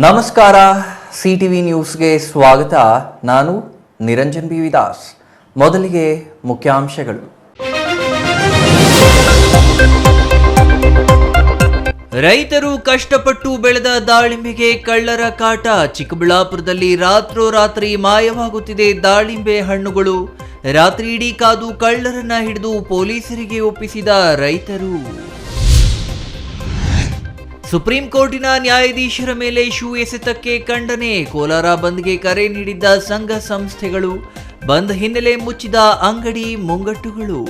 ನಮಸ್ಕಾರ, ಸಿಟಿವಿ ನ್ಯೂಸ್ಗೆ ಸ್ವಾಗತ. ನಾನು ನಿರಂಜನ್ ಬಿ ವಿದಾಸ್. ಮೊದಲಿಗೆ ಮುಖ್ಯಾಂಶಗಳು. ರೈತರು ಕಷ್ಟಪಟ್ಟು ಬೆಳೆದ ದಾಳಿಂಬೆಗೆ ಕಳ್ಳರ ಕಾಟ. ಚಿಕ್ಕಬಳ್ಳಾಪುರದಲ್ಲಿ ರಾತ್ರೋರಾತ್ರಿ ಮಾಯವಾಗುತ್ತಿದೆ ದಾಳಿಂಬೆ ಹಣ್ಣುಗಳು. ರಾತ್ರಿ ಇಡೀ ಕಾದು ಕಳ್ಳರನ್ನ ಹಿಡಿದು ಪೊಲೀಸರಿಗೆ ಒಪ್ಪಿಸಿದ ರೈತರು. ಸುಪ್ರೀಂ ಕೋರ್ಟಿನ ನ್ಯಾಯಾಧೀಶರ ಮೇಲೆ ಶೂ ಎಸೆತಕ್ಕೆ ಖಂಡನೆ. ಕೋಲಾರ ಬಂದ್ಗೆ ಕರೆ ನೀಡಿದ್ದ ಸಂಘ ಸಂಸ್ಥೆಗಳು. ಬಂದ್ ಹಿನ್ನೆಲೆ ಮುಚ್ಚಿದ ಅಂಗಡಿ ಮುಂಗಟ್ಟುಗಳು.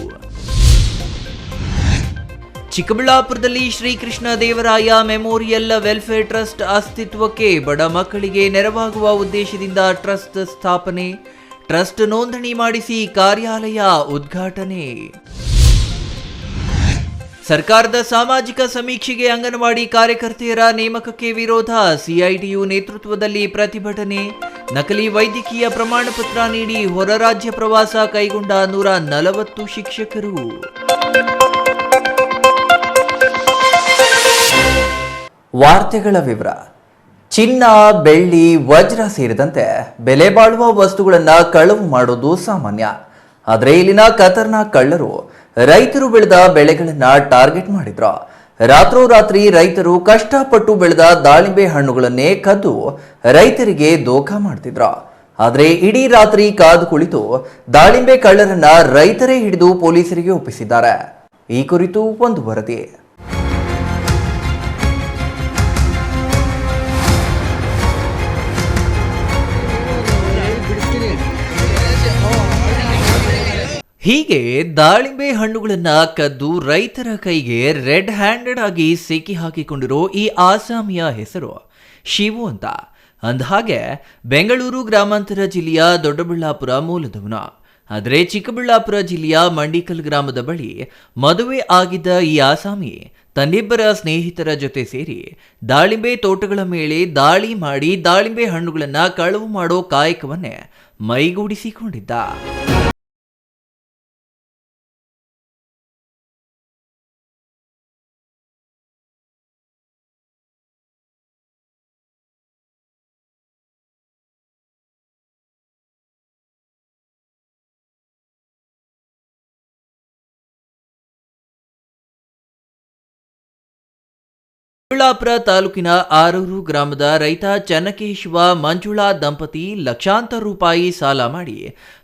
ಚಿಕ್ಕಬಳ್ಳಾಪುರದಲ್ಲಿ Srikrishna Devaraya memorial welfare trust ಅಸ್ತಿತ್ವಕ್ಕೆ. ಬಡ ಮಕ್ಕಳಿಗೆ ನೆರವಾಗುವ ಉದ್ದೇಶದಿಂದ ಟ್ರಸ್ಟ್ ಸ್ಥಾಪನೆ. ಟ್ರಸ್ಟ್ ನೋಂದಣಿ ಮಾಡಿಸಿ ಕಾರ್ಯಾಲಯ ಉದ್ಘಾಟನೆ. ಸರ್ಕಾರದ ಸಾಮಾಜಿಕ ಸಮೀಕ್ಷೆಗೆ ಅಂಗನವಾಡಿ ಕಾರ್ಯಕರ್ತೆಯರ ನೇಮಕಕ್ಕೆ ವಿರೋಧ. ಸಿಐಟಿಯು ನೇತೃತ್ವದಲ್ಲಿ ಪ್ರತಿಭಟನೆ. ನಕಲಿ ವೈದ್ಯಕೀಯ ಪ್ರಮಾಣ ಪತ್ರ ನೀಡಿ ಹೊರ ರಾಜ್ಯ ಪ್ರವಾಸ ಕೈಗೊಂಡ 140 ಶಿಕ್ಷಕರು. ವಾರ್ತೆಗಳ ವಿವರ. ಚಿನ್ನ, ಬೆಳ್ಳಿ, ವಜ್ರ ಸೇರಿದಂತೆ ಬೆಲೆ ಬಾಳುವ ವಸ್ತುಗಳನ್ನು ಕಳವು ಮಾಡೋದು ಸಾಮಾನ್ಯ. ಆದರೆ ಇಲ್ಲಿನ ಖತರ್ನಾಕ್ ಕಳ್ಳರು ರೈತರು ಬೆಳೆದ ಬೆಳೆಗಳನ್ನ ಟಾರ್ಗೆಟ್ ಮಾಡಿದ್ರು. ರಾತ್ರೋರಾತ್ರಿ ರೈತರು ಕಷ್ಟಪಟ್ಟು ಬೆಳೆದ ದಾಳಿಂಬೆ ಹಣ್ಣುಗಳನ್ನೇ ಕದ್ದು ರೈತರಿಗೆ ದೋಖಾ ಮಾಡ್ತಿದ್ರು. ಆದರೆ ಇಡೀ ರಾತ್ರಿ ಕಾದು ಕುಳಿತು ದಾಳಿಂಬೆ ಕಳ್ಳರನ್ನ ರೈತರೇ ಹಿಡಿದು ಪೊಲೀಸರಿಗೆ ಒಪ್ಪಿಸಿದ್ದಾರೆ. ಈ ಕುರಿತು ಒಂದು ವರದಿ. ಹೀಗೆ ದಾಳಿಂಬೆ ಹಣ್ಣುಗಳನ್ನ ಕದ್ದು ರೈತರ ಕೈಗೆ ರೆಡ್ ಹ್ಯಾಂಡೆಡ್ ಆಗಿ ಸಿಕ್ಕಿ ಹಾಕಿಕೊಂಡಿರೋ ಈ ಆಸಾಮಿಯ ಹೆಸರು ಶಿವು ಅಂತ. ಅಂದಹಾಗೆ ಬೆಂಗಳೂರು ಗ್ರಾಮಾಂತರ ಜಿಲ್ಲೆಯ ದೊಡ್ಡಬಳ್ಳಾಪುರ ಮೂಲದವನು. ಆದರೆ ಚಿಕ್ಕಬಳ್ಳಾಪುರ ಜಿಲ್ಲೆಯ ಮಂಡಿಕಲ್ ಗ್ರಾಮದ ಬಳಿ ಮದುವೆ ಆಗಿದ್ದ ಈ ಆಸಾಮಿ ತನ್ನಿಬ್ಬರ ಸ್ನೇಹಿತರ ಜೊತೆ ಸೇರಿ ದಾಳಿಂಬೆ ತೋಟಗಳ ಮೇಲೆ ದಾಳಿ ಮಾಡಿ ದಾಳಿಂಬೆ ಹಣ್ಣುಗಳನ್ನ ಕಳವು ಮಾಡೋ ಕಾಯಕವನ್ನೇ ಮೈಗೂಡಿಸಿಕೊಂಡಿದ್ದ. ಚಿಕ್ಕಬಳ್ಳಾಪುರ ತಾಲೂಕಿನ ಆರೂರು ಗ್ರಾಮದ ರೈತ ಚನ್ನಕೇಶವ ಮಂಜುಳಾ ದಂಪತಿ ಲಕ್ಷಾಂತರ ರೂಪಾಯಿ ಸಾಲ ಮಾಡಿ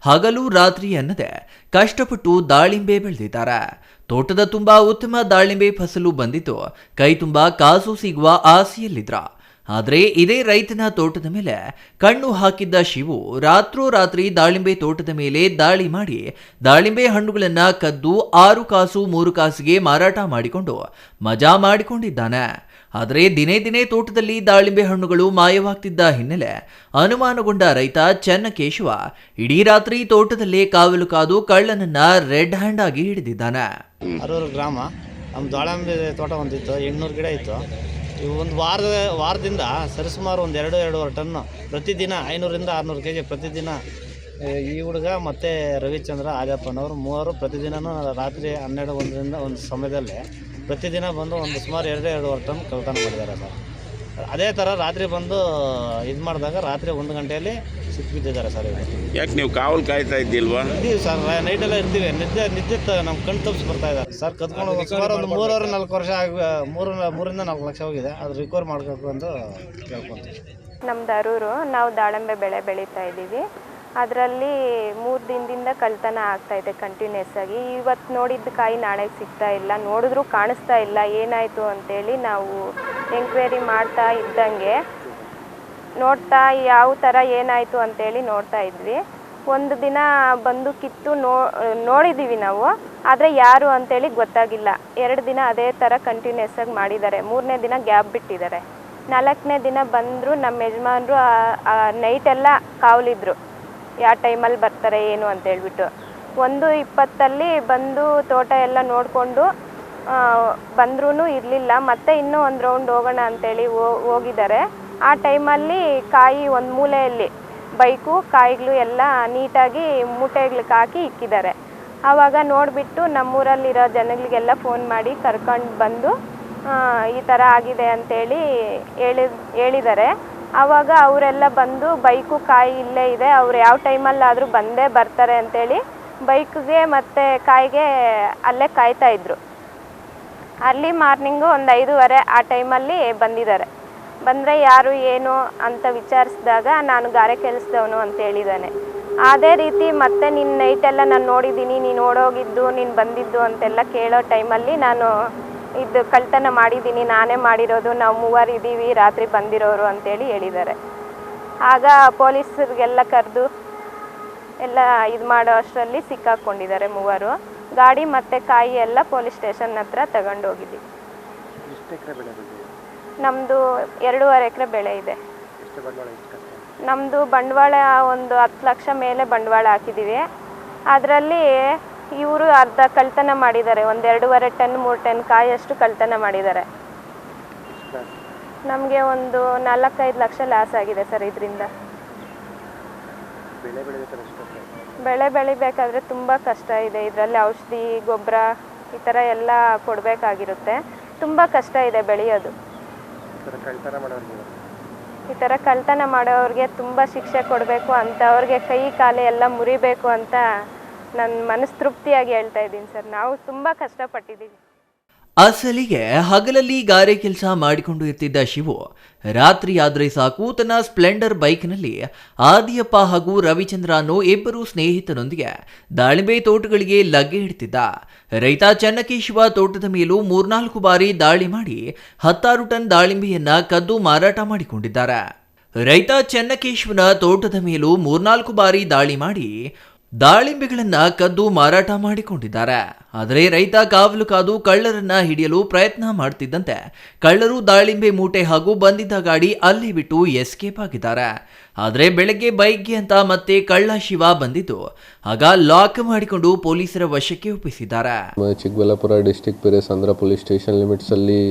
ಹಗಲು ರಾತ್ರಿ ಅನ್ನದೆ ಕಷ್ಟಪಟ್ಟು ದಾಳಿಂಬೆ ಬೆಳೆದಿದ್ದಾರೆ. ತೋಟದ ತುಂಬಾ ಉತ್ತಮ ದಾಳಿಂಬೆ ಫಸಲು ಬಂದಿದ್ದು ಕೈ ತುಂಬಾ ಕಾಸು ಸಿಗುವ ಆಸೆಯಲ್ಲಿದ್ರ. ಆದರೆ ಇದೇ ರೈತನ ತೋಟದ ಮೇಲೆ ಕಣ್ಣು ಹಾಕಿದ್ದ ಶಿವು ರಾತ್ರೋರಾತ್ರಿ ದಾಳಿಂಬೆ ತೋಟದ ಮೇಲೆ ದಾಳಿ ಮಾಡಿ ದಾಳಿಂಬೆ ಹಣ್ಣುಗಳನ್ನ ಕದ್ದು 6 ಕಾಸು 3 ಕಾಸಿಗೆ ಮಾರಾಟ ಮಾಡಿಕೊಂಡು ಮಜಾ ಮಾಡಿಕೊಂಡಿದ್ದಾನೆ. ಆದರೆ ದಿನೇ ದಿನೇ ತೋಟದಲ್ಲಿ ದಾಳಿಂಬೆ ಹಣ್ಣುಗಳು ಮಾಯವಾಗ್ತಿದ್ದ ಹಿನ್ನೆಲೆ ಅನುಮಾನಗೊಂಡ ರೈತ ಚನ್ನಕೇಶವ ಇಡೀ ರಾತ್ರಿ ತೋಟದಲ್ಲೇ ಕಾವಲು ಕಾದು ಕಳ್ಳನನ್ನ ರೆಡ್ ಹ್ಯಾಂಡ್ ಆಗಿ ಹಿಡಿದಿದ್ದಾನೆ. ಅರೂರು ಗ್ರಾಮ ನಮ್ಮ ದಾಳಿಂಬೆ ತೋಟ ಒಂದಿತ್ತು, 800 ಗಿಡ ಇತ್ತು. ಇವು ಒಂದು ವಾರದಿಂದ ಸರಿಸುಮಾರು ಒಂದು 2-2.5 ಟನ್ನು ಪ್ರತಿದಿನ 500ರಿಂದ 600 kg ಪ್ರತಿದಿನ. ಈ ಹುಡುಗ ಮತ್ತು ರವಿಚಂದ್ರ ಆಜಪ್ಪನವರು ಮೂವರು ಪ್ರತಿದಿನವೂ ರಾತ್ರಿ 12-1ರಿಂದ ಒಂದು ಸಮಯದಲ್ಲಿ ಪ್ರತಿದಿನ ಬಂದು ಒಂದು ಸುಮಾರು 2-2.5 ಟನ್ ಕಳ್ತನ ಮಾಡಿದ್ದಾರೆ ಸರ್. ಅದೇ ಥರ ರಾತ್ರಿ ಬಂದು ಇದು ಮಾಡಿದಾಗ ರಾತ್ರಿ 1 ಗಂಟೆಯಲ್ಲಿ ಸಿಕ್ಕಿಬಿದ್ದಿದ್ದಾರೆ ಸರ್. ಯಾಕೆ ನೀವು ಕಾವಲು ಕಾಯ್ತಾ ಇದ್ದಿಲ್ವಾ? ಇದ್ದೀವಿ ಸರ್, ನೈಟೆಲ್ಲ ಇರ್ತೀವಿ. ನಿದ್ದೆ ನಮ್ಮ ಕಣ್ಣು ತಪ್ಪಿಸಿ ಬರ್ತಾ ಇದ್ದಾರೆ ಸರ್. ಕದ್ಕೊಂಡು ಸುಮಾರು ಒಂದು 3-4 ವರ್ಷ 3ರಿಂದ 4 ಲಕ್ಷ ಹೋಗಿದೆ. ಅದು ರಿಕವರ್ ಮಾಡಬೇಕು ಅಂತ ಕೇಳ್ಕೊಂತೀವಿ. ನಮ್ದು ಅರೂರು, ನಾವು ದಾಳಿಂಬೆ ಬೆಳೆ ಬೆಳೀತಾ ಇದ್ದೀವಿ. ಅದರಲ್ಲಿ 3 ದಿನದಿಂದ ಕಳ್ತನ ಆಗ್ತಾಯಿದೆ ಕಂಟಿನ್ಯೂಸ್ ಆಗಿ. ಇವತ್ತು ನೋಡಿದ್ದು ಕಾಯಿ ನಾಳೆಗೆ ಸಿಗ್ತಾ ಇಲ್ಲ, ನೋಡಿದ್ರೂ ಕಾಣಿಸ್ತಾ ಇಲ್ಲ. ಏನಾಯಿತು ಅಂತೇಳಿ ನಾವು ಎಂಕ್ವೈರಿ ಮಾಡ್ತಾ ಇದ್ದಂಗೆ ನೋಡ್ತಾ ಯಾವ ಥರ ಏನಾಯಿತು ಅಂತೇಳಿ ನೋಡ್ತಾ ಇದ್ವಿ. ಒಂದು ದಿನ ಬಂದು ಕಿತ್ತು ನೋಡಿದ್ದೀವಿ ನಾವು, ಆದರೆ ಯಾರು ಅಂತೇಳಿ ಗೊತ್ತಾಗಿಲ್ಲ. 2 ದಿನ ಅದೇ ಥರ ಕಂಟಿನ್ಯೂಸ್ ಆಗಿ ಮಾಡಿದ್ದಾರೆ. 3ನೇ ದಿನ ಗ್ಯಾಪ್ ಬಿಟ್ಟಿದ್ದಾರೆ. 4ನೇ ದಿನ ಬಂದರು ನಮ್ಮ ಯಜಮಾನರು. ನೈಟೆಲ್ಲ ಕಾವಲಿದ್ರು, ಯಾವ ಟೈಮಲ್ಲಿ ಬರ್ತಾರೆ ಏನು ಅಂತೇಳ್ಬಿಟ್ಟು. 1:20 ಬಂದು ತೋಟ ಎಲ್ಲ ನೋಡಿಕೊಂಡು ಬಂದ್ರೂ ಇರಲಿಲ್ಲ. ಮತ್ತೆ ಇನ್ನೂ ಒಂದು ರೌಂಡ್ ಹೋಗೋಣ ಅಂತೇಳಿ ಹೋಗಿದ್ದಾರೆ. ಆ ಟೈಮಲ್ಲಿ ಕಾಯಿ ಒಂದು ಮೂಲೆಯಲ್ಲಿ ಬೈಕು ಕಾಯಿಗಳು ಎಲ್ಲ ನೀಟಾಗಿ ಮೂಟೆಗಳಿಗೆ ಹಾಕಿ ಇಕ್ಕಿದ್ದಾರೆ. ಆವಾಗ ನೋಡಿಬಿಟ್ಟು ನಮ್ಮೂರಲ್ಲಿರೋ ಜನಗಳಿಗೆಲ್ಲ ಫೋನ್ ಮಾಡಿ ಕರ್ಕೊಂಡು ಬಂದು ಈ ಥರ ಆಗಿದೆ ಅಂತೇಳಿ ಹೇಳಿದ್ದಾರೆ. ಆವಾಗ ಅವರೆಲ್ಲ ಬಂದು ಬೈಕು ಕಾಯಿ ಇಲ್ಲೇ ಇದೆ, ಅವ್ರು ಯಾವ ಟೈಮಲ್ಲಾದರೂ ಬಂದೇ ಬರ್ತಾರೆ ಅಂತೇಳಿ ಬೈಕ್ಗೆ ಮತ್ತು ಕಾಯಿಗೆ ಅಲ್ಲೇ ಕಾಯ್ತಾ ಇದ್ರು. ಅರ್ಲಿ ಮಾರ್ನಿಂಗು ಒಂದು 5:30 ಆ ಟೈಮಲ್ಲಿ ಬಂದಿದ್ದಾರೆ. ಬಂದರೆ ಯಾರು ಏನು ಅಂತ ವಿಚಾರಿಸಿದಾಗ ನಾನು ಗಾರೆ ಕೆಲಸದವನು ಅಂತ ಹೇಳಿದ್ದಾನೆ. ಅದೇ ರೀತಿ ಮತ್ತೆ ನಿನ್ನ ನೈಟೆಲ್ಲ ನಾನು ನೋಡಿದ್ದೀನಿ, ನೀನು ಓಡೋಗಿದ್ದು, ನೀನು ಬಂದಿದ್ದು ಅಂತೆಲ್ಲ ಕೇಳೋ ಟೈಮಲ್ಲಿ ನಾನು ಇದು ಕಳ್ತನ ಮಾಡಿದ್ದೀನಿ, ನಾನೇ ಮಾಡಿರೋದು, ನಾವು 3 ಇದ್ದೀವಿ ರಾತ್ರಿ ಬಂದಿರೋರು ಅಂತೇಳಿ ಹೇಳಿದ್ದಾರೆ. ಆಗ ಪೊಲೀಸರಿಗೆಲ್ಲ ಕರೆದು ಎಲ್ಲ ಇದು ಮಾಡೋ ಅಷ್ಟರಲ್ಲಿ ಸಿಕ್ಕಾಕ್ಕೊಂಡಿದ್ದಾರೆ 3. ಗಾಡಿ ಮತ್ತು ಕಾಯಿ ಎಲ್ಲ ಪೊಲೀಸ್ ಸ್ಟೇಷನ್ ಹತ್ರ ತಗೊಂಡೋಗಿದ್ದೀವಿ. ನಮ್ಮದು 2.5 ಎಕರೆ ಬೆಳೆ ಇದೆ. ನಮ್ಮದು ಬಂಡವಾಳ ಒಂದು 10 ಲಕ್ಷ ಮೇಲೆ ಬಂಡವಾಳ ಹಾಕಿದ್ದೀವಿ. ಅದರಲ್ಲಿ ಇವರು ಅರ್ಧ ಕಳ್ತನ ಮಾಡಿದ್ದಾರೆ, ಒಂದು 2.5 ಟನ್ 3 ಟನ್ ಕಾಯಷ್ಟು ಕಳ್ತನ ಮಾಡಿದ್ದಾರೆ. ನಮಗೆ ಒಂದು 4-5 ಲಕ್ಷ ಲಾಸ್ ಆಗಿದೆ ಸರ್ ಇದರಿಂದ. ಬೆಳೆ ಬೆಳಿಬೇಕಾದ್ರೆ ತುಂಬ ಕಷ್ಟ ಇದೆ. ಇದರಲ್ಲಿ ಔಷಧಿ ಗೊಬ್ಬರ ಈ ಥರ ಎಲ್ಲ ಕೊಡಬೇಕಾಗಿರುತ್ತೆ. ತುಂಬ ಕಷ್ಟ ಇದೆ ಬೆಳೆಯೋದು. ಈ ಥರ ಕಳ್ತನ ಮಾಡೋರಿಗೆ ತುಂಬ ಶಿಕ್ಷೆ ಕೊಡಬೇಕು ಅಂತ, ಅವ್ರಿಗೆ ಕೈ ಕಾಲು ಎಲ್ಲ ಮುರಿಬೇಕು ಅಂತ ನನ್ನ ಮನಸ್ತೃಪ್ತಿಯಾಗಿ ಹೇಳ್ತಾ ಇದ್ದೀನಿ ಸರ್. ನಾವು ತುಂಬ ಕಷ್ಟಪಟ್ಟಿದ್ದೀವಿ. ಅಸಲಿಗೆ ಹಗಲಲ್ಲಿ ಗಾರೆ ಕೆಲಸ ಮಾಡಿಕೊಂಡು ಇರ್ತಿದ್ದ ಶಿವು ರಾತ್ರಿ ಆದ್ರೆ ಸಾಕು ತನ್ನ ಸ್ಪ್ಲೆಂಡರ್ ಬೈಕ್ನಲ್ಲಿ ಆದಿಯಪ್ಪ ಹಾಗೂ ರವಿಚಂದ್ರ ಅನ್ನೋ ಇಬ್ಬರು ಸ್ನೇಹಿತನೊಂದಿಗೆ ದಾಳಿಂಬೆ ತೋಟಗಳಿಗೆ ಲಗ್ಗೆ ಇಡ್ತಿದ್ದ. ರೈತ ಚನ್ನಕೇಶವ ತೋಟದ ಮೇಲೂ 3-4 ಬಾರಿ ದಾಳಿ ಮಾಡಿ 16 ಟನ್ ದಾಳಿಂಬೆಯನ್ನ ಕದ್ದು ಮಾರಾಟ ಮಾಡಿಕೊಂಡಿದ್ದಾರೆ. ರೈತ ಚನ್ನಕೇಶವನ ತೋಟದ ಮೇಲೂ 3-4 ಬಾರಿ ದಾಳಿ ಮಾಡಿ ದಾಳಿಂಬೆಗಳನ್ನ ಕದ್ದು ಮಾರಾಟ ಮಾಡಿಕೊಂಡಿದ್ದಾರೆ. ಆದರೆ ರೈತ ಕಾವಲು ಕಾದು ಕಳ್ಳರನ್ನ ಹಿಡಿಯಲು ಪ್ರಯತ್ನ ಮಾಡ್ತಿದ್ದಂತೆ ಕಳ್ಳರು ದಾಳಿಂಬೆ ಮೂಟೆ ಹಾಗೂ ಬಂದಿದ್ದ ಗಾಡಿ ಅಲ್ಲಿ ಬಿಟ್ಟು ಎಸ್ಕೇಪ್ ಆಗಿದ್ದಾರೆ. ಆದರೆ ಬೆಳಗ್ಗೆ ಬೈಕ್ಗೆ ಅಂತ ಮತ್ತೆ ಕಳ್ಳ ಶಿವ ಬಂದಿದ್ದು ಆಗ ಲಾಕ್ ಮಾಡಿಕೊಂಡು ಪೊಲೀಸರ ವಶಕ್ಕೆ ಒಪ್ಪಿಸಿದ್ದಾರೆ. Chikkaballapur district Peresandra police station limits ಅಲ್ಲಿ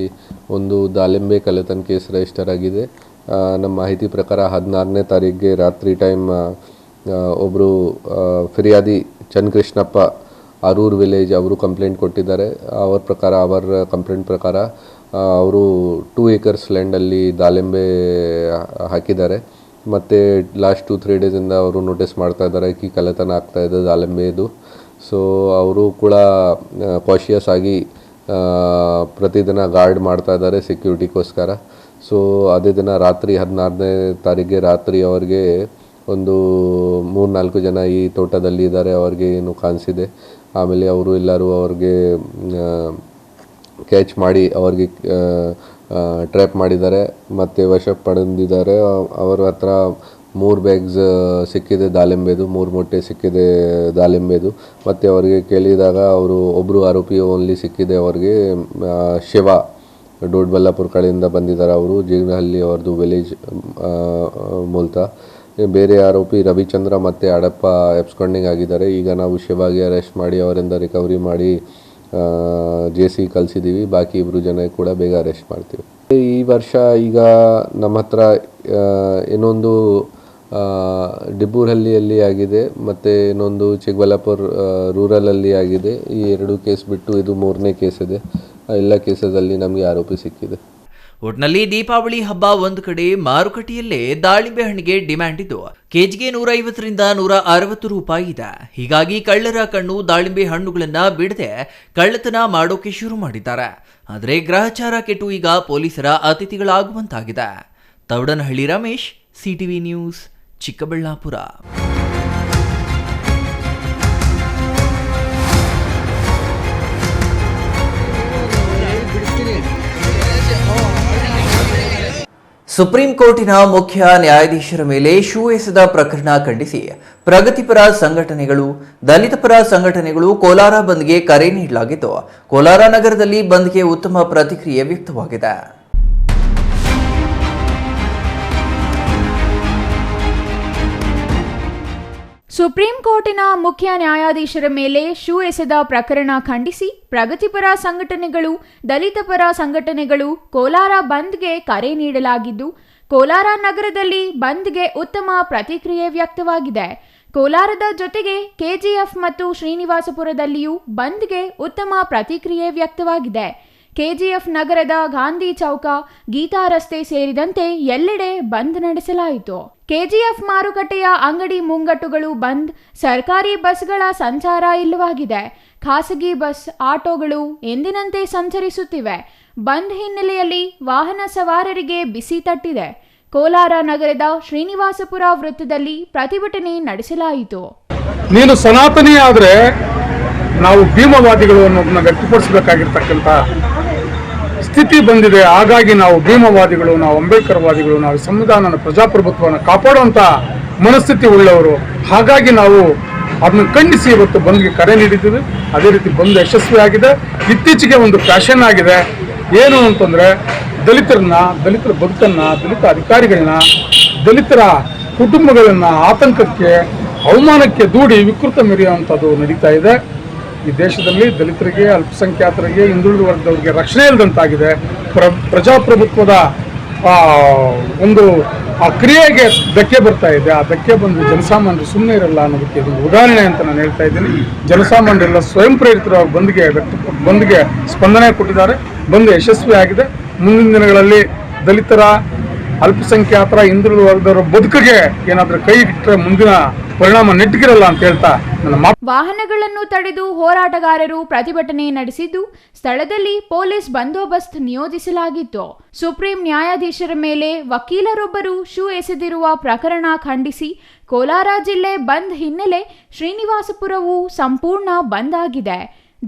ಒಂದು ದಾಳಿಂಬೆ ಕಳ್ಳತನ ಕೇಸ್ ರಿಜಿಸ್ಟರ್ ಆಗಿದೆ. ನಮ್ಮ ಮಾಹಿತಿ ಪ್ರಕಾರ 16ನೇ ತಾರೀಕಿಗೆ ರಾತ್ರಿ ಟೈಮ್ ಒಬ್ಬರು ಫಿರ್ಯಾದಿ ಚನ್ನಕೃಷ್ಣಪ್ಪ ಅರೂರ್ ವಿಲೇಜ್ ಅವರು ಕಂಪ್ಲೇಂಟ್ ಕೊಟ್ಟಿದ್ದಾರೆ. ಅವರ ಕಂಪ್ಲೇಂಟ್ ಪ್ರಕಾರ ಅವರು 2 acres ಲ್ಯಾಂಡಲ್ಲಿ ದಾಳಿಂಬೆ ಹಾಕಿದ್ದಾರೆ. ಮತ್ತು ಲಾಸ್ಟ್ 2-3 ಡೇಸಿಂದ ಅವರು ನೋಟಿಸ್ ಮಾಡ್ತಾ ಇದ್ದಾರೆ ಕಿ ಕಳ್ಳತನ ಆಗ್ತಾ ಇದೆ ದಾಳಿಂಬೆದು. ಸೊ ಅವರು ಕೂಡ ಕಾಶಿಯಸ್ ಆಗಿ ಪ್ರತಿದಿನ ಗಾರ್ಡ್ ಮಾಡ್ತಾ ಇದ್ದಾರೆ ಸೆಕ್ಯೂರಿಟಿಗೋಸ್ಕರ. ಸೊ ಅದೇ ದಿನ ರಾತ್ರಿ 16ನೇ ತಾರೀಕಿಗೆ ರಾತ್ರಿ ಅವ್ರಿಗೆ ಒಂದು 3-4 ಜನ ಈ ತೋಟದಲ್ಲಿ ಇದ್ದಾರೆ, ಅವ್ರಿಗೆ ಏನು ಕಾಣಿಸಿದೆ. ಆಮೇಲೆ ಅವರು ಎಲ್ಲರೂ ಅವ್ರಿಗೆ ಕ್ಯಾಚ್ ಮಾಡಿ ಅವ್ರಿಗೆ ಟ್ರ್ಯಾಪ್ ಮಾಡಿದ್ದಾರೆ ಮತ್ತು ವಶ ಪಡೆದಿದ್ದಾರೆ. ಅವರ ಹತ್ರ 3 ಬ್ಯಾಗ್ಸ್ ಸಿಕ್ಕಿದೆ ದಾಳಿಂಬೆದು, 3 ಮೂಟೆ ಸಿಕ್ಕಿದೆ ದಾಳಿಂಬೆದು. ಮತ್ತು ಅವರಿಗೆ ಕೇಳಿದಾಗ ಒಬ್ಬರು ಆರೋಪಿ ಓನ್ಲಿ ಸಿಕ್ಕಿದೆ ಅವ್ರಿಗೆ, ಶಿವ ದೊಡ್ಡಬಳ್ಳಾಪುರ ಕಡೆಯಿಂದ ಬಂದಿದ್ದಾರೆ. ಅವರು ಜೀಗನಹಳ್ಳಿ ಅವ್ರದ್ದು ವಿಲೇಜ್ ಮೂಲತಃ. ಬೇರೆ ಆರೋಪಿ ರವಿಚಂದ್ರ ಮತ್ತು ಅಡಪ್ಪ ಎಬ್ಸ್ಕಾಂಡಿಂಗ್ ಆಗಿದ್ದಾರೆ. ಈಗ ನಾವು ಶಿವಾಗಿ ಅರೆಸ್ಟ್ ಮಾಡಿ ಅವರಿಂದ ರಿಕವರಿ ಮಾಡಿ ಜೇಸಿ ಕಳಿಸಿದ್ದೀವಿ. ಬಾಕಿ 2 ಜನ ಕೂಡ ಬೇಗ ಅರೆಸ್ಟ್ ಮಾಡ್ತೀವಿ. ಈ ವರ್ಷ ಈಗ ನಮ್ಮ ಹತ್ರ ಇನ್ನೊಂದು ಡಿಬ್ಬೂರಹಳ್ಳಿಯಲ್ಲಿ ಆಗಿದೆ ಮತ್ತು ಇನ್ನೊಂದು ಚಿಕ್ಕಬಳ್ಳಾಪುರ ರೂರಲಲ್ಲಿ ಆಗಿದೆ. ಈ 2 ಕೇಸ್ ಬಿಟ್ಟು ಇದು 3ನೇ ಕೇಸ್ ಇದೆ. ಎಲ್ಲ ಕೇಸಲ್ಲಿ ನಮಗೆ ಆರೋಪಿ ಸಿಕ್ಕಿದೆ. ಒಟ್ನಲ್ಲಿ ದೀಪಾವಳಿ ಹಬ್ಬ ಒಂದು ಕಡೆ, ಮಾರುಕಟ್ಟೆಯಲ್ಲೇ ದಾಳಿಂಬೆ ಹಣ್ಣಿಗೆ ಡಿಮ್ಯಾಂಡ್ ಇದ್ದು ಕೆಜಿಗೆ 150ರಿಂದ 160 ರೂಪಾಯಿ ಇದೆ. ಹೀಗಾಗಿ ಕಳ್ಳರ ಕಣ್ಣು ದಾಳಿಂಬೆ ಹಣ್ಣುಗಳನ್ನ ಬಿಡದೆ ಕಳ್ಳತನ ಮಾಡೋಕೆ ಶುರು ಮಾಡಿದ್ದಾರೆ. ಆದರೆ ಗ್ರಹಚಾರ ಕೆಟ್ಟು ಈಗ ಪೊಲೀಸರ ಅತಿಥಿಗಳಾಗುವಂತಾಗಿದೆ. Tavadanahalli Ramesh, CTV news, Chikkaballapur. Supreme ಕೋರ್ಟಿನ ಮುಖ್ಯ ನ್ಯಾಯಾಧೀಶರ ಮೇಲೆ ಶೂ ಎಸೆದ ಪ್ರಕರಣ ಖಂಡಿಸಿ ಪ್ರಗತಿಪರ ಸಂಘಟನೆಗಳು, ದಲಿತ ಪರ ಸಂಘಟನೆಗಳು ಕೋಲಾರ ಬಂದ್ಗೆ ಕರೆ ನೀಡಲಾಗಿದ್ದು, ಕೋಲಾರ ನಗರದಲ್ಲಿ ಬಂದ್ಗೆ ಉತ್ತಮ ಪ್ರತಿಕ್ರಿಯೆ ವ್ಯಕ್ತವಾಗಿದೆ. ಸುಪ್ರೀಂ ಕೋರ್ಟಿನ ಮುಖ್ಯ ನ್ಯಾಯಾಧೀಶರ ಮೇಲೆ ಶೂ ಎಸೆದ ಪ್ರಕರಣ ಖಂಡಿಸಿ ಪ್ರಗತಿಪರ ಸಂಘಟನೆಗಳು, ದಲಿತ ಪರ ಸಂಘಟನೆಗಳು ಕೋಲಾರ ಬಂದ್ಗೆ ಕರೆ ನೀಡಲಾಗಿದ್ದು, ಕೋಲಾರ ನಗರದಲ್ಲಿ ಬಂದ್ಗೆ ಉತ್ತಮ ಪ್ರತಿಕ್ರಿಯೆ ವ್ಯಕ್ತವಾಗಿದೆ. ಕೋಲಾರದ ಜೊತೆಗೆ ಕೆಜಿಎಫ್ ಮತ್ತು ಶ್ರೀನಿವಾಸಪುರದಲ್ಲಿಯೂ ಬಂದ್ಗೆ ಉತ್ತಮ ಪ್ರತಿಕ್ರಿಯೆ ವ್ಯಕ್ತವಾಗಿದೆ. ಕೆಜಿಎಫ್ ನಗರದ ಗಾಂಧಿ ಚೌಕ, ಗೀತಾ ರಸ್ತೆ ಸೇರಿದಂತೆ ಎಲ್ಲೆಡೆ ಬಂದ್ ನಡೆಸಲಾಯಿತು. ಕೆಜಿಎಫ್ ಮಾರುಕಟ್ಟೆಯ ಅಂಗಡಿ ಮುಂಗಟ್ಟುಗಳು ಬಂದ್, ಸರ್ಕಾರಿ ಬಸ್ಗಳ ಸಂಚಾರ ಇಲ್ಲವಾಗಿದೆ. ಖಾಸಗಿ ಬಸ್, ಆಟೋಗಳು ಎಂದಿನಂತೆ ಸಂಚರಿಸುತ್ತಿವೆ. ಬಂದ್ ಹಿನ್ನೆಲೆಯಲ್ಲಿ ವಾಹನ ಸವಾರರಿಗೆ ಬಿಸಿ ತಟ್ಟಿದೆ. ಕೋಲಾರ ನಗರದ ಶ್ರೀನಿವಾಸಪುರ ವೃತ್ತದಲ್ಲಿ ಪ್ರತಿಭಟನೆ ನಡೆಸಲಾಯಿತು. ನೀನು ಸನಾತನಿ ಆದರೆ ನಾವು ಭೀಮವಾದಿಗಳು ಅನ್ನೋದನ್ನ ವ್ಯಕ್ತಪಡಿಸಬೇಕಾಗಿರ್ತಕ್ಕಂಥ ಸ್ಥಿತಿ ಬಂದಿದೆ. ಹಾಗಾಗಿ ನಾವು ಭೀಮವಾದಿಗಳು, ನಾವು ಅಂಬೇಡ್ಕರ್ವಾದಿಗಳು, ನಾವು ಸಂವಿಧಾನನ ಪ್ರಜಾಪ್ರಭುತ್ವವನ್ನು ಕಾಪಾಡುವಂಥ ಮನಸ್ಥಿತಿ ಉಳ್ಳವರು. ಹಾಗಾಗಿ ನಾವು ಅದನ್ನು ಖಂಡಿಸಿ ಇವತ್ತು ಬಂದ್ಗೆ ಕರೆ ನೀಡಿದ್ದೀವಿ. ಅದೇ ರೀತಿ ಬಂದ್ ಯಶಸ್ವಿಯಾಗಿದೆ. ಇತ್ತೀಚೆಗೆ ಒಂದು ಫ್ಯಾಷನ್ ಆಗಿದೆ. ಏನು ಅಂತಂದರೆ ದಲಿತರ ಬದುಕನ್ನು, ದಲಿತ ಅಧಿಕಾರಿಗಳನ್ನ, ದಲಿತರ ಕುಟುಂಬಗಳನ್ನು ಆತಂಕಕ್ಕೆ, ಅವಮಾನಕ್ಕೆ ದೂಡಿ ವಿಕೃತ ಮೆರೆಯುವಂಥದ್ದು ನಡೀತಾ ಇದೆ. ಈ ದೇಶದಲ್ಲಿ ದಲಿತರಿಗೆ, ಅಲ್ಪಸಂಖ್ಯಾತರಿಗೆ, ಹಿಂದುಳಿದ ವರ್ಗದವರಿಗೆ ರಕ್ಷಣೆ ಇಲ್ಲದಂತಾಗಿದೆ. ಪ್ರಜಾಪ್ರಭುತ್ವದ ಒಂದು ಕ್ರಿಯೆಗೆ ಧಕ್ಕೆ ಬರ್ತಾ ಇದೆ. ಆ ಧಕ್ಕೆ ಬಂದು ಜನಸಾಮಾನ್ಯರು ಸುಮ್ಮನೆ ಇರಲ್ಲ ಅನ್ನೋದಕ್ಕೆ ಇದೊಂದು ಉದಾಹರಣೆ ಅಂತ ನಾನು ಹೇಳ್ತಾ ಇದ್ದೀನಿ. ಜನಸಾಮಾನ್ಯರೆಲ್ಲ ಸ್ವಯಂ ಪ್ರೇರಿತರಾಗಿ ಬಂದ್ಗೆ ಸ್ಪಂದನೆ ಕೊಟ್ಟಿದ್ದಾರೆ. ಬಂದ್ ಯಶಸ್ವಿ ಆಗಿದೆ. ಮುಂದಿನ ದಿನಗಳಲ್ಲಿ ದಲಿತರ, ಅಲ್ಪಸಂಖ್ಯಾತರ, ಹಿಂದುಳಿದ ವರ್ಗದವರ ಬದುಕಿಗೆ ಏನಾದರೂ ಕೈ ಇಟ್ಟರೆ ಮುಂದಿನ ಪರಿಣಾಮ ನೆಟ್ಟಗಿರಲ್ಲ ಅಂತ ಹೇಳ್ತಾ ನನ್ನ ವಾಹನಗಳನ್ನು ತಡೆದು ಹೋರಾಟಗಾರರು ಪ್ರತಿಭಟನೆ ನಡೆಸಿದ್ದು, ಸ್ಥಳದಲ್ಲಿ ಪೊಲೀಸ್ ಬಂದೋಬಸ್ತ್ ನಿಯೋಜಿಸಲಾಗಿತ್ತು. ಸುಪ್ರೀಂ ನ್ಯಾಯಾಧೀಶರ ಮೇಲೆ ವಕೀಲರೊಬ್ಬರು ಶೂ ಎಸೆದಿರುವ ಪ್ರಕರಣ ಖಂಡಿಸಿ ಕೋಲಾರ ಜಿಲ್ಲೆ ಬಂದ್ ಹಿನ್ನೆಲೆ ಶ್ರೀನಿವಾಸಪುರವು ಸಂಪೂರ್ಣ ಬಂದ್ ಆಗಿದೆ.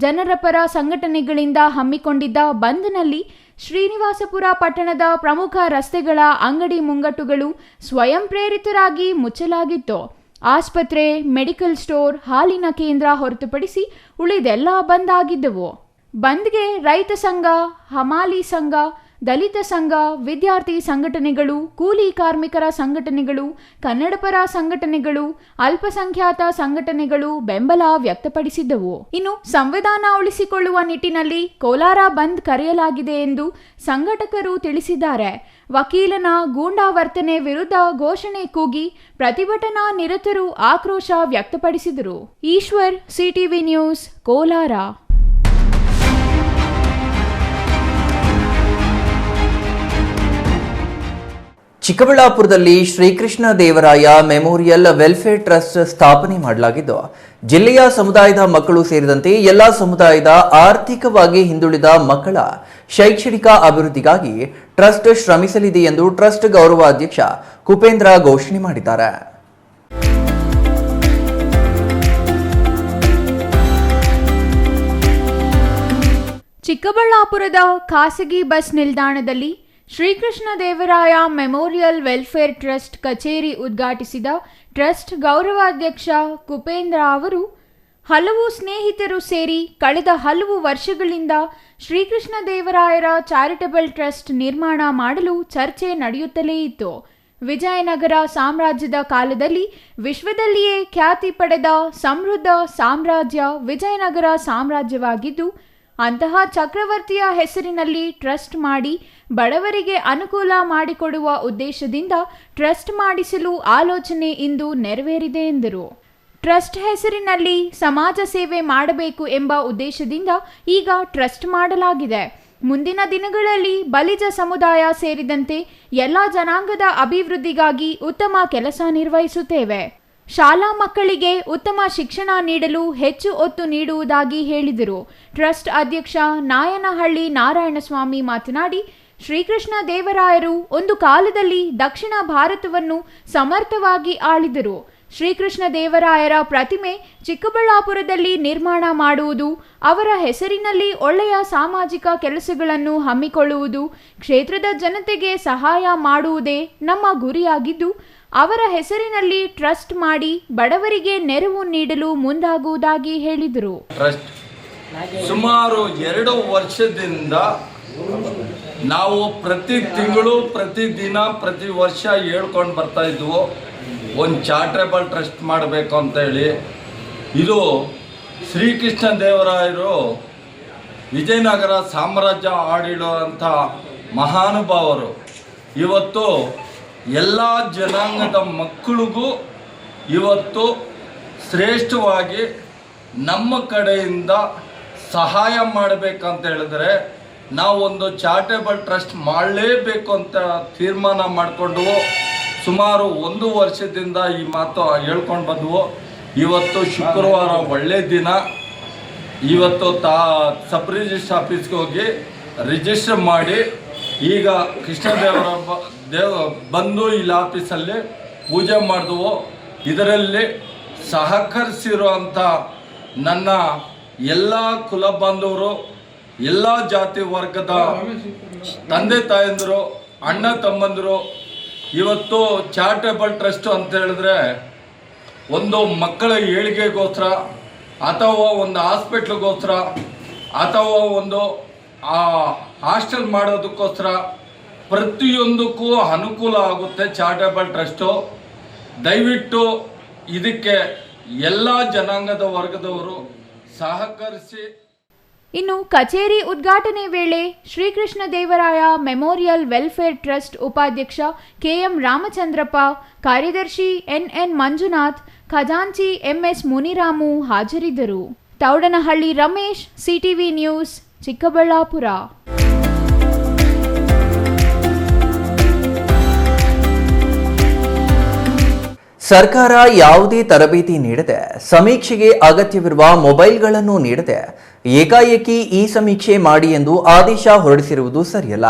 ಜನರ ಪರ ಸಂಘಟನೆಗಳಿಂದ ಹಮ್ಮಿಕೊಂಡಿದ್ದ ಬಂದ್ನಲ್ಲಿ ಶ್ರೀನಿವಾಸಪುರ ಪಟ್ಟಣದ ಪ್ರಮುಖ ರಸ್ತೆಗಳ ಅಂಗಡಿ ಮುಂಗಟ್ಟುಗಳು ಸ್ವಯಂ ಪ್ರೇರಿತರಾಗಿ ಮುಚ್ಚಲಾಗಿತ್ತು. ಆಸ್ಪತ್ರೆ, ಮೆಡಿಕಲ್ ಸ್ಟೋರ್, ಹಾಲಿನ ಕೇಂದ್ರ ಹೊರತುಪಡಿಸಿ ಉಳಿದೆಲ್ಲ ಬಂದ್ ಆಗಿದ್ದವು. ಬಂದ್ಗೆ ರೈತ ಸಂಘ, ಹಮಾಲಿ ಸಂಘ, ದಲಿತ ಸಂಘ, ವಿದ್ಯಾರ್ಥಿ ಸಂಘಟನೆಗಳು, ಕೂಲಿ ಕಾರ್ಮಿಕರ ಸಂಘಟನೆಗಳು, ಕನ್ನಡಪರ ಸಂಘಟನೆಗಳು, ಅಲ್ಪಸಂಖ್ಯಾತ ಸಂಘಟನೆಗಳು ಬೆಂಬಲ ವ್ಯಕ್ತಪಡಿಸಿದ್ದವು. ಇನ್ನು ಸಂವಿಧಾನ ಉಳಿಸಿಕೊಳ್ಳುವ ನಿಟ್ಟಿನಲ್ಲಿ ಕೋಲಾರ ಬಂದ್ ಕರೆಯಲಾಗಿದೆ ಎಂದು ಸಂಘಟಕರು ತಿಳಿಸಿದ್ದಾರೆ. ವಕೀಲನ ಗೂಂಡಾವರ್ತನೆ ವಿರುದ್ಧ ಘೋಷಣೆ ಕೂಗಿ ಪ್ರತಿಭಟನಾ ನಿರತರು ಆಕ್ರೋಶ ವ್ಯಕ್ತಪಡಿಸಿದರು. Eshwar, CTV news, Kolar. ಚಿಕ್ಕಬಳ್ಳಾಪುರದಲ್ಲಿ Srikrishna Devaraya memorial welfare trust ಸ್ಥಾಪನೆ ಮಾಡಲಾಗಿದ್ದು, ಜಿಲ್ಲೆಯ ಸಮುದಾಯದ ಮಕ್ಕಳು ಸೇರಿದಂತೆ ಎಲ್ಲ ಸಮುದಾಯದ ಆರ್ಥಿಕವಾಗಿ ಹಿಂದುಳಿದ ಮಕ್ಕಳ ಶೈಕ್ಷಣಿಕ ಅಭಿವೃದ್ಧಿಗಾಗಿ ಟ್ರಸ್ಟ್ ಶ್ರಮಿಸಲಿದೆ ಎಂದು ಟ್ರಸ್ಟ್ ಗೌರವಾಧ್ಯಕ್ಷ ಕುಪೇಂದ್ರ ಘೋಷಣೆ ಮಾಡಿದ್ದಾರೆ. ಚಿಕ್ಕಬಳ್ಳಾಪುರದ ಖಾಸಗಿ ಬಸ್ ನಿಲ್ದಾಣದಲ್ಲಿ Srikrishna Devaraya memorial welfare trust ಕಚೇರಿ ಉದ್ಘಾಟಿಸಿದ ಟ್ರಸ್ಟ್ ಗೌರವಾಧ್ಯಕ್ಷ ಕುಪೇಂದ್ರ ಅವರು, ಹಲವು ಸ್ನೇಹಿತರು ಸೇರಿ ಕಳೆದ ಹಲವು ವರ್ಷಗಳಿಂದ ಶ್ರೀಕೃಷ್ಣ ದೇವರಾಯರ ಚಾರಿಟಬಲ್ ಟ್ರಸ್ಟ್ ನಿರ್ಮಾಣ ಮಾಡಲು ಚರ್ಚೆ ನಡೆಯುತ್ತಲೇ ಇತ್ತು. ವಿಜಯನಗರ ಸಾಮ್ರಾಜ್ಯದ ಕಾಲದಲ್ಲಿ ವಿಶ್ವದಲ್ಲಿಯೇ ಖ್ಯಾತಿ ಪಡೆದ ಸಮೃದ್ಧ ಸಾಮ್ರಾಜ್ಯ ವಿಜಯನಗರ ಸಾಮ್ರಾಜ್ಯವಾಗಿದ್ದು, ಅಂತಹ ಚಕ್ರವರ್ತಿಯ ಹೆಸರಿನಲ್ಲಿ ಟ್ರಸ್ಟ್ ಮಾಡಿ ಬಡವರಿಗೆ ಅನುಕೂಲ ಮಾಡಿಕೊಡುವ ಉದ್ದೇಶದಿಂದ ಟ್ರಸ್ಟ್ ಮಾಡಿಸಲು ಆಲೋಚನೆ ಇಂದು ನೆರವೇರಿದೆ ಎಂದರು. ಟ್ರಸ್ಟ್ ಹೆಸರಿನಲ್ಲಿ ಸಮಾಜ ಸೇವೆ ಮಾಡಬೇಕು ಎಂಬ ಉದ್ದೇಶದಿಂದ ಈಗ ಟ್ರಸ್ಟ್ ಮಾಡಲಾಗಿದೆ. ಮುಂದಿನ ದಿನಗಳಲ್ಲಿ ಬಲಿಜ ಸಮುದಾಯ ಸೇರಿದಂತೆ ಎಲ್ಲ ಜನಾಂಗದ ಅಭಿವೃದ್ಧಿಗಾಗಿ ಉತ್ತಮ ಕೆಲಸ ನಿರ್ವಹಿಸುತ್ತೇವೆ. ಶಾಲಾ ಮಕ್ಕಳಿಗೆ ಉತ್ತಮ ಶಿಕ್ಷಣ ನೀಡಲು ಹೆಚ್ಚು ಒತ್ತು ನೀಡುವುದಾಗಿ ಹೇಳಿದರು. ಟ್ರಸ್ಟ್ ಅಧ್ಯಕ್ಷ ನಾಯನಹಳ್ಳಿ ನಾರಾಯಣಸ್ವಾಮಿ ಮಾತನಾಡಿ, ಶ್ರೀಕೃಷ್ಣ ದೇವರಾಯರು ಒಂದು ಕಾಲದಲ್ಲಿ ದಕ್ಷಿಣ ಭಾರತವನ್ನು ಸಮರ್ಥವಾಗಿ ಆಳಿದರು. ಶ್ರೀಕೃಷ್ಣ ದೇವರಾಯರ ಪ್ರತಿಮೆ ಚಿಕ್ಕಬಳ್ಳಾಪುರದಲ್ಲಿ ನಿರ್ಮಾಣ ಮಾಡುವುದು, ಅವರ ಹೆಸರಿನಲ್ಲಿ ಒಳ್ಳೆಯ ಸಾಮಾಜಿಕ ಕೆಲಸಗಳನ್ನು ಹಮ್ಮಿಕೊಳ್ಳುವುದು, ಕ್ಷೇತ್ರದ ಜನತೆಗೆ ಸಹಾಯ ಮಾಡುವುದೇ ನಮ್ಮ ಗುರಿಯಾಗಿದ್ದು, ಅವರ ಹೆಸರಿನಲ್ಲಿ ಟ್ರಸ್ಟ್ ಮಾಡಿ ಬಡವರಿಗೆ ನೆರವು ನೀಡಲು ಮುಂದಾಗುವುದಾಗಿ ಹೇಳಿದರು. ಟ್ರಸ್ಟ್ ಸುಮಾರು 2 ವರ್ಷದಿಂದ ನಾವು ಪ್ರತಿ ತಿಂಗಳು, ಪ್ರತಿದಿನ, ಪ್ರತಿ ವರ್ಷ ಹೇಳ್ಕೊಂಡು ಬರ್ತಾ ಇದ್ವು, ಒಂದು ಚಾರಿಟಬಲ್ ಟ್ರಸ್ಟ್ ಮಾಡಬೇಕು ಅಂತೇಳಿ. ಇದು ಶ್ರೀಕೃಷ್ಣ ದೇವರಾಯರು ವಿಜಯನಗರ ಸಾಮ್ರಾಜ್ಯ ಆಳಿಡುವಂಥ ಮಹಾನುಭಾವರು. ಇವತ್ತು ಎಲ್ಲ ಜನಾಂಗದ ಮಕ್ಕಳಿಗೂ ಇವತ್ತು ಶ್ರೇಷ್ಠವಾಗಿ ನಮ್ಮ ಕಡೆಯಿಂದ ಸಹಾಯ ಮಾಡಬೇಕಂತ ಹೇಳಿದ್ರೆ ನಾವೊಂದು ಚಾರಿಟೇಬಲ್ ಟ್ರಸ್ಟ್ ಮಾಡಲೇಬೇಕು ಅಂತ ತೀರ್ಮಾನ ಮಾಡಿಕೊಂಡು ಸುಮಾರು 1 ವರ್ಷದಿಂದ ಈ ಮಾತು ಹೇಳ್ಕೊಂಡು ಬಂದವು. ಇವತ್ತು ಶುಕ್ರವಾರ ಒಳ್ಳೆ ದಿನ. ಇವತ್ತು ಸಬ್ ರಿಜಿಸ್ಟ್ರ್ ಆಫೀಸ್ಗೆ ಹೋಗಿ ರಿಜಿಸ್ಟರ್ ಮಾಡಿ ಈಗ ಕೃಷ್ಣದೇವರ ಬಂದು ಇಲ್ಲಿ ಆಫೀಸಲ್ಲಿ ಪೂಜೆ ಮಾಡಿದವು. ಇದರಲ್ಲಿ ಸಹಕರಿಸಿರುವಂಥ ನನ್ನ ಎಲ್ಲ ಕುಲ ಬಾಂಧವರು, ಎಲ್ಲ ಜಾತಿ ವರ್ಗದ ತಂದೆ ತಾಯಂದಿರು, ಅಣ್ಣ ತಮ್ಮಂದಿರು, ಇವತ್ತು ಚಾರಿಟೇಬಲ್ ಟ್ರಸ್ಟ್ ಅಂತ ಹೇಳಿದ್ರೆ ಒಂದು ಮಕ್ಕಳ ಏಳಿಗೆಗೋಸ್ಕರ ಅಥವಾ ಒಂದು ಹಾಸ್ಪಿಟ್ಲಿಗೋಸ್ಕರ ಅಥವಾ ಒಂದು ಹಾಸ್ಟೆಲ್ ಮಾಡೋದಕ್ಕೋಸ್ಕರ ಪ್ರತಿಯೊಂದಕ್ಕೂ ಅನುಕೂಲ ಆಗುತ್ತೆ ಚಾರಿಟೇಬಲ್ ಟ್ರಸ್ಟು. ದಯವಿಟ್ಟು ಇದಕ್ಕೆ ಎಲ್ಲ ಜನಾಂಗದ ವರ್ಗದವರು ಸಹಕರಿಸಿ. ಇನ್ನು ಕಚೇರಿ ಉದ್ಘಾಟನೆ ವೇಳೆ Srikrishna Devaraya memorial welfare trust ಉಪಾಧ್ಯಕ್ಷ ಕೆಎಂ ರಾಮಚಂದ್ರಪ್ಪ, ಕಾರ್ಯದರ್ಶಿ ಎನ್ಎನ್ ಮಂಜುನಾಥ್, ಖಜಾಂಚಿ ಎಂಎಸ್ ಮುನಿರಾಮು ಹಾಜರಿದ್ದರು. Taudanahalli Ramesh, CTV news, Chikkaballapura. ಸರ್ಕಾರ ಯಾವುದೇ ತರಬೇತಿ ನೀಡದೆ ಸಮೀಕ್ಷೆಗೆ ಅಗತ್ಯವಿರುವ ಮೊಬೈಲ್ಗಳನ್ನು ನೀಡದೆ ಏಕಾಏಕಿ ಈ ಸಮೀಕ್ಷೆ ಮಾಡಿ ಎಂದು ಆದೇಶ ಹೊರಡಿಸಿರುವುದು ಸರಿಯಲ್ಲ.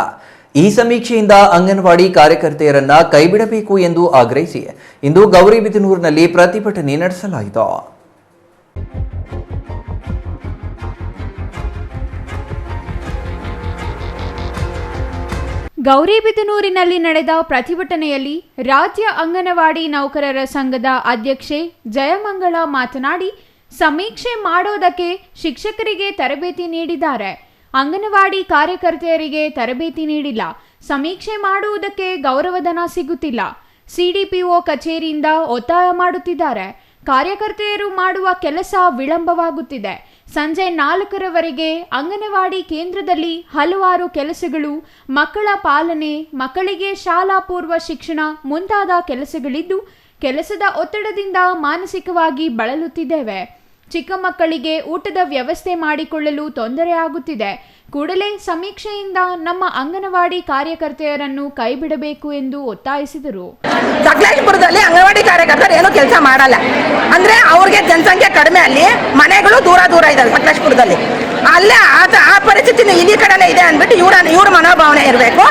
ಈ ಸಮೀಕ್ಷೆಯಿಂದ ಅಂಗನವಾಡಿ ಕಾರ್ಯಕರ್ತೆಯರನ್ನ ಕೈಬಿಡಬೇಕು ಎಂದು ಆಗ್ರಹಿಸಿ ಇಂದು ಗೌರಿಬಿದನೂರಿನಲ್ಲಿ ಪ್ರತಿಭಟನೆ ನಡೆಸಲಾಯಿತು. ಗೌರಿಬಿದನೂರಿನಲ್ಲಿ ನಡೆದ ಪ್ರತಿಭಟನೆಯಲ್ಲಿ ರಾಜ್ಯ ಅಂಗನವಾಡಿ ನೌಕರರ ಸಂಘದ ಅಧ್ಯಕ್ಷೆ ಜಯಮಂಗಳ ಮಾತನಾಡಿ, ಸಮೀಕ್ಷೆ ಮಾಡೋದಕ್ಕೆ ಶಿಕ್ಷಕರಿಗೆ ತರಬೇತಿ ನೀಡಿದ್ದಾರೆ, ಅಂಗನವಾಡಿ ಕಾರ್ಯಕರ್ತೆಯರಿಗೆ ತರಬೇತಿ ನೀಡಿಲ್ಲ. ಸಮೀಕ್ಷೆ ಮಾಡುವುದಕ್ಕೆ ಗೌರವಧನ ಸಿಗುತ್ತಿಲ್ಲ. ಸಿಡಿಪಿಒ ಕಚೇರಿಯಿಂದ ಒತ್ತಾಯ ಮಾಡುತ್ತಿದ್ದಾರೆ. ಕಾರ್ಯಕರ್ತೆಯರು ಮಾಡುವ ಕೆಲಸ ವಿಳಂಬವಾಗುತ್ತಿದೆ. ಸಂಜೆ 4ರವರೆಗೆ ಅಂಗನವಾಡಿ ಕೇಂದ್ರದಲ್ಲಿ ಹಲವಾರು ಕೆಲಸಗಳು, ಮಕ್ಕಳ ಪಾಲನೆ, ಮಕ್ಕಳಿಗೆ ಶಾಲಾ ಪೂರ್ವ ಶಿಕ್ಷಣ ಮುಂತಾದ ಕೆಲಸಗಳಿದ್ದು ಕೆಲಸದ ಒತ್ತಡದಿಂದ ಮಾನಸಿಕವಾಗಿ ಬಳಲುತ್ತಿದ್ದೇವೆ. ಚಿಕ್ಕ ಮಕ್ಕಳಿಗೆ ಊಟದ ವ್ಯವಸ್ಥೆ ಮಾಡಿಕೊಳ್ಳಲು ತೊಂದರೆ ಆಗುತ್ತಿದೆ. ಕೂಡಲೇ ಸಮೀಕ್ಷೆಯಿಂದ ನಮ್ಮ ಅಂಗನವಾಡಿ ಕಾರ್ಯಕರ್ತೆಯರನ್ನು ಕೈಬಿಡಬೇಕು ಎಂದು ಒತ್ತಾಯಿಸಿದರು. ಸಕಲೇಶಪುರದಲ್ಲಿ ಅಂಗನವಾಡಿ ಕಾರ್ಯಕರ್ತರು ಏನು ಕೆಲಸ ಮಾಡಲ್ಲ ಅಂದ್ರೆ ಅವ್ರಿಗೆ ಜನಸಂಖ್ಯೆ ಕಡಿಮೆ, ಅಲ್ಲಿ ಮನೆಗಳು ದೂರ ದೂರ ಇದಾವೆ ಸಕಲೇಶಪುರದಲ್ಲಿ. ಅಲ್ಲೇ ಆ ಪರಿಸ್ಥಿತಿ ಇಲ್ಲಿ ಕಡೆನೇ ಇದೆ ಅಂದ್ಬಿಟ್ಟು ಇವ್ರ ಮನೋಭಾವನೆ ಇರಬೇಕು.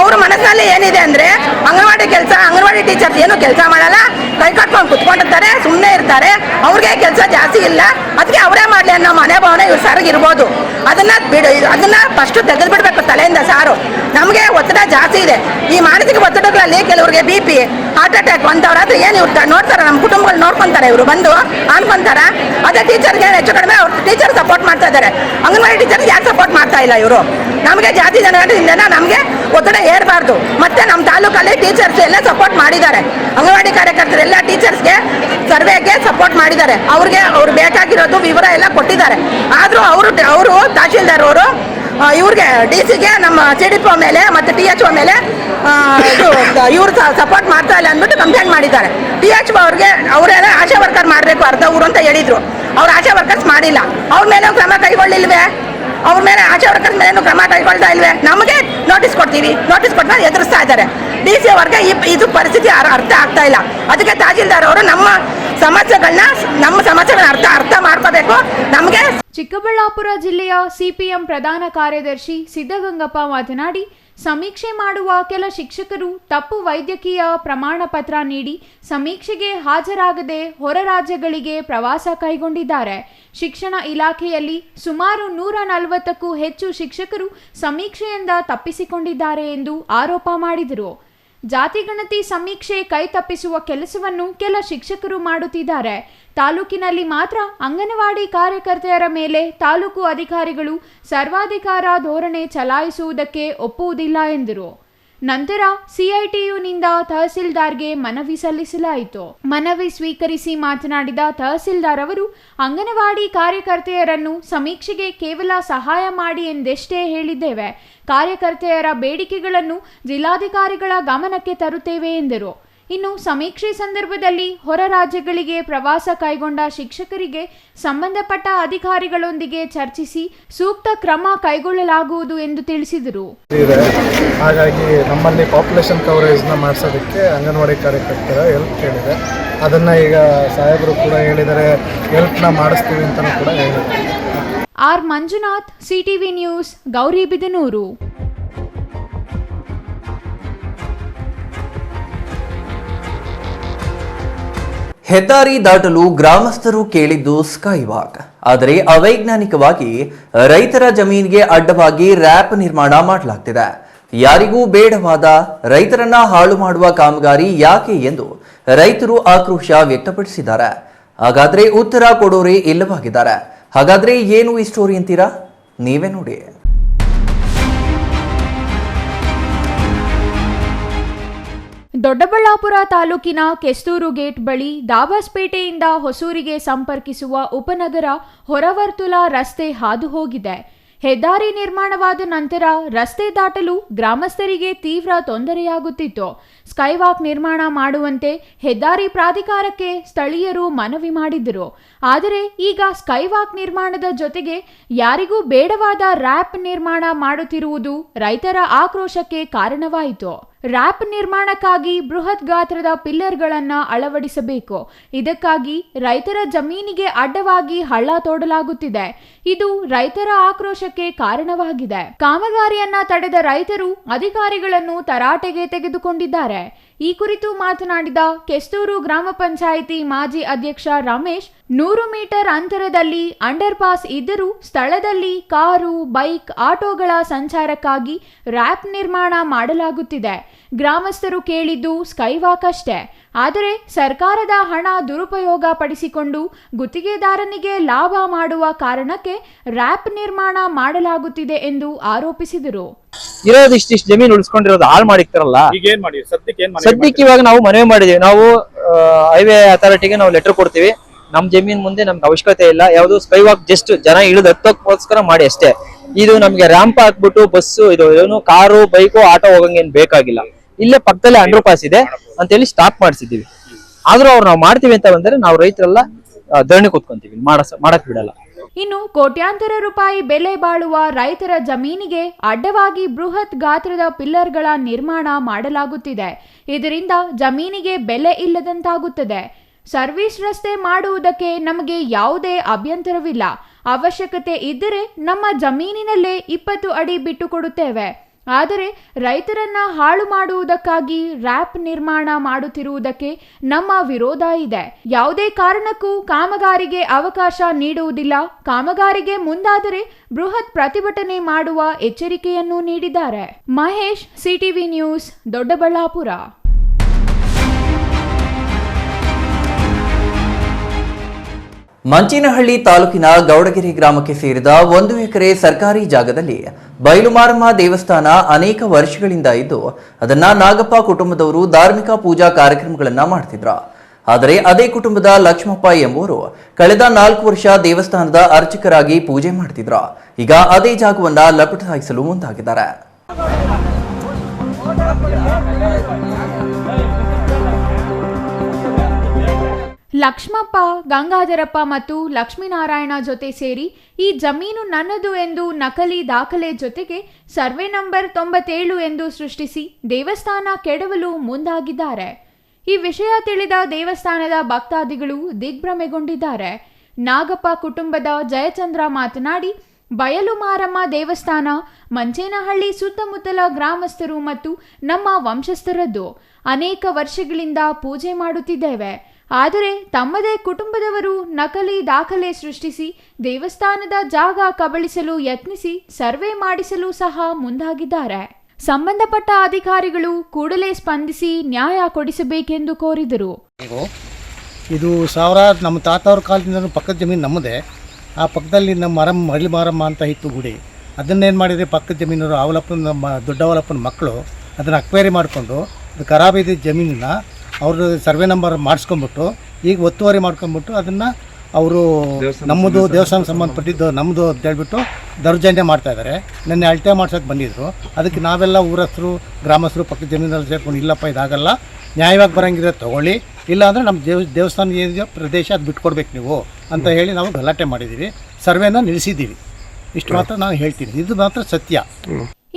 ಅವ್ರ ಮನಸ್ಸಿನಲ್ಲಿ ಏನಿದೆ ಅಂದ್ರೆ ಅಂಗನವಾಡಿ ಟೀಚರ್ಸ್ ಏನು ಕೆಲಸ ಮಾಡಲ್ಲ, ಕೈ ಕಟ್ಕೊಂಡು ಕುತ್ಕೊಂಡಿರ್ತಾರೆ, ಸುಮ್ಮನೆ ಇರ್ತಾರೆ, ಅವ್ರಿಗೆ ಕೆಲಸ ಜಾಸ್ತಿ ಇಲ್ಲ, ಅದಕ್ಕೆ ಅವರೇ ಮಾಡಲಿ ಅನ್ನೋ ಮನೋಭಾವನೆ ಇವ್ರು ಸರಿಗಿರ್ಬೋದು. ಅದನ್ನ ಫಸ್ಟ್ ತೆಗೆದು ಬಿಡ್ಬೇಕು ತಲೆಯಿಂದ ಸಾರು. ನಮಗೆ ಒತ್ತಡ ಜಾಸ್ತಿ ಇದೆ. ಈ ಮಾನಸಿಕ ಒತ್ತಡಗಳಲ್ಲಿ ಕೆಲವರಿಗೆ BP, ಹಾರ್ಟ್ ಅಟ್ಯಾಕ್ ಅಂತವ್ರ ಹತ್ರ ಏನು ಇವ್ರು ನೋಡ್ತಾರೆ, ನಮ್ಮ ಕುಟುಂಬಗಳು ನೋಡ್ಕೊಂತಾರೆ, ಇವರು ಬಂದು ಅನ್ಕೊಂತಾರ. ಅದೇ ಟೀಚರ್ಗೆ ಹೆಚ್ಚು ಕಡಿಮೆ ಅವ್ರು ಟೀಚರ್ ಸಪೋರ್ಟ್ ಮಾಡ್ತಾ ಇದ್ದಾರೆ, ಅಂಗನವಾಡಿ ಟೀಚರ್ಗೆ ಯಾರು ಸಪೋರ್ಟ್ ಮಾಡ್ತಾ ಇಲ್ಲ ಇವರು. ನಮಗೆ ಜಾತಿ ಜನಗಣದಿಂದ ನಮಗೆ ಒತ್ತಡ ಏರಬಾರ್ದು. ಮತ್ತೆ ನಮ್ಮ ತಾಲೂಕಲ್ಲಿ ಟೀಚರ್ಸ್ ಎಲ್ಲ ಸಪೋರ್ಟ್ ಮಾಡಿದ್ದಾರೆ, ಅಂಗನವಾಡಿ ಕಾರ್ಯಕರ್ತರೆಲ್ಲ ಟೀಚರ್ಸ್ಗೆ ಸರ್ವೆಗೆ ಸಪೋರ್ಟ್ ಮಾಡಿದ್ದಾರೆ. ಅವ್ರು ಬೇಕಾಗಿರೋದು ವಿವರ ಎಲ್ಲ ಕೊಟ್ಟಿದ್ದಾರೆ. ಆದರೂ ಅವರು ತಹಶೀಲ್ದಾರ್ ಅವರು ಇವ್ರಿಗೆ DC-ಗೆ ನಮ್ಮ CDPO ಮೇಲೆ ಮತ್ತು THO ಮೇಲೆ ಇವ್ರು ಸಪೋರ್ಟ್ ಮಾಡ್ತಾ ಇಲ್ಲ ಅಂದ್ಬಿಟ್ಟು ಕಂಪ್ಲೇಂಟ್ ಮಾಡಿದ್ದಾರೆ. THO ಅವರೆಲ್ಲ ಆಶಾ ವರ್ಕರ್ ಮಾಡಬೇಕು ಅರ್ಧ ಊರು ಅಂತ ಹೇಳಿದ್ರು. ಅವ್ರು ಆಶಾ ವರ್ಕರ್ಸ್ ಮಾಡಿಲ್ಲ. ಅವ್ರ ಮೇಲೆ ಕ್ರಮ ಕೈಗೊಳ್ಳಿಲ್ವೇ? ಅವ್ರ ಮೇಲೆ ಆಶಾ ವರ್ಕರ್ಸ್ ಮೇಲೆ ಕ್ರಮ ಕೈಗೊಳ್ತಾ ಇಲ್ವೇ? ನಮಗೆ ನೋಟಿಸ್ ಕೊಡ್ತೀವಿ, ನೋಟಿಸ್ ಕೊಟ್ಟು ಎದುರಿಸ್ತಾ ಇದ್ದಾರೆ. DC ಅವ್ರಿಗೆ ಇದು ಪರಿಸ್ಥಿತಿ ಅರ್ಥ ಆಗ್ತಾ ಇಲ್ಲ. ಅದಕ್ಕೆ ತಹಶೀಲ್ದಾರ್ ಅವರು ನಮ್ಮ ಸಮಸ್ಯೆಗಳನ್ನ ಅರ್ಥ ಮಾಡ್ಕೋಬೇಕು. ನಮಗೆ ಚಿಕ್ಕಬಳ್ಳಾಪುರ ಜಿಲ್ಲೆಯ CPM ಪ್ರಧಾನ ಕಾರ್ಯದರ್ಶಿ ಸಿದ್ದಗಂಗಪ್ಪ ಮಾತನಾಡಿ, ಸಮೀಕ್ಷೆ ಮಾಡುವ ಕೆಲ ಶಿಕ್ಷಕರು ತಪ್ಪು ವೈದ್ಯಕೀಯ ಪ್ರಮಾಣ ಪತ್ರ ನೀಡಿ ಸಮೀಕ್ಷೆಗೆ ಹಾಜರಾಗದೆ ಹೊರ ರಾಜ್ಯಗಳಿಗೆ ಪ್ರವಾಸ ಕೈಗೊಂಡಿದ್ದಾರೆ. ಶಿಕ್ಷಣ ಇಲಾಖೆಯಲ್ಲಿ ಸುಮಾರು 140ಕ್ಕೂ ಹೆಚ್ಚು ಶಿಕ್ಷಕರು ಸಮೀಕ್ಷೆಯಿಂದ ತಪ್ಪಿಸಿಕೊಂಡಿದ್ದಾರೆ ಎಂದು ಆರೋಪ ಮಾಡಿದರು. ಜಾತಿಗಣತಿ ಸಮೀಕ್ಷೆ ಕೈ ತಪ್ಪಿಸುವ ಕೆಲಸವನ್ನು ಕೆಲ ಶಿಕ್ಷಕರು ಮಾಡುತ್ತಿದ್ದಾರೆ. ತಾಲೂಕಿನಲ್ಲಿ ಮಾತ್ರ ಅಂಗನವಾಡಿ ಕಾರ್ಯಕರ್ತೆಯರ ಮೇಲೆ ತಾಲೂಕು ಅಧಿಕಾರಿಗಳು ಸರ್ವಾಧಿಕಾರ ಧೋರಣೆ ಚಲಾಯಿಸುವುದಕ್ಕೆ ಒಪ್ಪುವುದಿಲ್ಲ ಎಂದರು. ನಂತರ CITUನಿಂದ ತಹಸೀಲ್ದಾರ್ಗೆ ಮನವಿ ಸಲ್ಲಿಸಲಾಯಿತು. ಮನವಿ ಸ್ವೀಕರಿಸಿ ಮಾತನಾಡಿದ ತಹಸೀಲ್ದಾರ್ ಅವರು, ಅಂಗನವಾಡಿ ಕಾರ್ಯಕರ್ತೆಯರನ್ನು ಸಮೀಕ್ಷೆಗೆ ಕೇವಲ ಸಹಾಯ ಮಾಡಿ ಎಂದಷ್ಟೇ ಹೇಳಿದ್ದೇವೆ. ಕಾರ್ಯಕರ್ತೆಯರ ಬೇಡಿಕೆಗಳನ್ನು ಜಿಲ್ಲಾಧಿಕಾರಿಗಳ ಗಮನಕ್ಕೆ ತರುತ್ತೇವೆ ಎಂದರು. ಇನ್ನು ಸಮೀಕ್ಷೆ ಸಂದರ್ಭದಲ್ಲಿ ಹೊರ ರಾಜ್ಯಗಳಿಗೆ ಪ್ರವಾಸ ಕೈಗೊಂಡ ಶಿಕ್ಷಕರಿಗೆ ಸಂಬಂಧಪಟ್ಟ ಅಧಿಕಾರಿಗಳೊಂದಿಗೆ ಚರ್ಚಿಸಿ ಸೂಕ್ತ ಕ್ರಮ ಕೈಗೊಳ್ಳಲಾಗುವುದು ಎಂದು ತಿಳಿಸಿದರು. ಹಾಗಾಗಿ ನಮ್ಮಲ್ಲಿ ಪಾಪ್ಯುಲೇಷನ್ ಕವರೇಜ್ನ ಮಾಡಿಸೋದಕ್ಕೆ ಅಂಗನವಾಡಿ ಕಾರ್ಯಕರ್ತರ ಹೆಲ್ಪ್ ಕೇಳಿದೆ. ಅದನ್ನು ಈಗ ಸಾಹೇಬರು ಕೂಡ ಹೇಳಿದರೆ ಹೆಲ್ಪ್ನ ಮಾಡಿಸ್ತೀವಿ ಅಂತಲೂ ಕೂಡ ಹೇಳಿದ್ದಾರೆ. R Manjunath, CTV news, Gauribidanur. ಹೆದ್ದಾರಿ ದಾಟಲು ಗ್ರಾಮಸ್ಥರು ಕೇಳಿದ್ದು ಸ್ಕೈ ವಾಕ್. ಆದರೆ ಅವೈಜ್ಞಾನಿಕವಾಗಿ ರೈತರ ಜಮೀನಿಗೆ ಅಡ್ಡವಾಗಿ ರ್ಯಾಪ್ ನಿರ್ಮಾಣ ಮಾಡಲಾಗ್ತಿದೆ. ಯಾರಿಗೂ ಬೇಡವಾದ ರೈತರನ್ನ ಹಾಳು ಮಾಡುವ ಕಾಮಗಾರಿ ಯಾಕೆ ಎಂದು ರೈತರು ಆಕ್ರೋಶ ವ್ಯಕ್ತಪಡಿಸಿದ್ದಾರೆ. ಹಾಗಾದ್ರೆ ಉತ್ತರ ಕೊಡೋರೇ ಇಲ್ಲವಾಗಿದ್ದಾರೆ. ಹಾಗಾದ್ರೆ ಏನು ಈ ಸ್ಟೋರಿ ಅಂತೀರಾ? ನೀವೇ ನೋಡಿ. ದೊಡ್ಡಬಳ್ಳಾಪುರ ತಾಲೂಕಿನ ಕೆಸ್ತೂರು ಗೇಟ್ ಬಳಿ ದಾಬಾಸ್ಪೇಟೆಯಿಂದ ಹೊಸೂರಿಗೆ ಸಂಪರ್ಕಿಸುವ ಉಪನಗರ ಹೊರವರ್ತುಲ ರಸ್ತೆ ಹಾದು ಹೋಗಿದೆ. ಹೆದ್ದಾರಿ ನಿರ್ಮಾಣವಾದ ನಂತರ ರಸ್ತೆ ದಾಟಲು ಗ್ರಾಮಸ್ಥರಿಗೆ ತೀವ್ರ ತೊಂದರೆಯಾಗುತ್ತಿತ್ತು. ಸ್ಕೈವಾಕ್ ನಿರ್ಮಾಣ ಮಾಡುವಂತೆ ಹೆದ್ದಾರಿ ಪ್ರಾಧಿಕಾರಕ್ಕೆ ಸ್ಥಳೀಯರು ಮನವಿ ಮಾಡಿದ್ದರು. ಆದರೆ ಈಗ ಸ್ಕೈವಾಕ್ ನಿರ್ಮಾಣದ ಜೊತೆಗೆ ಯಾರಿಗೂ ಬೇಡವಾದ ರ್ಯಾಪ್ ನಿರ್ಮಾಣ ಮಾಡುತ್ತಿರುವುದು ರೈತರ ಆಕ್ರೋಶಕ್ಕೆ ಕಾರಣವಾಯಿತು. ರ್ಯಾಪ್ ನಿರ್ಮಾಣಕ್ಕಾಗಿ ಬೃಹತ್ ಗಾತ್ರದ ಪಿಲ್ಲರ್ಗಳನ್ನು ಅಳವಡಿಸಬೇಕು. ಇದಕ್ಕಾಗಿ ರೈತರ ಜಮೀನಿಗೆ ಅಡ್ಡವಾಗಿ ಹಳ್ಳ ತೋಡಲಾಗುತ್ತಿದೆ. ಇದು ರೈತರ ಆಕ್ರೋಶಕ್ಕೆ ಕಾರಣವಾಗಿದೆ. ಕಾಮಗಾರಿಯನ್ನ ತಡೆದ ರೈತರು ಅಧಿಕಾರಿಗಳನ್ನು ತರಾಟೆಗೆ ತೆಗೆದುಕೊಂಡಿದ್ದಾರೆ. ಈ ಕುರಿತು ಮಾತನಾಡಿದ ಕೆಸ್ತೂರು ಗ್ರಾಮ ಪಂಚಾಯಿತಿ ಮಾಜಿ ಅಧ್ಯಕ್ಷ ರಮೇಶ್, 100 ಮೀಟರ್ ಅಂತರದಲ್ಲಿ ಅಂಡರ್ ಪಾಸ್ ಇದ್ದರೂ ಸ್ಥಳದಲ್ಲಿ ಕಾರು, ಬೈಕ್, ಆಟೋಗಳ ಸಂಚಾರಕ್ಕಾಗಿ ರ್ಯಾಪ್ ನಿರ್ಮಾಣ ಮಾಡಲಾಗುತ್ತಿದೆ. ಗ್ರಾಮಸ್ಥರು ಕೇಳಿದ್ದು ಸ್ಕೈವಾಕ್ ಅಷ್ಟೇ. ಆದರೆ ಸರ್ಕಾರದ ಹಣ ದುರುಪಯೋಗ ಪಡಿಸಿಕೊಂಡು ಗುತ್ತಿಗೆದಾರನಿಗೆ ಲಾಭ ಮಾಡುವ ಕಾರಣಕ್ಕೆ ರ್ಯಾಪ್ ನಿರ್ಮಾಣ ಮಾಡಲಾಗುತ್ತಿದೆ ಎಂದು ಆರೋಪಿಸಿದರು. ಇರೋದು ಇಷ್ಟಿಷ್ಟು ಜಮೀನು ಉಳಿಸ್ಕೊಂಡಿರೋದು ಹಾಳು ಮಾಡಿರ್ತಾರಲ್ಲ. ಸದ್ಯಕ್ಕೆ ಇವಾಗ ನಾವು ಮನವಿ ಮಾಡಿದೀವಿ. ನಾವು ಹೈವೇ ಅಥಾರಿಟಿಗೆ ನಾವು ಲೆಟರ್ ಕೊಡ್ತೀವಿ. ನಮ್ ಜಮೀನ್ ಮುಂದೆ ನಮ್ಗೆ ಅವಶ್ಯಕತೆ ಇಲ್ಲ. ಯಾವ್ದು ಸ್ಕೈವಾಕ್ ಜಸ್ಟ್ ಜನ ಇಳಿದು ಹತ್ತಕ್ಕೋಸ್ಕರ ಮಾಡಿ ಅಷ್ಟೇ. ಇದು ನಮ್ಗೆ ರ್ಯಾಂಪ್ ಹಾಕ್ಬಿಟ್ಟು ಬಸ್ಸು ಇದು ಏನು ಕಾರು, ಬೈಕು, ಆಟೋ ಹೋಗಂಗೇನ್ ಬೇಕಾಗಿಲ್ಲ. ಇಲ್ಲೇ ಪಕ್ಕದಲ್ಲೇ ಅಂಡರ್ ಪಾಸ್ ಇದೆ ಅಂತ ಹೇಳಿ ಸ್ಟಾಪ್ ಮಾಡಿಸಿದೀವಿ. ಆದ್ರೂ ಅವ್ರು ನಾವು ಮಾಡ್ತೀವಿ ಅಂತ ಬಂದ್ರೆ ನಾವು ರೈತರೆಲ್ಲ ಧರಣಿ ಕೂತ್ಕೊಂತೀವಿ, ಮಾಡಕ್ ಬಿಡಲ್ಲ. ಇನ್ನು ಕೋಟ್ಯಾಂತರ ರೂಪಾಯಿ ಬೆಲೆ ಬಾಳುವ ರೈತರ ಜಮೀನಿಗೆ ಅಡ್ಡವಾಗಿ ಬೃಹತ್ ಗಾತ್ರದ ಪಿಲ್ಲರ್ಗಳ ನಿರ್ಮಾಣ ಮಾಡಲಾಗುತ್ತಿದೆ. ಇದರಿಂದ ಜಮೀನಿಗೆ ಬೆಲೆ ಇಲ್ಲದಂತಾಗುತ್ತದೆ. ಸರ್ವಿಸ್ ರಸ್ತೆ ಮಾಡುವುದಕ್ಕೆ ನಮಗೆ ಯಾವುದೇ ಅಭ್ಯಂತರವಿಲ್ಲ. ಅವಶ್ಯಕತೆ ಇದ್ದರೆ ನಮ್ಮ ಜಮೀನಿನಲ್ಲೇ 20 ಅಡಿ ಬಿಟ್ಟು ಕೊಡುತ್ತೇವೆ. ಆದರೆ ರೈತರನ್ನ ಹಾಳು ಮಾಡುವುದಕ್ಕಾಗಿ ರ್ಯಾಪ್ ನಿರ್ಮಾಣ ಮಾಡುತ್ತಿರುವುದಕ್ಕೆ ನಮ್ಮ ವಿರೋಧ ಇದೆ. ಯಾವುದೇ ಕಾರಣಕ್ಕೂ ಕಾಮಗಾರಿಗೆ ಅವಕಾಶ ನೀಡುವುದಿಲ್ಲ. ಕಾಮಗಾರಿಗೆ ಮುಂದಾದರೆ ಬೃಹತ್ ಪ್ರತಿಭಟನೆ ಮಾಡುವ ಎಚ್ಚರಿಕೆಯನ್ನು ನೀಡಿದ್ದಾರೆ. Mahesh, CTV news, Doddaballapur. ಮಂಚೇನಹಳ್ಳಿ ತಾಲೂಕಿನ ಗೌಡಗೆರೆ ಗ್ರಾಮಕ್ಕೆ ಸೇರಿದ 1 ಎಕರೆ ಸರ್ಕಾರಿ ಜಾಗದಲ್ಲಿ ಬಯಲುಮಾರಮ್ಮ ದೇವಸ್ಥಾನ ಅನೇಕ ವರ್ಷಗಳಿಂದ ಇದ್ದು ಅದನ್ನ ನಾಗಪ್ಪ ಕುಟುಂಬದವರು ಧಾರ್ಮಿಕ ಪೂಜಾ ಕಾರ್ಯಕ್ರಮಗಳನ್ನ ಮಾಡ್ತಿದ್ರು. ಆದರೆ ಅದೇ ಕುಟುಂಬದ ಲಕ್ಷ್ಮಪ್ಪ ಎಂಬುವರು ಕಳೆದ 4 ವರ್ಷ ದೇವಸ್ಥಾನದ ಅರ್ಚಕರಾಗಿ ಪೂಜೆ ಮಾಡ್ತಿದ್ರು. ಈಗ ಅದೇ ಜಾಗವನ್ನ ಲಪಟಾಯಿಸಲು ಮುಂದಾಗಿದ್ದಾರೆ. ಲಕ್ಷ್ಮಪ್ಪ, ಗಂಗಾಧರಪ್ಪ ಮತ್ತು ಲಕ್ಷ್ಮೀನಾರಾಯಣ ಜೊತೆ ಸೇರಿ ಈ ಜಮೀನು ನನ್ನದು ಎಂದು ನಕಲಿ ದಾಖಲೆ ಜೊತೆಗೆ ಸರ್ವೆ ನಂಬರ್ 97 ಎಂದು ಸೃಷ್ಟಿಸಿ ದೇವಸ್ಥಾನ ಕೆಡವಲು ಮುಂದಾಗಿದ್ದಾರೆ. ಈ ವಿಷಯ ತಿಳಿದ ದೇವಸ್ಥಾನದ ಭಕ್ತಾದಿಗಳು ದಿಗ್ಭ್ರಮೆಗೊಂಡಿದ್ದಾರೆ. ನಾಗಪ್ಪ ಕುಟುಂಬದ ಜಯಚಂದ್ರ ಮಾತನಾಡಿ, ಬಯಲು ಮಾರಮ್ಮ ದೇವಸ್ಥಾನ ಮಂಚೇನಹಳ್ಳಿ ಸುತ್ತಮುತ್ತಲ ಗ್ರಾಮಸ್ಥರು ಮತ್ತು ನಮ್ಮ ವಂಶಸ್ಥರದ್ದು. ಅನೇಕ ವರ್ಷಗಳಿಂದ ಪೂಜೆ ಮಾಡುತ್ತಿದ್ದೇವೆ. ಆದರೆ ತಮ್ಮದೇ ಕುಟುಂಬದವರು ನಕಲಿ ದಾಖಲೆ ಸೃಷ್ಟಿಸಿ ದೇವಸ್ಥಾನದ ಜಾಗ ಕಬಳಿಸಲು ಯತ್ನಿಸಿ ಸರ್ವೆ ಮಾಡಿಸಲು ಸಹ ಮುಂದಾಗಿದ್ದಾರೆ. ಸಂಬಂಧಪಟ್ಟ ಅಧಿಕಾರಿಗಳು ಕೂಡಲೇ ಸ್ಪಂದಿಸಿ ನ್ಯಾಯ ಕೊಡಿಸಬೇಕೆಂದು ಕೋರಿದರು. ಇದು ನಮ್ಮ ತಾತವ್ರ ಕಾಲದಿಂದ ಪಕ್ಕದ ಜಮೀನು ನಮ್ಮದೇ. ಆ ಪಕ್ಕದಲ್ಲಿ ನಮ್ಮ ಮರಳಿ ಮಾರಮ್ಮ ಅಂತ ಇತ್ತು ಗುಡಿ. ಅದನ್ನೇನು ಮಾಡಿದರೆ ಪಕ್ಕದ ಜಮೀನವರು ನಮ್ಮ ದೊಡ್ಡವಲಪ್ಪನ ಮಕ್ಕಳು ಅದನ್ನು ಅಕ್ವೈರಿ ಮಾಡಿಕೊಂಡು ಅದು ಖರಾಬಿದ್ದ ಜಮೀನನ್ನು ಅವ್ರದ್ದು ಸರ್ವೆ ನಂಬರ್ ಮಾಡಿಸ್ಕೊಂಬಿಟ್ಟು ಈಗ ಒತ್ತುವರಿ ಮಾಡ್ಕೊಂಬಿಟ್ಟು ಅದನ್ನು ಅವರು ನಮ್ಮದು ದೇವಸ್ಥಾನ ಸಂಬಂಧಪಟ್ಟಿದ್ದು ನಮ್ಮದು ಅಂತ ಹೇಳ್ಬಿಟ್ಟು ದೌರ್ಜನ್ಯ ಮಾಡ್ತಾ ಇದ್ದಾರೆ. ನೆನ್ನೆ ಅಳತೆ ಮಾಡ್ಸೋಕೆ ಬಂದಿದ್ದರು. ಅದಕ್ಕೆ ನಾವೆಲ್ಲ ಊರಸ್ಥರು ಗ್ರಾಮಸ್ಥರು ಪಕ್ಕದ ಜಮೀನಲ್ಲಿ ಸೇರ್ಕೊಂಡು ಇಲ್ಲಪ್ಪ ಇದಾಗಲ್ಲ, ನ್ಯಾಯವಾಗಿ ಬರೋಂಗಿದ್ರೆ ತೊಗೊಳ್ಳಿ, ಇಲ್ಲಾಂದರೆ ನಮ್ಮ ದೇವಸ್ಥಾನ ಏನಿದೆಯೋ ಪ್ರದೇಶ ಅದು ಬಿಟ್ಕೊಡ್ಬೇಕು ನೀವು ಅಂತ ಹೇಳಿ ನಾವು ಗಲಾಟೆ ಮಾಡಿದ್ದೀವಿ. ಸರ್ವೆನ ನಿಲ್ಲಿಸಿದ್ದೀವಿ. ಇಷ್ಟು ಮಾತ್ರ ನಾನು ಹೇಳ್ತೀನಿ, ಇದು ಮಾತ್ರ ಸತ್ಯ.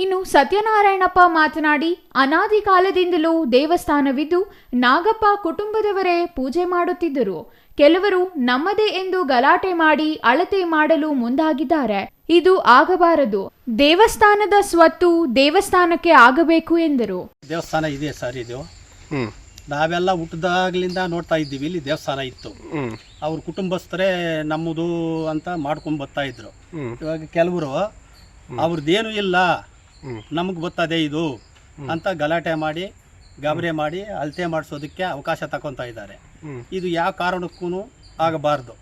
ಇನ್ನು ಸತ್ಯನಾರಾಯಣಪ್ಪ ಮಾತನಾಡಿ, ಅನಾದಿ ಕಾಲದಿಂದಲೂ ದೇವಸ್ಥಾನವಿದ್ದು ನಾಗಪ್ಪ ಕುಟುಂಬದವರೇ ಪೂಜೆ ಮಾಡುತ್ತಿದ್ದರು. ಕೆಲವರು ನಮ್ಮದೇ ಎಂದು ಗಲಾಟೆ ಮಾಡಿ ಅಳತೆ ಮಾಡಲು ಮುಂದಾಗಿದ್ದಾರೆ. ಇದು ಆಗಬಾರದು. ದೇವಸ್ಥಾನದ ಸ್ವತ್ತು ದೇವಸ್ಥಾನಕ್ಕೆ ಆಗಬೇಕು ಎಂದರು. ದೇವಸ್ಥಾನ ಇದೆ ಸರ್, ಇದು ನಾವೆಲ್ಲ ಹುಟ್ಟಿದಾಗ್ಲಿಂದ ನೋಡ್ತಾ ಇದ್ದೀವಿ. ಇಲ್ಲಿ ದೇವಸ್ಥಾನ ಇತ್ತು, ಅವ್ರ ಕುಟುಂಬಸ್ಥರೇ ನಮ್ಮದು ಅಂತ ಮಾಡ್ಕೊಂಡು ಬರ್ತಾ ಇದ್ರು. ಇವಾಗ ಕೆಲವರು ಅವ್ರದ್ದೇನು ಇಲ್ಲ, ನಮಗೆ ಬರ್ತದೆ ಇದು ಅಂತ ಗಲಾಟೆ ಮಾಡಿ ಗಾಬರಿ ಮಾಡಿ ಅಳತೆ ಮಾಡಿಸೋದಕ್ಕೆ ಅವಕಾಶ ತಗೊತಾ ಇದ್ದಾರೆ. ಇದು ಯಾವ ಕಾರಣಕ್ಕೂ ಆಗಬಾರ್ದು.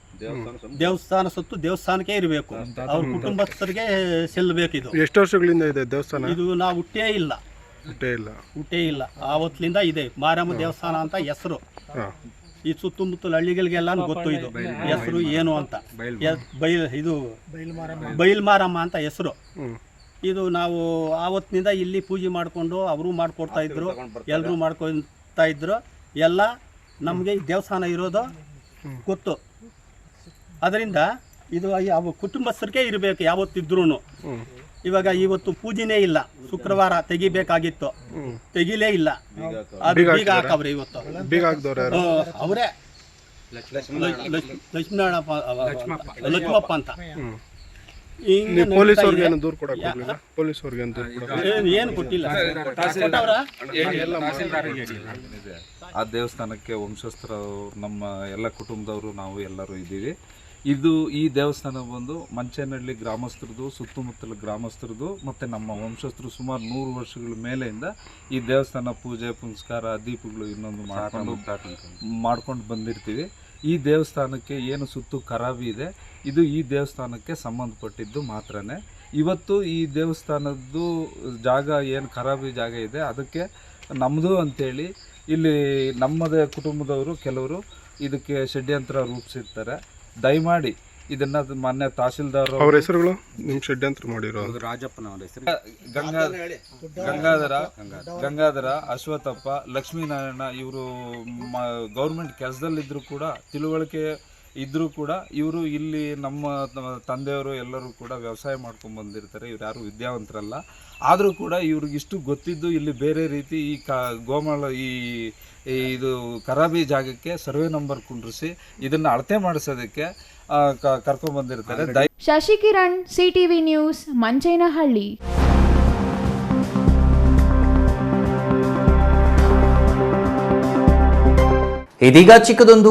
ದೇವಸ್ಥಾನ ಸ್ವತ್ತು ದೇವಸ್ಥಾನಕ್ಕೆ ಇರಬೇಕು, ಅವ್ರ ಕುಟುಂಬಸ್ಥರಿಗೆ ಸಲ್ಲಬೇಕು. ಇದು ಎಷ್ಟು ವರ್ಷಗಳಿಂದ ಇದೆ ದೇವಸ್ಥಾನ? ಇದು ನಾವು ಹುಟ್ಟೇ ಇಲ್ಲ ಆವತ್ತಿನಿಂದ ಇದೆ. ಮಾರಮ್ಮ ದೇವಸ್ಥಾನ ಅಂತ ಹೆಸರು. ಈ ಸುತ್ತಮುತ್ತಲ ಹಳ್ಳಿಗಳಿಗೆಲ್ಲ ಗೊತ್ತು ಇದು ಹೆಸರು ಏನು ಅಂತ. ಬೈಲ್ ಮಾರಮ್ಮ ಅಂತ ಹೆಸರು. ಇದು ನಾವು ಆವತ್ತಿನಿಂದ ಇಲ್ಲಿ ಪೂಜೆ ಮಾಡಿಕೊಂಡು ಅವರು ಮಾಡಿಕೊಡ್ತಾ ಇದ್ರು, ಎಲ್ಲರೂ ಮಾಡ್ಕೊತಾ ಇದ್ರು. ಎಲ್ಲ ನಮಗೆ ದೇವಸ್ಥಾನ ಇರೋದು ಗೊತ್ತು. ಅದರಿಂದ ಇದು ಕುಟುಂಬಸ್ಥರಿಗೆ ಇರಬೇಕು ಯಾವತ್ತಿದ್ರೂ. ಇವಾಗ ಇವತ್ತು ಪೂಜೆನೇ ಇಲ್ಲ, ಶುಕ್ರವಾರ ತೆಗಿಬೇಕಾಗಿತ್ತು, ತೆಗಿಲೇ ಇಲ್ಲ. ಅದು ಬೀಗ ಹಾಕವ್ರೆ ಇವತ್ತು. ಅವರೇ ಲಕ್ಷ್ಮಪ್ಪ ಅಂತ. ಏನು ಕೊಟ್ಟಿಲ್ಲ. ಆ ದೇವಸ್ಥಾನಕ್ಕೆ ವಂಶಸ್ಥರು ನಮ್ಮ ಎಲ್ಲ ಕುಟುಂಬದವರು ನಾವು ಎಲ್ಲರೂ ಇದ್ದೀವಿ. ಈ ದೇವಸ್ಥಾನ ಬಂದು ಮಂಚೇನಹಳ್ಳಿ ಗ್ರಾಮಸ್ಥರದು, ಸುತ್ತಮುತ್ತಲ ಗ್ರಾಮಸ್ಥರದು ಮತ್ತು ನಮ್ಮ ವಂಶಸ್ಥರು ಸುಮಾರು 100 ವರ್ಷಗಳ ಮೇಲೆಯಿಂದ ಈ ದೇವಸ್ಥಾನ ಪೂಜೆ ಪುನಸ್ಕಾರ ದೀಪಗಳು ಇನ್ನೊಂದು ಮಾಡ್ಕೊಂಡು ಬಂದಿರ್ತೀವಿ. ಈ ದೇವಸ್ಥಾನಕ್ಕೆ ಏನು ಸುತ್ತು ಖರಾಬಿ ಇದೆ, ಇದು ಈ ದೇವಸ್ಥಾನಕ್ಕೆ ಸಂಬಂಧಪಟ್ಟಿದ್ದು ಮಾತ್ರನೇ. ಇವತ್ತು ಈ ದೇವಸ್ಥಾನದ್ದು ಜಾಗ ಏನು ಖರಾಬಿ ಜಾಗ ಇದೆ ಅದಕ್ಕೆ ನಮ್ಮದು ಅಂತೇಳಿ ಇಲ್ಲಿ ನಮ್ಮದೇ ಕುಟುಂಬದವರು ಕೆಲವರು ಇದಕ್ಕೆ ಷಡ್ಯಂತ್ರ ರೂಪಿಸಿರ್ತಾರೆ. ದಯಮಾಡಿ ಇದನ್ನ ಮಾನ್ಯ ತಹಸೀಲ್ದಾರ್ ಅವರ ಹೆಸರುಗಳು ನಿಮ್ಮ ಷಡ್ಯಂತ್ರ ಮಾಡಿರೋ ರಾಜಪ್ಪನವರ ಹೆಸರು ಗಂಗಾಧರ, ಅಶ್ವಥಪ್ಪ, ಲಕ್ಷ್ಮೀನಾರಾಯಣ. ಇವರು ಗೌರ್ಮೆಂಟ್ ಕೆಲಸದಲ್ಲಿದ್ದರೂ ಕೂಡ, ತಿಳುವಳಿಕೆ ಇದ್ದರೂ ಕೂಡ ಇವರು ಇಲ್ಲಿ ನಮ್ಮ ತಂದೆಯವರು ಎಲ್ಲರೂ ಕೂಡ ವ್ಯವಸಾಯ ಮಾಡ್ಕೊಂಡು ಬಂದಿರ್ತಾರೆ. ಇವ್ರು ಯಾರು ವಿದ್ಯಾವಂತರಲ್ಲ. ಆದರೂ ಕೂಡ ಇವ್ರಿಗಿಷ್ಟು ಗೊತ್ತಿದ್ದು ಇಲ್ಲಿ ಬೇರೆ ರೀತಿ ಈ ಗೋಮಾಳ ಇದು ಖರಾಬಿ ಜಾಗಕ್ಕೆ ಸರ್ವೆ ನಂಬರ್ ಕುಂಡ್ರಿಸಿ ಇದನ್ನು ಅಳತೆ ಮಾಡಿಸೋದಕ್ಕೆ ಕರ್ಕೊಂಡ್ಬಂದಿರ್ತಾರೆ. Shashikiran, CTV news, Manchenahalli. ಇದೀಗ ಚಿಕ್ಕದೊಂದು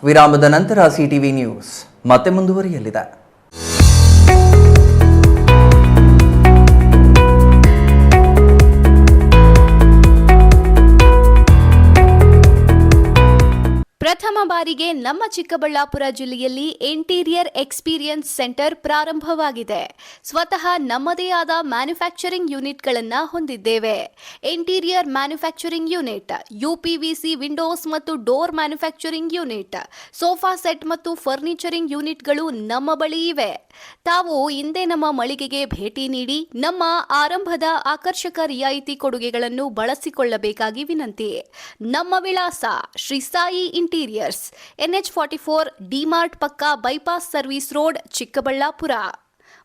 ವಿರಾಮದ ನಂತರ ಸಿಟಿವಿ ನ್ಯೂಸ್ ಮತ್ತೆ ಮುಂದುವರಿಯಲಿದೆ. ಪ್ರಥಮ ಬಾರಿಗೆ ನಮ್ಮ ಚಿಕ್ಕಬಳ್ಳಾಪುರ ಜಿಲ್ಲೆಯಲ್ಲಿ ಇಂಟೀರಿಯರ್ ಎಕ್ಸ್ಪೀರಿಯನ್ಸ್ ಸೆಂಟರ್ ಪ್ರಾರಂಭವಾಗಿದೆ. ಸ್ವತಃ ನಮ್ಮದೇ ಆದ ಮ್ಯಾನುಫ್ಯಾಕ್ಚರಿಂಗ್ ಯೂನಿಟ್ಗಳನ್ನು ಹೊಂದಿದ್ದೇವೆ. ಇಂಟೀರಿಯರ್ ಮ್ಯಾನುಫ್ಯಾಕ್ಚರಿಂಗ್ ಯೂನಿಟ್, ಯುಪಿವಿಸಿ ವಿಂಡೋಸ್ ಮತ್ತು door manufacturing unit, sofa set ಮತ್ತು ಫರ್ನಿಚರಿಂಗ್ ಯೂನಿಟ್ಗಳು ನಮ್ಮ ಬಳಿ ಇವೆ. ತಾವು ಹಿಂದೆ ನಮ್ಮ ಮಳಿಗೆಗೆ ಭೇಟಿ ನೀಡಿ ನಮ್ಮ ಆರಂಭದ ಆಕರ್ಷಕ ರಿಯಾಯಿತಿ ಕೊಡುಗೆಗಳನ್ನು ಬಳಸಿಕೊಳ್ಳಬೇಕಾಗಿ ವಿನಂತಿ. ನಮ್ಮ ವಿಳಾಸ ಶ್ರೀ ಸಾಯಿ ಇಂಟೀರಿಯರ್ಸ್, NH44, ಡಿಮಾರ್ಟ್ ಪಕ್ಕ, bypass service road, Chikkaballapura.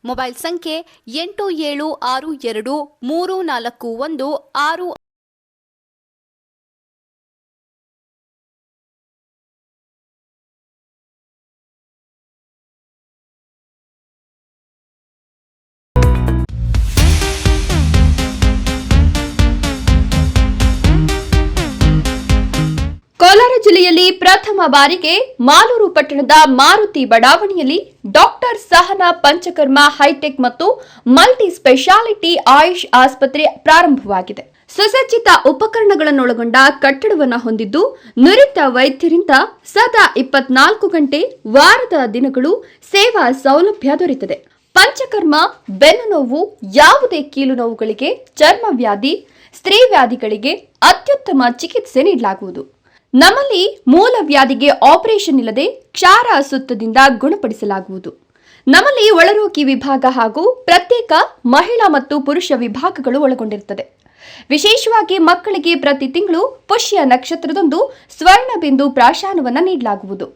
Mobile ಸಂಖ್ಯೆ 87623416. ಕೋಲಾರ ಜಿಲ್ಲೆಯಲ್ಲಿ ಪ್ರಥಮ ಬಾರಿಗೆ ಮಾಲೂರು ಪಟ್ಟಣದ ಮಾರುತಿ ಬಡಾವಣೆಯಲ್ಲಿ ಡಾಕ್ಟರ್ ಸಹನಾ ಪಂಚಕರ್ಮ ಹೈಟೆಕ್ ಮತ್ತು ಮಲ್ಟಿ ಸ್ಪೆಷಾಲಿಟಿ ಆಯುಷ್ ಆಸ್ಪತ್ರೆ ಪ್ರಾರಂಭವಾಗಿದೆ. ಸುಸಜ್ಜಿತ ಉಪಕರಣಗಳನ್ನೊಳಗೊಂಡ ಕಟ್ಟಡವನ್ನು ಹೊಂದಿದ್ದು ನುರಿತ ವೈದ್ಯರಿಂದ ಸದಾ 24 ಗಂಟೆ ವಾರದ ದಿನಗಳು ಸೇವಾ ಸೌಲಭ್ಯ ದೊರೆಯುತ್ತದೆ. ಪಂಚಕರ್ಮ ಬೆನ್ನು ನೋವು, ಯಾವುದೇ ಕೀಲು ನೋವುಗಳಿಗೆ, ಚರ್ಮ ವ್ಯಾಧಿ, ಸ್ತ್ರೀ ವ್ಯಾಧಿಗಳಿಗೆ ಅತ್ಯುತ್ತಮ ಚಿಕಿತ್ಸೆ ನೀಡಲಾಗುವುದು. ನಮ್ಮಲ್ಲಿ ಮೂಲ ವ್ಯಾಧಿಗೆ ಆಪರೇಷನ್ ಇಲ್ಲದೆ ಕ್ಷಾರ ಸುತ್ತದಿಂದ ಗುಣಪಡಿಸಲಾಗುವುದು. ನಮ್ಮಲ್ಲಿ ಒಳರೋಗಿ ವಿಭಾಗ ಹಾಗೂ ಪ್ರತ್ಯೇಕ ಮಹಿಳಾ ಮತ್ತು ಪುರುಷ ವಿಭಾಗಗಳು ಒಳಗೊಂಡಿರುತ್ತದೆ. ವಿಶೇಷವಾಗಿ ಮಕ್ಕಳಿಗೆ ಪ್ರತಿ ತಿಂಗಳು ಪುಷ್ಯ ನಕ್ಷತ್ರದಂದು ಸ್ವರ್ಣಬಿಂದು ಪ್ರಾಶಾನವನ್ನು ನೀಡಲಾಗುವುದು.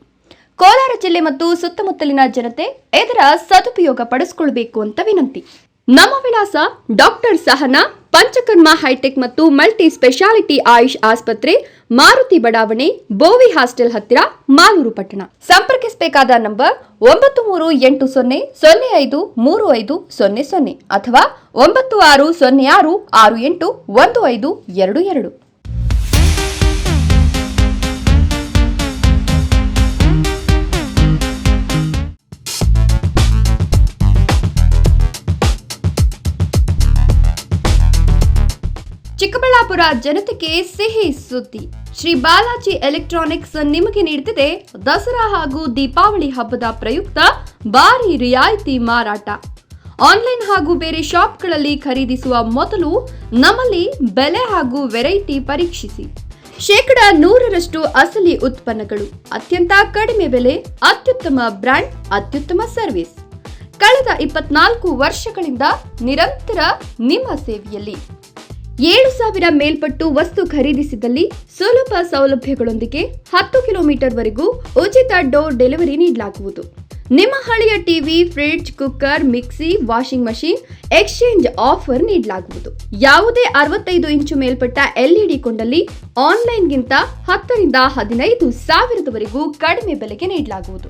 ಕೋಲಾರ ಜಿಲ್ಲೆ ಮತ್ತು ಸುತ್ತಮುತ್ತಲಿನ ಜನತೆ ಇದರ ಸದುಪಯೋಗ ಪಡಿಸಿಕೊಳ್ಳಬೇಕು ಅಂತ ವಿನಂತಿ. ನಮ್ಮ ವಿಳಾಸ ಡಾಕ್ಟರ್ ಸಹನಾ ಪಂಚಕರ್ಮ ಹೈಟೆಕ್ ಮತ್ತು ಮಲ್ಟಿ ಸ್ಪೆಷಾಲಿಟಿ ಆಯುಷ್ ಆಸ್ಪತ್ರೆ, ಮಾರುತಿ ಬಡಾವಣೆ, ಬೋವಿ ಹಾಸ್ಟೆಲ್ ಹತ್ತಿರ, ಮಾಲೂರು ಪಟ್ಟಣ. ಸಂಪರ್ಕಿಸಬೇಕಾದ ನಂಬರ್ 9380053500 ಅಥವಾ 9606681522. ಚಿಕ್ಕಬಳ್ಳಾಪುರ ಜನತೆಗೆ ಸಿಹಿ ಸುದ್ದಿ. ಶ್ರೀ ಬಾಲಾಜಿ ಎಲೆಕ್ಟ್ರಾನಿಕ್ಸ್ ನಿಮಗೆ ನೀಡುತ್ತಿದೆ ದಸರಾ ಹಾಗೂ ದೀಪಾವಳಿ ಹಬ್ಬದ ಪ್ರಯುಕ್ತ ಭಾರಿ ರಿಯಾಯಿತಿ ಮಾರಾಟ. ಆನ್ಲೈನ್ ಹಾಗೂ ಬೇರೆ ಶಾಪ್ಗಳಲ್ಲಿ ಖರೀದಿಸುವ ಮೊದಲು ನಮ್ಮಲ್ಲಿ ಬೆಲೆ ಹಾಗೂ ವೆರೈಟಿ ಪರೀಕ್ಷಿಸಿ. 100% ಅಸಲಿ ಉತ್ಪನ್ನಗಳು, ಅತ್ಯಂತ ಕಡಿಮೆ ಬೆಲೆ, ಅತ್ಯುತ್ತಮ ಬ್ರ್ಯಾಂಡ್, ಅತ್ಯುತ್ತಮ ಸರ್ವಿಸ್. ಕಳೆದ 24 ವರ್ಷಗಳಿಂದ ನಿರಂತರ ನಿಮ್ಮ ಸೇವೆಯಲ್ಲಿ. 7,000 ಮೇಲ್ಪಟ್ಟು ವಸ್ತು ಖರೀದಿಸಿದಲ್ಲಿ ಸುಲಭ ಸೌಲಭ್ಯಗಳೊಂದಿಗೆ 10 ಕಿಲೋಮೀಟರ್ ವರೆಗೂ ಉಚಿತ ಡೋರ್ ಡೆಲಿವರಿ ನೀಡಲಾಗುವುದು. ನಿಮ್ಮ ಹಳೆಯ TV, fridge, cooker, mixie, washing machine exchange offer ನೀಡಲಾಗುವುದು. ಯಾವುದೇ 65 ಇಂಚು ಮೇಲ್ಪಟ್ಟ LED ಕೊಂಡಲ್ಲಿ ಆನ್ಲೈನ್ಗಿಂತ 10 ರಿಂದ 15 ಸಾವಿರದವರೆಗೂ ಕಡಿಮೆ ಬೆಲೆಗೆ ನೀಡಲಾಗುವುದು.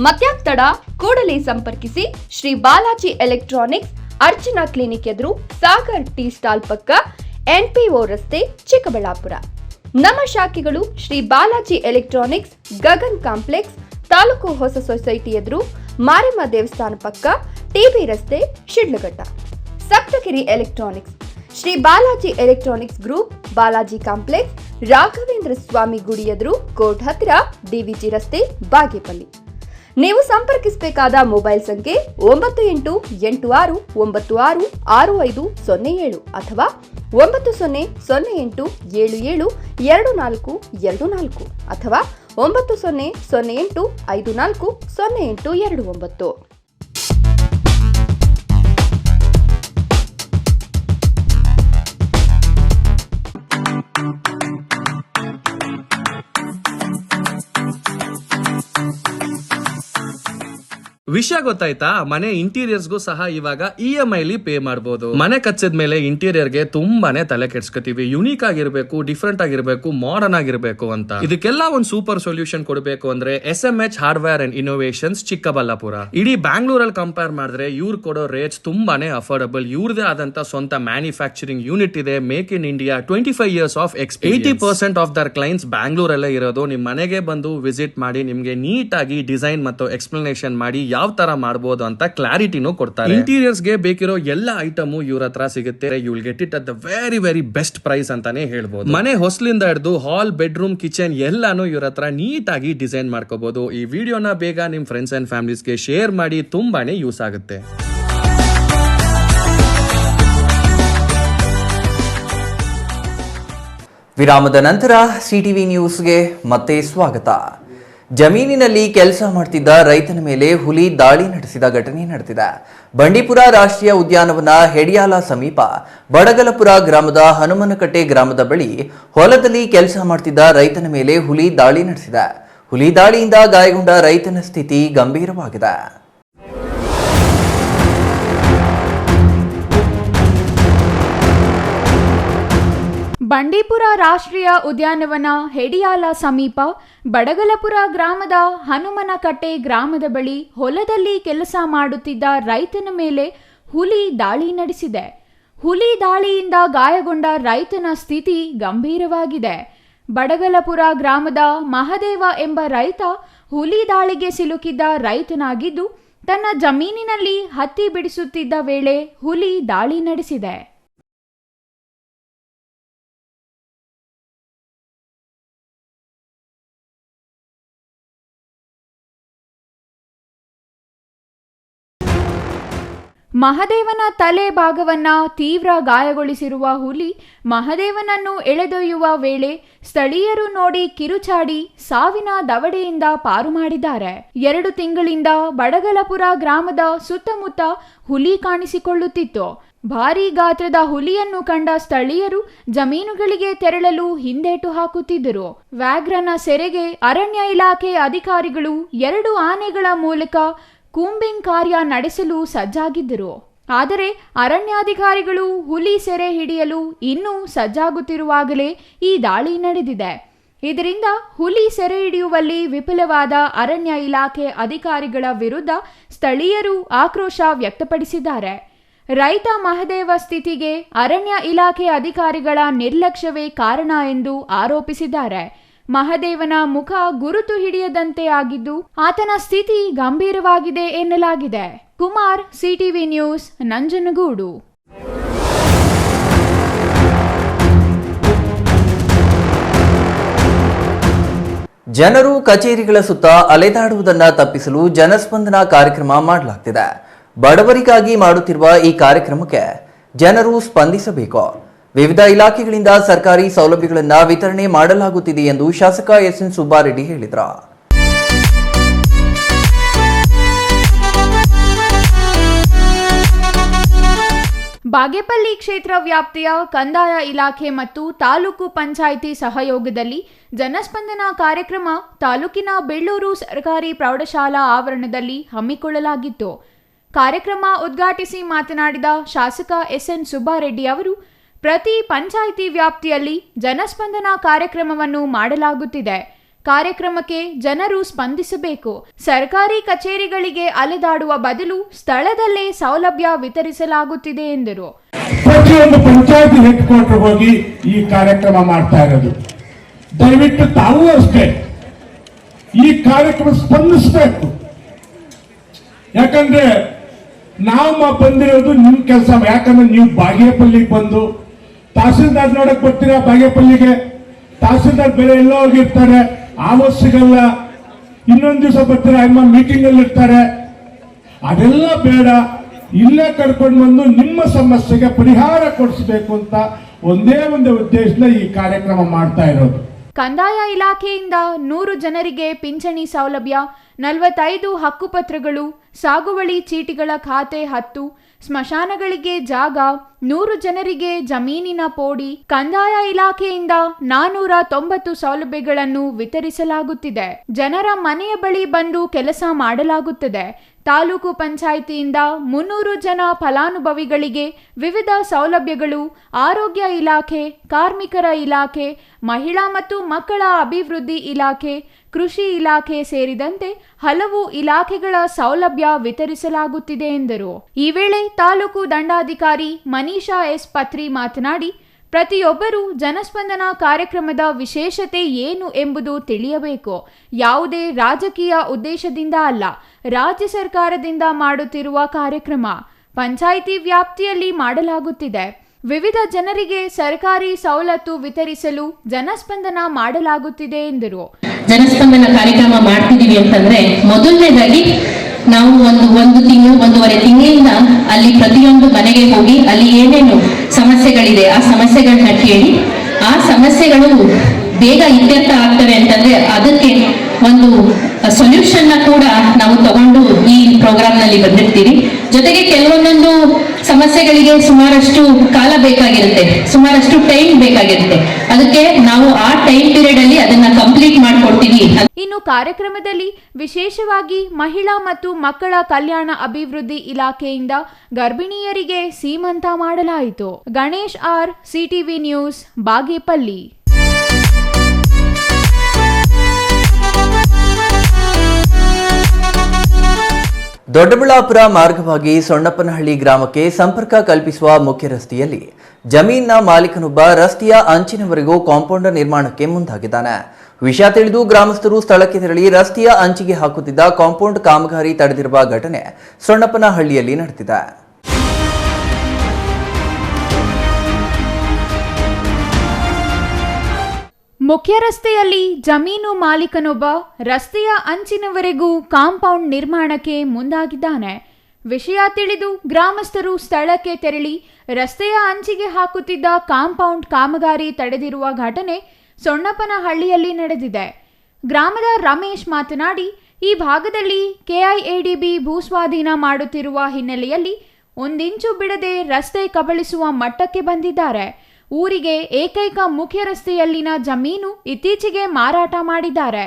ಮತ್ಯಾಕ್ ತಡ, ಕೂಡಲೇ ಸಂಪರ್ಕಿಸಿ. ಶ್ರೀ ಬಾಲಾಜಿ ಎಲೆಕ್ಟ್ರಾನಿಕ್ಸ್, ಅರ್ಚನಾ ಕ್ಲಿನಿಕ್ ಎದುರು, ಸಾಗರ್ ಟೀ ಸ್ಟಾಲ್ ಪಕ್ಕ, NPO ರಸ್ತೆ, ಚಿಕ್ಕಬಳ್ಳಾಪುರ. ನಮ್ಮ ಶಾಖೆಗಳು ಶ್ರೀ ಬಾಲಾಜಿ ಎಲೆಕ್ಟ್ರಾನಿಕ್ಸ್, ಗಗನ್ ಕಾಂಪ್ಲೆಕ್ಸ್, ತಾಲೂಕು ಹೊಸ ಸೊಸೈಟಿ ಎದುರು, ಮಾರಿಮ್ಮ ದೇವಸ್ಥಾನ ಪಕ್ಕ, TB ರಸ್ತೆ, Sidlaghatta. Saptagiri electronics, Shri Balaji electronics group, Balaji complex, Raghavendra Swami ಗುಡಿ ಎದುರು, ಕೋರ್ಟ್ ಹತ್ತಿರ, DVG ರಸ್ತೆ, ಬಾಗೇಪಲ್ಲಿ. ನೀವು ಸಂಪರ್ಕಿಸಬೇಕಾದ ಮೊಬೈಲ್ ಸಂಖ್ಯೆ 9886966507 ಅಥವಾ 9008772424 ಅಥವಾ 9008540829. ವಿಷಯ ಗೊತ್ತಾಯ್ತಾ? ಮನೆ ಇಂಟೀರಿಯರ್ಸ್ಗೂ ಸಹ ಇವಾಗ EMI ಪೇ ಮಾಡಬಹುದು. ಮನೆ ಕಚ್ಚಿದ ಮೇಲೆ ಇಂಟೀರಿಯರ್ಗೆ ತುಂಬಾನೇ ತಲೆ ಕೆಡ್ಸ್ಕೊತೀವಿ. ಯುನೀಕ್ ಆಗಿರ್ಬೇಕು, ಡಿಫ್ರೆಂಟ್ ಆಗಿರ್ಬೇಕು, ಮಾಡರ್ನ್ ಆಗಿರ್ಬೇಕು ಅಂತ. ಇದಕ್ಕೆಲ್ಲ ಒಂದು ಸೂಪರ್ ಸೊಲ್ಯೂಷನ್ ಕೊಡಬೇಕು ಅಂದ್ರೆ SMH hardware and innovations Chikkaballapura. ಇಡೀ ಬ್ಯಾಂಗ್ಳೂರಲ್ಲಿ ಕಂಪೇರ್ ಮಾಡಿದ್ರೆ ಇವ್ರು ಕೊಡೋ ರೇಟ್ಸ್ ತುಂಬಾನೇ ಅಫೋರ್ಡಬಲ್. ಇವ್ರದೇ ಆದಂತ ಸ್ವಂತ ಮ್ಯಾನುಫ್ಯಾಕ್ಚರಿಂಗ್ ಯೂನಿಟ್ ಇದೆ. Make in India, 25 years of experience. 80% of their clients ಬ್ಯಾಂಗ್ಳೂರಲ್ಲೇ ಇರೋದು. ನಿಮ್ ಮನೆಗೆ ಬಂದು ವಿಸಿಟ್ ಮಾಡಿ ನಿಮ್ಗೆ ನೀಟ್ ಆಗಿ ಡಿಸೈನ್ ಮತ್ತು ಎಕ್ಸ್ಪ್ಲನೇಷನ್ ಮಾಡಿ ಯಾವ ತರ ಮಾಡಬಹುದು ಅಂತ ಕ್ಲಾರಿಟಿನೂ ಕೊಡ್ತಾರೆ. ಇಂಟೀರಿಯರ್ಸ್ ಗೆ ಬೇಕಿರೋ ಎಲ್ಲ ಐಟಮ್ ಇವ್ರ ಹತ್ರ ಸಿಗುತ್ತೆ. You will get it at the very best price ಅಂತಾನೆ ಹೇಳ್ಬೋದು. ಮನೆ ಹೊಸಲಿಂದ ಹಿಡಿದು ಹಾಲ್, ಬೆಡ್ರೂಮ್, ಕಿಚನ್ ಎಲ್ಲಾನು ಇವ್ರ ಹತ್ರ ನೀಟ್ ಆಗಿ ಡಿಸೈನ್ ಮಾಡ್ಕೋಬಹುದು. ಈ ವಿಡಿಯೋನ ಬೇಗ ನಿಮ್ ಫ್ರೆಂಡ್ಸ್ ಅಂಡ್ ಫ್ಯಾಮಿಲೀಸ್ಗೆ ಶೇರ್ ಮಾಡಿ, ತುಂಬಾನೇ ಯೂಸ್ ಆಗುತ್ತೆ. ವಿರಾಮದ ನಂತರ CTV ನ್ಯೂಸ್ಗೆ ಮತ್ತೆ ಸ್ವಾಗತ. ಜಮೀನಿನಲ್ಲಿ ಕೆಲಸ ಮಾಡ್ತಿದ್ದ ರೈತನ ಮೇಲೆ ಹುಲಿ ದಾಳಿ ನಡೆಸಿದ ಘಟನೆ ನಡೆದಿದೆ. ಬಂಡೀಪುರ ರಾಷ್ಟ್ರೀಯ ಉದ್ಯಾನವನ ಹೆಡಿಯಾಲ ಸಮೀಪ ಬಡಗಲಪುರ ಗ್ರಾಮದ ಹನುಮನಕಟ್ಟೆ ಗ್ರಾಮದ ಬಳಿ ಹೊಲದಲ್ಲಿ ಕೆಲಸ ಮಾಡ್ತಿದ್ದ ರೈತನ ಮೇಲೆ ಹುಲಿ ದಾಳಿ ನಡೆಸಿದೆ. ಹುಲಿ ದಾಳಿಯಿಂದ ಗಾಯಗೊಂಡ ರೈತನ ಸ್ಥಿತಿ ಗಂಭೀರವಾಗಿದೆ. ಬಂಡೀಪುರ ರಾಷ್ಟ್ರೀಯ ಉದ್ಯಾನವನ ಹೆಡಿಯಾಲ ಸಮೀಪ ಬಡಗಲಪುರ ಗ್ರಾಮದ ಹನುಮನಕಟ್ಟೆ ಗ್ರಾಮದ ಬಳಿ ಹೊಲದಲ್ಲಿ ಕೆಲಸ ಮಾಡುತ್ತಿದ್ದ ರೈತನ ಮೇಲೆ ಹುಲಿ ದಾಳಿ ನಡೆಸಿದೆ. ಹುಲಿ ದಾಳಿಯಿಂದ ಗಾಯಗೊಂಡ ರೈತನ ಸ್ಥಿತಿ ಗಂಭೀರವಾಗಿದೆ. ಬಡಗಲಪುರ ಗ್ರಾಮದ ಮಹದೇವ ಎಂಬ ರೈತ ಹುಲಿ ದಾಳಿಗೆ ಸಿಲುಕಿದ್ದ ರೈತನಾಗಿದ್ದು, ತನ್ನ ಜಮೀನಿನಲ್ಲಿ ಹತ್ತಿ ಬಿಡಿಸುತ್ತಿದ್ದ ವೇಳೆ ಹುಲಿ ದಾಳಿ ನಡೆಸಿದೆ. ಮಹದೇವನ ತಲೆ ಭಾಗವನ್ನ ತೀವ್ರ ಗಾಯಗೊಳಿಸಿರುವ ಹುಲಿ ಮಹದೇವನನ್ನು ಎಳೆದೊಯ್ಯುವ ವೇಳೆ ಸ್ಥಳೀಯರು ನೋಡಿ ಕಿರುಚಾಡಿ ಸಾವಿನ ದವಡೆಯಿಂದ ಪಾರು ಮಾಡಿದ್ದಾರೆ. 2 ತಿಂಗಳಿಂದ ಬಡಗಲಪುರ ಗ್ರಾಮದ ಸುತ್ತಮುತ್ತ ಹುಲಿ ಕಾಣಿಸಿಕೊಳ್ಳುತ್ತಿತ್ತು. ಭಾರೀ ಗಾತ್ರದ ಹುಲಿಯನ್ನು ಕಂಡ ಸ್ಥಳೀಯರು ಜಮೀನುಗಳಿಗೆ ತೆರಳಲು ಹಿಂದೇಟು ಹಾಕುತ್ತಿದ್ದರು. ವ್ಯಾಘ್ರನ ಸೆರೆಗೆ ಅರಣ್ಯ ಇಲಾಖೆ ಅಧಿಕಾರಿಗಳು 2 ಆನೆಗಳ ಮೂಲಕ ಕೂಂಬಿಂಗ್ ಕಾರ್ಯ ನಡೆಸಲು ಸಜ್ಜಾಗಿದ್ದರು. ಆದರೆ ಅರಣ್ಯಾಧಿಕಾರಿಗಳು ಹುಲಿ ಸೆರೆ ಹಿಡಿಯಲು ಇನ್ನೂ ಸಜ್ಜಾಗುತ್ತಿರುವಾಗಲೇ ಈ ದಾಳಿ ನಡೆದಿದೆ. ಇದರಿಂದ ಹುಲಿ ಸೆರೆ ಹಿಡಿಯುವಲ್ಲಿ ವಿಫಲವಾದ ಅರಣ್ಯ ಇಲಾಖೆ ಅಧಿಕಾರಿಗಳ ವಿರುದ್ಧ ಸ್ಥಳೀಯರು ಆಕ್ರೋಶ ವ್ಯಕ್ತಪಡಿಸಿದ್ದಾರೆ. ರೈತ ಮಹದೇವ ಸ್ಥಿತಿಗೆ ಅರಣ್ಯ ಇಲಾಖೆ ಅಧಿಕಾರಿಗಳ ನಿರ್ಲಕ್ಷ್ಯವೇ ಕಾರಣ ಎಂದು ಆರೋಪಿಸಿದ್ದಾರೆ. ಮಹದೇವನ ಮುಖ ಗುರುತು ಹಿಡಿಯದಂತೆ ಆಗಿದ್ದು ಆತನ ಸ್ಥಿತಿ ಗಂಭೀರವಾಗಿದೆ ಎನ್ನಲಾಗಿದೆ. Kumar, CTV news, Nanjangud. ಜನರು ಕಚೇರಿಗಳ ಸುತ್ತ ಅಲೆದಾಡುವುದನ್ನು ತಪ್ಪಿಸಲು ಜನಸ್ಪಂದನ ಕಾರ್ಯಕ್ರಮ ಮಾಡಲಾಗ್ತಿದೆ. ಬಡವರಿಗಾಗಿ ಮಾಡುತ್ತಿರುವ ಈ ಕಾರ್ಯಕ್ರಮಕ್ಕೆ ಜನರು ಸ್ಪಂದಿಸಬೇಕು. ವಿವಿಧ ಇಲಾಖೆಗಳಿಂದ ಸರ್ಕಾರಿ ಸೌಲಭ್ಯಗಳನ್ನು ವಿತರಣೆ ಮಾಡಲಾಗುತ್ತಿದೆ ಎಂದು ಶಾಸಕ ಎಸ್ಎನ್ ಸುಬ್ಬಾರೆಡ್ಡಿ ಹೇಳಿದರು. ಬಾಗೇಪಲ್ಲಿ ಕ್ಷೇತ್ರ ವ್ಯಾಪ್ತಿಯ ಕಂದಾಯ ಇಲಾಖೆ ಮತ್ತು ತಾಲೂಕು ಪಂಚಾಯಿತಿ ಸಹಯೋಗದಲ್ಲಿ ಜನಸ್ಪಂದನ ಕಾರ್ಯಕ್ರಮ ತಾಲೂಕಿನ ಬೆಳ್ಳೂರು ಸರ್ಕಾರಿ ಪ್ರೌಢಶಾಲಾ ಆವರಣದಲ್ಲಿ ಹಮ್ಮಿಕೊಳ್ಳಲಾಗಿತ್ತು. ಕಾರ್ಯಕ್ರಮ ಉದ್ಘಾಟಿಸಿ ಮಾತನಾಡಿದ ಶಾಸಕ ಎಸ್ಎನ್ ಸುಬ್ಬಾರೆಡ್ಡಿ ಅವರು, ಪ್ರತಿ ಪಂಚಾಯಿತಿ ವ್ಯಾಪ್ತಿಯಲ್ಲಿ ಜನಸ್ಪಂದನ ಕಾರ್ಯಕ್ರಮವನ್ನು ಮಾಡಲಾಗುತ್ತಿದೆ. ಕಾರ್ಯಕ್ರಮಕ್ಕೆ ಜನರು ಸ್ಪಂದಿಸಬೇಕು. ಸರ್ಕಾರಿ ಕಚೇರಿಗಳಿಗೆ ಅಲೆದಾಡುವ ಬದಲು ಸ್ಥಳದಲ್ಲೇ ಸೌಲಭ್ಯ ವಿತರಿಸಲಾಗುತ್ತಿದೆ ಎಂದರು. ಪ್ರತಿಯೊಂದು ಪಂಚಾಯತಿ ಹೆಡ್ ಕ್ವಾರ್ಟರ್ ಹೋಗಿ ಈ ಕಾರ್ಯಕ್ರಮ ಮಾಡ್ತಾ ಇರೋದು. ದಯವಿಟ್ಟು ತಾವು ಅಷ್ಟೇ ಈ ಕಾರ್ಯಕ್ರಮ ಸ್ಪಂದಿಸಬೇಕು. ಯಾಕಂದ್ರೆ ನಾವು ಬಂದಿರೋದು ನಿಮ್ ಕೆಲಸ. ಯಾಕಂದ್ರೆ ನೀವು ಬಾಗೇಪಲ್ಲಿಗೆ ಬಂದು ತಹಸೀಲ್ದಾರ್ ನೋಡಕ್ ಬರ್ತೀರಾ. ಬಾಗೇಪಲ್ಲಿಗೆ ತಹಸೀಲ್ದಾರ್ ಬೇರೆ ಎಲ್ಲ ಹೋಗಿರ್ತಾರೆ, ಆವತ್ತು ಸಿಗಲ್ಲ. ಇನ್ನೊಂದು ದಿವಸ ಬರ್ತೀರಾ, ಮೀಟಿಂಗ್ ಅಲ್ಲಿ ಇರ್ತಾರೆ. ಅದೆಲ್ಲ ಬೇಡ, ಇಲ್ಲೇ ಕರ್ಕೊಂಡು ಬಂದು ನಿಮ್ಮ ಸಮಸ್ಯೆಗೆ ಪರಿಹಾರ ಕೊಡಿಸಬೇಕು ಅಂತ ಒಂದೇ ಒಂದು ಉದ್ದೇಶದಿಂದ ಈ ಕಾರ್ಯಕ್ರಮ ಮಾಡ್ತಾ ಇರೋದು. ಕಂದಾಯ ಇಲಾಖೆಯಿಂದ 100 ಜನರಿಗೆ ಪಿಂಚಣಿ ಸೌಲಭ್ಯ, 45 ಹಕ್ಕುಪತ್ರಗಳು, ಸಾಗುವಳಿ ಚೀಟಿಗಳ ಖಾತೆ 10, ಸ್ಮಶಾನಗಳಿಗೆ ಜಾಗ, 100 ಜನರಿಗೆ ಜಮೀನಿನ ಪೋಡಿ. ಕಂದಾಯ ಇಲಾಖೆಯಿಂದ 490 ಸೌಲಭ್ಯಗಳನ್ನು ವಿತರಿಸಲಾಗುತ್ತಿದೆ. ಜನರ ಮನೆಯ ಬಳಿ ಬಂದು ಕೆಲಸ ಮಾಡಲಾಗುತ್ತದೆ. ತಾಲೂಕು ಪಂಚಾಯಿತಿಯಿಂದ 300 ಜನ ಫಲಾನುಭವಿಗಳಿಗೆ ವಿವಿಧ ಸೌಲಭ್ಯಗಳು, ಆರೋಗ್ಯ ಇಲಾಖೆ, ಕಾರ್ಮಿಕರ ಇಲಾಖೆ, ಮಹಿಳಾ ಮತ್ತು ಮಕ್ಕಳ ಅಭಿವೃದ್ಧಿ ಇಲಾಖೆ, ಕೃಷಿ ಇಲಾಖೆ ಸೇರಿದಂತೆ ಹಲವು ಇಲಾಖೆಗಳ ಸೌಲಭ್ಯ ವಿತರಿಸಲಾಗುತ್ತಿದೆ ಎಂದರು. ಈ ವೇಳೆ ತಾಲೂಕು ದಂಡಾಧಿಕಾರಿ ಮನೀಷಾ ಎಸ್ ಪತ್ರಿ ಮಾತನಾಡಿ, ಪ್ರತಿಯೊಬ್ಬರೂ ಜನಸ್ಪಂದನ ಕಾರ್ಯಕ್ರಮದ ವಿಶೇಷತೆ ಏನು ಎಂಬುದು ತಿಳಿಯಬೇಕು. ಯಾವುದೇ ರಾಜಕೀಯ ಉದ್ದೇಶದಿಂದ ಅಲ್ಲ, ರಾಜ್ಯ ಸರ್ಕಾರದಿಂದ ಮಾಡುತ್ತಿರುವ ಕಾರ್ಯಕ್ರಮ ಪಂಚಾಯಿತಿ ವ್ಯಾಪ್ತಿಯಲ್ಲಿ ಮಾಡಲಾಗುತ್ತಿದೆ. ವಿವಿಧ ಜನರಿಗೆ ಸರ್ಕಾರಿ ಸವಲತ್ತು ವಿತರಿಸಲು ಜನಸ್ಪಂದನ ಮಾಡಲಾಗುತ್ತಿದೆ ಎಂದರು. ಜನಸ್ಪಂದನ ಕಾರ್ಯಕ್ರಮ ಮಾಡ್ತಿದೀವಿ ಅಂತಂದ್ರೆ ಮೊದಲನೇದಾಗಿ ನಾವು ಒಂದು ತಿಂಗಳು 1.5 ತಿಂಗಳಿಂದ ಅಲ್ಲಿ ಪ್ರತಿಯೊಂದು ಮನೆಗೆ ಹೋಗಿ ಅಲ್ಲಿ ಏನೇನು ಸಮಸ್ಯೆಗಳಿದೆ ಆ ಸಮಸ್ಯೆಗಳನ್ನ ಕೇಳಿ ಆ ಸಮಸ್ಯೆಗಳು ಬೇಗ ಇತ್ಯರ್ಥ ಆಗ್ತವೆ ಅಂತಂದ್ರೆ ಅದಕ್ಕೆ ಒಂದು ಸೊಲ್ಯೂಷನ್ ಕೂಡ ನಾವು ತಗೊಂಡು ಈ ಪ್ರೋಗ್ರಾಮ್ ನಲ್ಲಿ ಬಂದಿರ್ತೀವಿ. ಜೊತೆಗೆ ಕೆಲವೊಂದೊಂದು ಸಮಸ್ಯೆಗಳಿಗೆ ಸುಮಾರಷ್ಟು ಕಾಲ ಬೇಕಾಗಿರುತ್ತೆ, ಸುಮಾರಷ್ಟು ಟೈಮ್ ಬೇಕಾಗಿರುತ್ತೆ. ಅದಕ್ಕೆ ನಾವು ಆ ಟೈಮ್ ಪೀರಿಯಡ್ ಅಲ್ಲಿ ಅದನ್ನ ಕಂಪ್ಲೀಟ್ ಮಾಡ್ಕೊಡ್ತೀವಿ. ಇನ್ನು ಕಾರ್ಯಕ್ರಮದಲ್ಲಿ ವಿಶೇಷವಾಗಿ ಮಹಿಳಾ ಮತ್ತು ಮಕ್ಕಳ ಕಲ್ಯಾಣ ಅಭಿವೃದ್ಧಿ ಇಲಾಖೆಯಿಂದ ಗರ್ಭಿಣಿಯರಿಗೆ ಸೀಮಂತ ಮಾಡಲಾಯಿತು. Ganesh R, CTV news, Bagepalli. Doddaballapura ಮಾರ್ಗವಾಗಿ ಸೊಣ್ಣಪ್ಪನಹಳ್ಳಿ ಗ್ರಾಮಕ್ಕೆ ಸಂಪರ್ಕ ಕಲ್ಪಿಸುವ ಮುಖ್ಯ ರಸ್ತೆಯಲ್ಲಿ ಜಮೀನಿನ ಮಾಲೀಕನೊಬ್ಬ ರಸ್ತೆಯ ಅಂಚಿನವರೆಗೂ ಕಾಂಪೌಂಡ್ ನಿರ್ಮಾಣಕ್ಕೆ ಮುಂದಾಗಿದ್ದಾನೆ. ವಿಷಯ ತಿಳಿದು ಗ್ರಾಮಸ್ಥರು ಸ್ಥಳಕ್ಕೆ ತೆರಳಿ ರಸ್ತೆಯ ಅಂಚಿಗೆ ಹಾಕುತ್ತಿದ್ದ ಕಾಂಪೌಂಡ್ ಕಾಮಗಾರಿ ತಡೆದಿರುವ ಘಟನೆ ಸೊಣ್ಣಪ್ಪನಹಳ್ಳಿಯಲ್ಲಿ ನಡೆದಿದೆ. ಮುಖ್ಯ ರಸ್ತೆಯಲ್ಲಿ ಜಮೀನು ಮಾಲೀಕನೊಬ್ಬ ರಸ್ತೆಯ ಅಂಚಿನವರೆಗೂ ಕಾಂಪೌಂಡ್ ನಿರ್ಮಾಣಕ್ಕೆ ಮುಂದಾಗಿದ್ದಾನೆ. ವಿಷಯ ತಿಳಿದು ಗ್ರಾಮಸ್ಥರು ಸ್ಥಳಕ್ಕೆ ತೆರಳಿ ರಸ್ತೆಯ ಅಂಚಿಗೆ ಹಾಕುತ್ತಿದ್ದ ಕಾಂಪೌಂಡ್ ಕಾಮಗಾರಿ ತಡೆದಿರುವ ಘಟನೆ ಸೊಣ್ಣಪ್ಪನಹಳ್ಳಿಯಲ್ಲಿ ನಡೆದಿದೆ. ಗ್ರಾಮದ ರಮೇಶ್ ಮಾತನಾಡಿ, ಈ ಭಾಗದಲ್ಲಿ ಕೆಐಎಡಿಬಿ ಭೂಸ್ವಾಧೀನ ಮಾಡುತ್ತಿರುವ ಹಿನ್ನೆಲೆಯಲ್ಲಿ ಒಂದಿಂಚು ಬಿಡದೆ ರಸ್ತೆ ಕಬಳಿಸುವ ಮಟ್ಟಕ್ಕೆ ಬಂದಿದ್ದಾರೆ. ಊರಿಗೆ ಏಕೈಕ ಮುಖ್ಯ ರಸ್ತೆಯಲ್ಲಿನ ಜಮೀನು ಇತ್ತೀಚೆಗೆ ಮಾರಾಟ ಮಾಡಿದ್ದಾರೆ.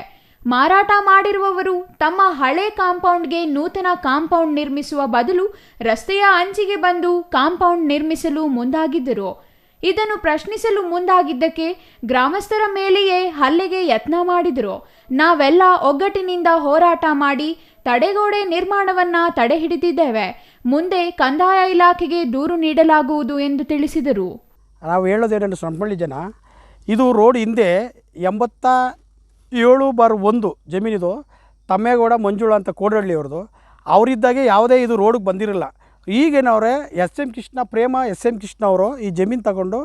ಮಾರಾಟ ಮಾಡಿರುವವರು ತಮ್ಮ ಹಳೆ ಕಾಂಪೌಂಡ್ಗೆ ನೂತನ ಕಾಂಪೌಂಡ್ ನಿರ್ಮಿಸುವ ಬದಲು ರಸ್ತೆಯ ಅಂಚಿಗೆ ಬಂದು ಕಾಂಪೌಂಡ್ ನಿರ್ಮಿಸಲು ಮುಂದಾಗಿದ್ದರು. ಇದನ್ನು ಪ್ರಶ್ನಿಸಲು ಮುಂದಾಗಿದ್ದಕ್ಕೆ ಗ್ರಾಮಸ್ಥರ ಮೇಲೆಯೇ ಹಲ್ಲೆಗೆ ಯತ್ನ ಮಾಡಿದರು. ನಾವೆಲ್ಲ ಒಗ್ಗಟ್ಟಿನಿಂದ ಹೋರಾಟ ಮಾಡಿ ತಡೆಗೋಡೆ ನಿರ್ಮಾಣವನ್ನ ತಡೆ ಹಿಡಿದಿದ್ದೇವೆ. ಮುಂದೆ ಕಂದಾಯ ಇಲಾಖೆಗೆ ದೂರು ನೀಡಲಾಗುವುದು ಎಂದು ತಿಳಿಸಿದರು. ನಾವು ಹೇಳೋದೇನೆಂದ್ರೆ ಸೊಣ್ಣಪಳ್ಳಿ ಜನ, ಇದು ರೋಡ್ ಹಿಂದೆ 87/1 ಜಮೀನಿದು ತಮ್ಮೇಗೌಡ ಮಂಜುಳಾ ಅಂತ ಕೋಡಹಳ್ಳಿ ಅವ್ರದ್ದು. ಅವರಿದ್ದಾಗೆ ಯಾವುದೇ ಇದು ರೋಡಿಗೆ ಬಂದಿರಲ್ಲ. ಈಗೇನವ್ರೆ SM ಕೃಷ್ಣ ಪ್ರೇಮ SM ಕೃಷ್ಣ ಅವರು ಈ ಜಮೀನು ತಗೊಂಡು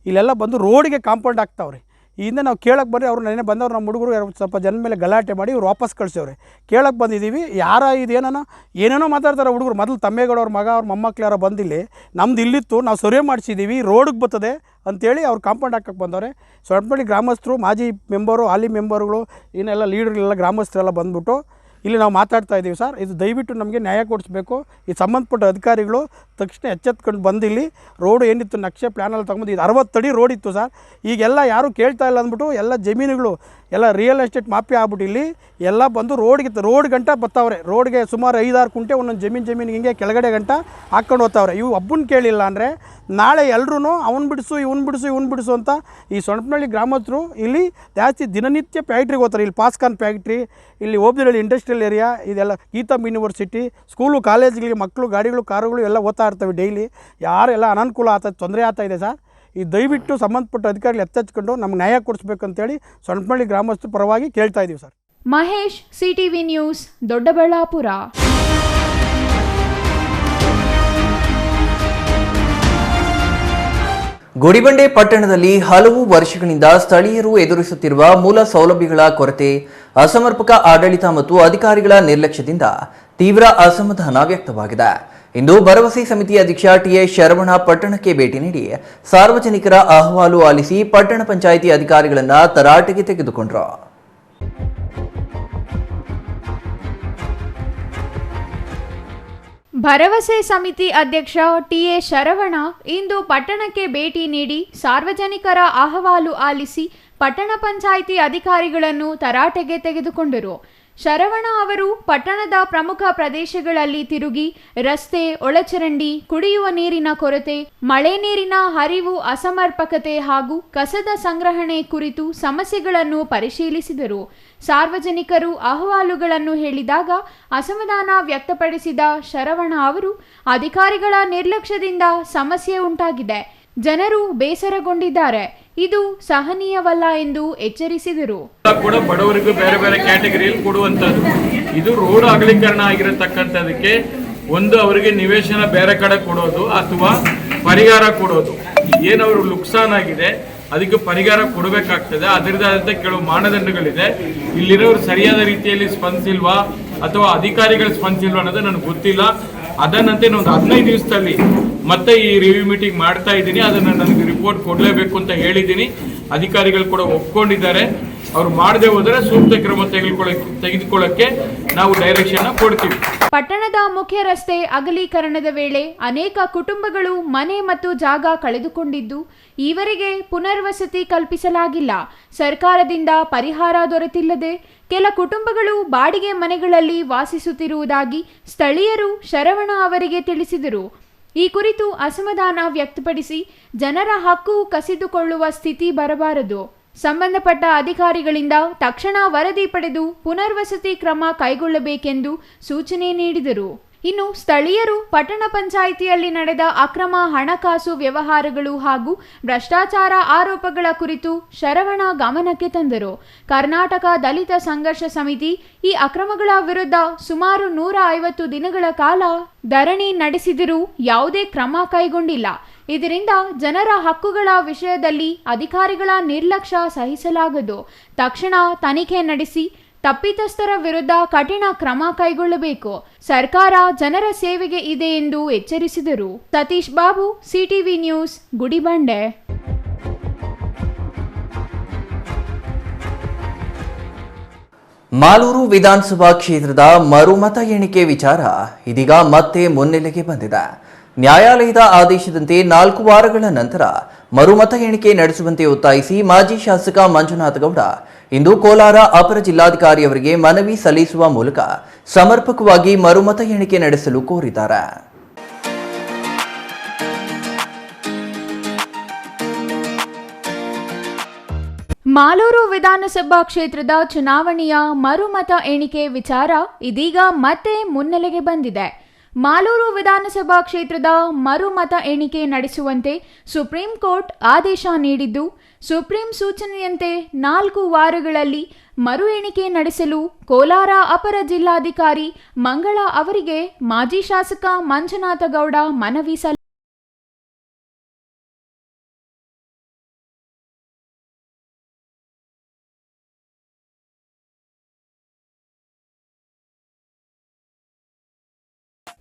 ಇಲ್ಲೆಲ್ಲ ಬಂದು ರೋಡಿಗೆ ಕಾಂಪೌಂಡ್ ಹಾಕ್ತಾವ್ರೆ. ಈ ಹಿಂದೆ ನಾವು ಕೇಳಕ್ಕೆ ಬಂದರೆ ಅವ್ರು ನೆನೆ ಬಂದವ್ರು ನಮ್ಮ ಹುಡುಗರು ಸ್ವಲ್ಪ ಜನ ಮೇಲೆ ಗಲಾಟೆ ಮಾಡಿ ಇವ್ರು ವಾಪಸ್ ಕಳಿಸವ್ರೆ. ಕೇಳಕ್ಕೆ ಬಂದಿದ್ದೀವಿ, ಇದು ಏನೇನೋ ಮಾತಾಡ್ತಾರೆ ಹುಡುಗರು. ಮೊದಲು ತಮ್ಮೇಗೌಡ ಅವ್ರ ಮಗ ಅವ್ರ ಮೊಮ್ಮಕ್ಳು ಯಾರೋ ಬಂದಿಲ್ಲಿ ನಮ್ದು ಇಲ್ಲಿತ್ತು, ನಾವು ಸರ್ವೆ ಮಾಡಿಸಿದ್ದೀವಿ, ರೋಡಿಗೆ ಬರ್ತದೆ ಅಂತೇಳಿ ಅವ್ರು ಕಾಂಪೌಂಡ್ ಹಾಕಕ್ಕೆ ಬಂದವ್ರೆ. ಸೊಣ್ಣಪಳ್ಳಿ ಗ್ರಾಮಸ್ಥರು, ಮಾಜಿ ಮೆಂಬರು, ಹಾಲಿ ಮೆಂಬರ್ಗಳು, ಇನ್ನೆಲ್ಲ ಲೀಡರ್ಗಳೆಲ್ಲ ಗ್ರಾಮಸ್ಥರೆಲ್ಲ ಬಂದ್ಬಿಟ್ಟು ಇಲ್ಲಿ ನಾವು ಮಾತಾಡ್ತಾ ಇದ್ದೀವಿ. ಸರ್, ಇದು ದಯವಿಟ್ಟು ನಮಗೆ ನ್ಯಾಯ ಕೊಡಿಸ್ಬೇಕು. ಈ ಸಂಬಂಧಪಟ್ಟ ಅಧಿಕಾರಿಗಳು ತಕ್ಷಣ ಎಚ್ಚೆತ್ಕೊಂಡು ಬಂದಿಲ್ಲಿ ರೋಡು ಏನಿತ್ತು ನಕ್ಷೆ ಪ್ಲ್ಯಾನಲ್ಲಿ ತೊಗೊಂಡು ಇದು 60 ಅಡಿ ರೋಡ್ ಇತ್ತು ಸರ್. ಈಗೆಲ್ಲ ಯಾರೂ ಕೇಳ್ತಾ ಇಲ್ಲ ಅಂದ್ಬಿಟ್ಟು ಎಲ್ಲ ಜಮೀನುಗಳು ಎಲ್ಲ ರಿಯಲ್ ಎಸ್ಟೇಟ್ ಮಾಫಿಯಾ ಆಗ್ಬಿಟ್ಟು ಇಲ್ಲಿ ಎಲ್ಲ ಬಂದು ರೋಡ್ ಗಂಟ ಬರ್ತಾವ್ರೆ. ರೋಡ್ಗೆ ಸುಮಾರು 5-6 ಕುಂಟೆ ಒಂದೊಂದು ಜಮೀನಿಗೆ ಹಿಂಗೆ ಕೆಳಗಡೆ ಗಂಟ ಹಾಕ್ಕೊಂಡು ಹೋಗ್ತಾವ್ರೆ. ಇವು ಒಬ್ಬನ ಕೇಳಿಲ್ಲ ಅಂದರೆ ನಾಳೆ ಎಲ್ಲರೂ ಅವ್ನು ಬಿಡಿಸು ಅಂತ ಈ ಸೊಣ್ಣಪನಹಳ್ಳಿ ಗ್ರಾಮಸ್ಥರು ಇಲ್ಲಿ ಜಾಸ್ತಿ ದಿನನಿತ್ಯ ಫ್ಯಾಕ್ಟ್ರಿಗೆ ಹೋಗ್ತಾರೆ. ಇಲ್ಲಿ ಪಾಸ್ಕಾನ್ ಫ್ಯಾಕ್ಟ್ರಿ, ಇಲ್ಲಿ ಓಬ್ದಿಹಳ್ಳಿ ಇಂಡಸ್ಟ್ರಿಯಲ್ ಏರಿಯಾ, ಇದೆಲ್ಲ ಗೀತಮ್ ಯೂನಿವರ್ಸಿಟಿ, ಸ್ಕೂಲು ಕಾಲೇಜ್ಗಳಿಗೆ ಮಕ್ಕಳು ಗಾಡಿಗಳು ಕಾರುಗಳು ಎಲ್ಲ ಓದ್ತಾ ಇರ್ತವೆ ಡೈಲಿ. ಯಾರೆಲ್ಲ ಅನಾನುಕೂಲ ತೊಂದರೆ ಆಗ್ತಾಯಿದೆ ಸರ್. ಈ ದಯವಿಟ್ಟು ಸಂಬಂಧಪಟ್ಟ ಅಧಿಕಾರಿಗಳು ಎಚ್ಚೆತ್ಕೊಂಡು ನಮ್ಗೆ ನ್ಯಾಯ ಕೊಡಿಸ್ಬೇಕಂತೇಳಿ ಸೊಣ್ಣಪನಹಳ್ಳಿ ಗ್ರಾಮಸ್ಥರ ಪರವಾಗಿ ಕೇಳ್ತಾ ಇದ್ದೀವಿ sir. Mahesh, CTV news, Doddaballapura. Gudibande ಪಟ್ಟಣದಲ್ಲಿ ಹಲವು ವರ್ಷಗಳಿಂದ ಸ್ಥಳೀಯರು ಎದುರಿಸುತ್ತಿರುವ ಮೂಲ ಸೌಲಭ್ಯಗಳ ಕೊರತೆ, ಅಸಮರ್ಪಕ ಆಡಳಿತ ಮತ್ತು ಅಧಿಕಾರಿಗಳ ನಿರ್ಲಕ್ಷ್ಯದಿಂದ ತೀವ್ರ ಅಸಮಾಧಾನ ವ್ಯಕ್ತವಾಗಿದೆ. ಇಂದು ಭರವಸೆ ಸಮಿತಿ ಅಧ್ಯಕ್ಷ TS ಶರವಣ ಪಟ್ಟಣಕ್ಕೆ ಭೇಟಿ ನೀಡಿ ಸಾರ್ವಜನಿಕರ ಅಹವಾಲು ಆಲಿಸಿ ಪಟ್ಟಣ ಪಂಚಾಯಿತಿ ಅಧಿಕಾರಿಗಳನ್ನ ತರಾಟೆಗೆ ತೆಗೆದುಕೊಂಡರು. ಭರವಸೆ ಸಮಿತಿ ಅಧ್ಯಕ್ಷ TS ಶರವಣ ಇಂದು ಪಟ್ಟಣಕ್ಕೆ ಭೇಟಿ ನೀಡಿ ಸಾರ್ವಜನಿಕರ ಅಹವಾಲು ಆಲಿಸಿ ಪಟ್ಟಣ ಪಂಚಾಯಿತಿ ಅಧಿಕಾರಿಗಳನ್ನು ತರಾಟೆಗೆ ತೆಗೆದುಕೊಂಡರು. ಶರವಣ ಅವರು ಪಟ್ಟಣದ ಪ್ರಮುಖ ಪ್ರದೇಶಗಳಲ್ಲಿ ತಿರುಗಿ ರಸ್ತೆ, ಒಳಚರಂಡಿ, ಕುಡಿಯುವ ನೀರಿನ ಕೊರತೆ, ಮಳೆ ನೀರಿನ ಹರಿವು ಅಸಮರ್ಪಕತೆ ಹಾಗೂ ಕಸದ ಸಂಗ್ರಹಣೆ ಕುರಿತು ಸಮಸ್ಯೆಗಳನ್ನು ಪರಿಶೀಲಿಸಿದರು. ಸಾರ್ವಜನಿಕರು ಅಹವಾಲುಗಳನ್ನು ಹೇಳಿದಾಗ ಅಸಮಾಧಾನ ವ್ಯಕ್ತಪಡಿಸಿದ ಶರವಣ ಅವರು ಅಧಿಕಾರಿಗಳ ನಿರ್ಲಕ್ಷ್ಯದಿಂದ ಸಮಸ್ಯೆ ಉಂಟಾಗಿದೆ, ಜನರು ಬೇಸರಗೊಂಡಿದ್ದಾರೆ, ಇದು ಸಹನೀಯವಲ್ಲ ಎಂದು ಎಚ್ಚರಿಸಿದರು. ಕೂಡ ಬಡವರಿಗೂ ಬೇರೆ ಬೇರೆ ಕ್ಯಾಟಗರಿಯಲ್ಲಿ ಕೊಡುವಂಥದ್ದು. ಇದು ರೋಡ್ ಅಗಲೀಕರಣ ಆಗಿರತಕ್ಕಂಥದಕ್ಕೆ ಒಂದು ಅವರಿಗೆ ನಿವೇಶನ ಬೇರೆ ಕಡೆ ಕೊಡೋದು ಅಥವಾ ಪರಿಹಾರ ಕೊಡೋದು. ಏನವರು ನುಕ್ಸಾನ್ ಆಗಿದೆ ಅದಕ್ಕೆ ಪರಿಹಾರ ಕೊಡಬೇಕಾಗ್ತದೆ. ಅದರದಾದಂಥ ಕೆಲವು ಮಾನದಂಡಗಳಿದೆ. ಇಲ್ಲಿರೋರು ಸರಿಯಾದ ರೀತಿಯಲ್ಲಿ ಸ್ಪಂದಿಸಿಲ್ವಾ ಅಥವಾ ಅಧಿಕಾರಿಗಳು ಸ್ಪಂದಿಸಿಲ್ವಾ ಅನ್ನೋದು ನನಗೆ ಗೊತ್ತಿಲ್ಲ. ಅದನ್ನಂತೆ ಒಂದು 15 ದಿವಸದಲ್ಲಿ ಮತ್ತೆ ಈ ರಿವ್ಯೂ ಮೀಟಿಂಗ್ ಮಾಡ್ತಾ ಇದ್ದೀನಿ. ಅದನ್ನು ನನಗೆ ರಿಪೋರ್ಟ್ ಕೊಡಲೇಬೇಕು ಅಂತ ಹೇಳಿದ್ದೀನಿ. ಅಧಿಕಾರಿಗಳು ಕೂಡ ಒಪ್ಕೊಂಡಿದ್ದಾರೆ. ಅವರು ಮಾಡದೆ ಹೋದರೆ ಸೂಕ್ತ ಕ್ರಮ ತೆಗೆದುಕೊಳ್ಳಕ್ಕೆ ನಾವು ಡೈರೆಕ್ಷನ್ ಕೊಡ್ತೀವಿ. ಪಟ್ಟಣದ ಮುಖ್ಯ ರಸ್ತೆ ಅಗಲೀಕರಣದ ವೇಳೆ ಅನೇಕ ಕುಟುಂಬಗಳು ಮನೆ ಮತ್ತು ಜಾಗ ಕಳೆದುಕೊಂಡಿದ್ದು ಈವರೆಗೆ ಪುನರ್ವಸತಿ ಕಲ್ಪಿಸಲಾಗಿಲ್ಲ. ಸರ್ಕಾರದಿಂದ ಪರಿಹಾರ ದೊರೆತಿಲ್ಲದೆ ಕೆಲ ಕುಟುಂಬಗಳು ಬಾಡಿಗೆ ಮನೆಗಳಲ್ಲಿ ವಾಸಿಸುತ್ತಿರುವುದಾಗಿ ಸ್ಥಳೀಯರು ಶರವಣ ಅವರಿಗೆ ತಿಳಿಸಿದರು. ಈ ಕುರಿತು ಅಸಮಾಧಾನ ವ್ಯಕ್ತಪಡಿಸಿ ಜನರ ಹಕ್ಕು ಕಸಿದುಕೊಳ್ಳುವ ಸ್ಥಿತಿ ಬರಬಾರದು, ಸಂಬಂಧಪಟ್ಟ ಅಧಿಕಾರಿಗಳಿಂದ ತಕ್ಷಣ ವರದಿ ಪಡೆದು ಪುನರ್ವಸತಿ ಕ್ರಮ ಕೈಗೊಳ್ಳಬೇಕೆಂದು ಸೂಚನೆ ನೀಡಿದರು. ಇನ್ನು ಸ್ಥಳೀಯರು ಪಟ್ಟಣ ಪಂಚಾಯಿತಿಯಲ್ಲಿ ನಡೆದ ಅಕ್ರಮ ಹಣಕಾಸು ವ್ಯವಹಾರಗಳು ಹಾಗೂ ಭ್ರಷ್ಟಾಚಾರ ಆರೋಪಗಳ ಕುರಿತು ಶರವಣ ಗಮನಕ್ಕೆ ತಂದರು. ಕರ್ನಾಟಕ ದಲಿತ ಸಂಘರ್ಷ ಸಮಿತಿ ಈ ಅಕ್ರಮಗಳ ವಿರುದ್ಧ ಸುಮಾರು 150 ದಿನಗಳ ಕಾಲ ಧರಣಿ ನಡೆಸಿದರೂ ಯಾವುದೇ ಕ್ರಮ ಕೈಗೊಂಡಿಲ್ಲ. ಇದರಿಂದ ಜನರ ಹಕ್ಕುಗಳ ವಿಷಯದಲ್ಲಿ ಅಧಿಕಾರಿಗಳ ನಿರ್ಲಕ್ಷ್ಯ ಸಹಿಸಲಾಗದು. ತಕ್ಷಣ ತನಿಖೆ ನಡೆಸಿ ತಪ್ಪಿತಸ್ಥರ ವಿರುದ್ಧ ಕಠಿಣ ಕ್ರಮ ಕೈಗೊಳ್ಳಬೇಕು. ಸರ್ಕಾರ ಜನರ ಸೇವೆಗೆ ಇದೆ ಎಂದು ಎಚ್ಚರಿಸಿದರು. Satish Babu, CTV news, Gudibande. ಮಾಲೂರು ವಿಧಾನಸಭಾ ಕ್ಷೇತ್ರದ ಮರುಮತ ಎಣಿಕೆ ವಿಚಾರ ಇದೀಗ ಮತ್ತೆ ಮುನ್ನೆಲೆಗೆ ಬಂದಿದೆ. ನ್ಯಾಯಾಲಯದ ಆದೇಶದಂತೆ 4 ವಾರಗಳ ನಂತರ ಮರುಮತ ಎಣಿಕೆ ನಡೆಸುವಂತೆ ಒತ್ತಾಯಿಸಿ ಮಾಜಿ ಶಾಸಕ ಮಂಜುನಾಥ ಗೌಡ ಇಂದು ಕೋಲಾರ ಅಪರ ಜಿಲ್ಲಾಧಿಕಾರಿಯವರಿಗೆ ಮನವಿ ಸಲ್ಲಿಸುವ ಮೂಲಕ ಸಮರ್ಪಕವಾಗಿ ಮರುಮತ ಎಣಿಕೆ ನಡೆಸಲು ಕೋರಿದ್ದಾರೆ. ಮಾಲೂರು ವಿಧಾನಸಭಾ ಕ್ಷೇತ್ರದ ಚುನಾವಣೆಯ ಮರುಮತ ಎಣಿಕೆ ವಿಚಾರ ಇದೀಗ ಮತ್ತೆ ಮುನ್ನೆಲೆಗೆ ಬಂದಿದೆ. ಮಾಲೂರು ವಿಧಾನಸಭಾ ಕ್ಷೇತ್ರದ ಮರುಮತ ಎಣಿಕೆ ನಡೆಸುವಂತೆ ಸುಪ್ರೀಂ ಕೋರ್ಟ್ ಆದೇಶ ನೀಡಿದ್ದು, ಸುಪ್ರೀಂ ಸೂಚನೆಯಂತೆ 4 ವಾರಗಳಲ್ಲಿ ಮರು ಎಣಿಕೆ ನಡೆಸಲು ಕೋಲಾರ ಅಪರ ಜಿಲ್ಲಾಧಿಕಾರಿ ಮಂಗಳಾ ಅವರಿಗೆ ಮಾಜಿ ಶಾಸಕ ಮಂಜುನಾಥ ಗೌಡ ಮನವಿ ಸಲ್ಲಿಸಿದ್ದಾರೆ.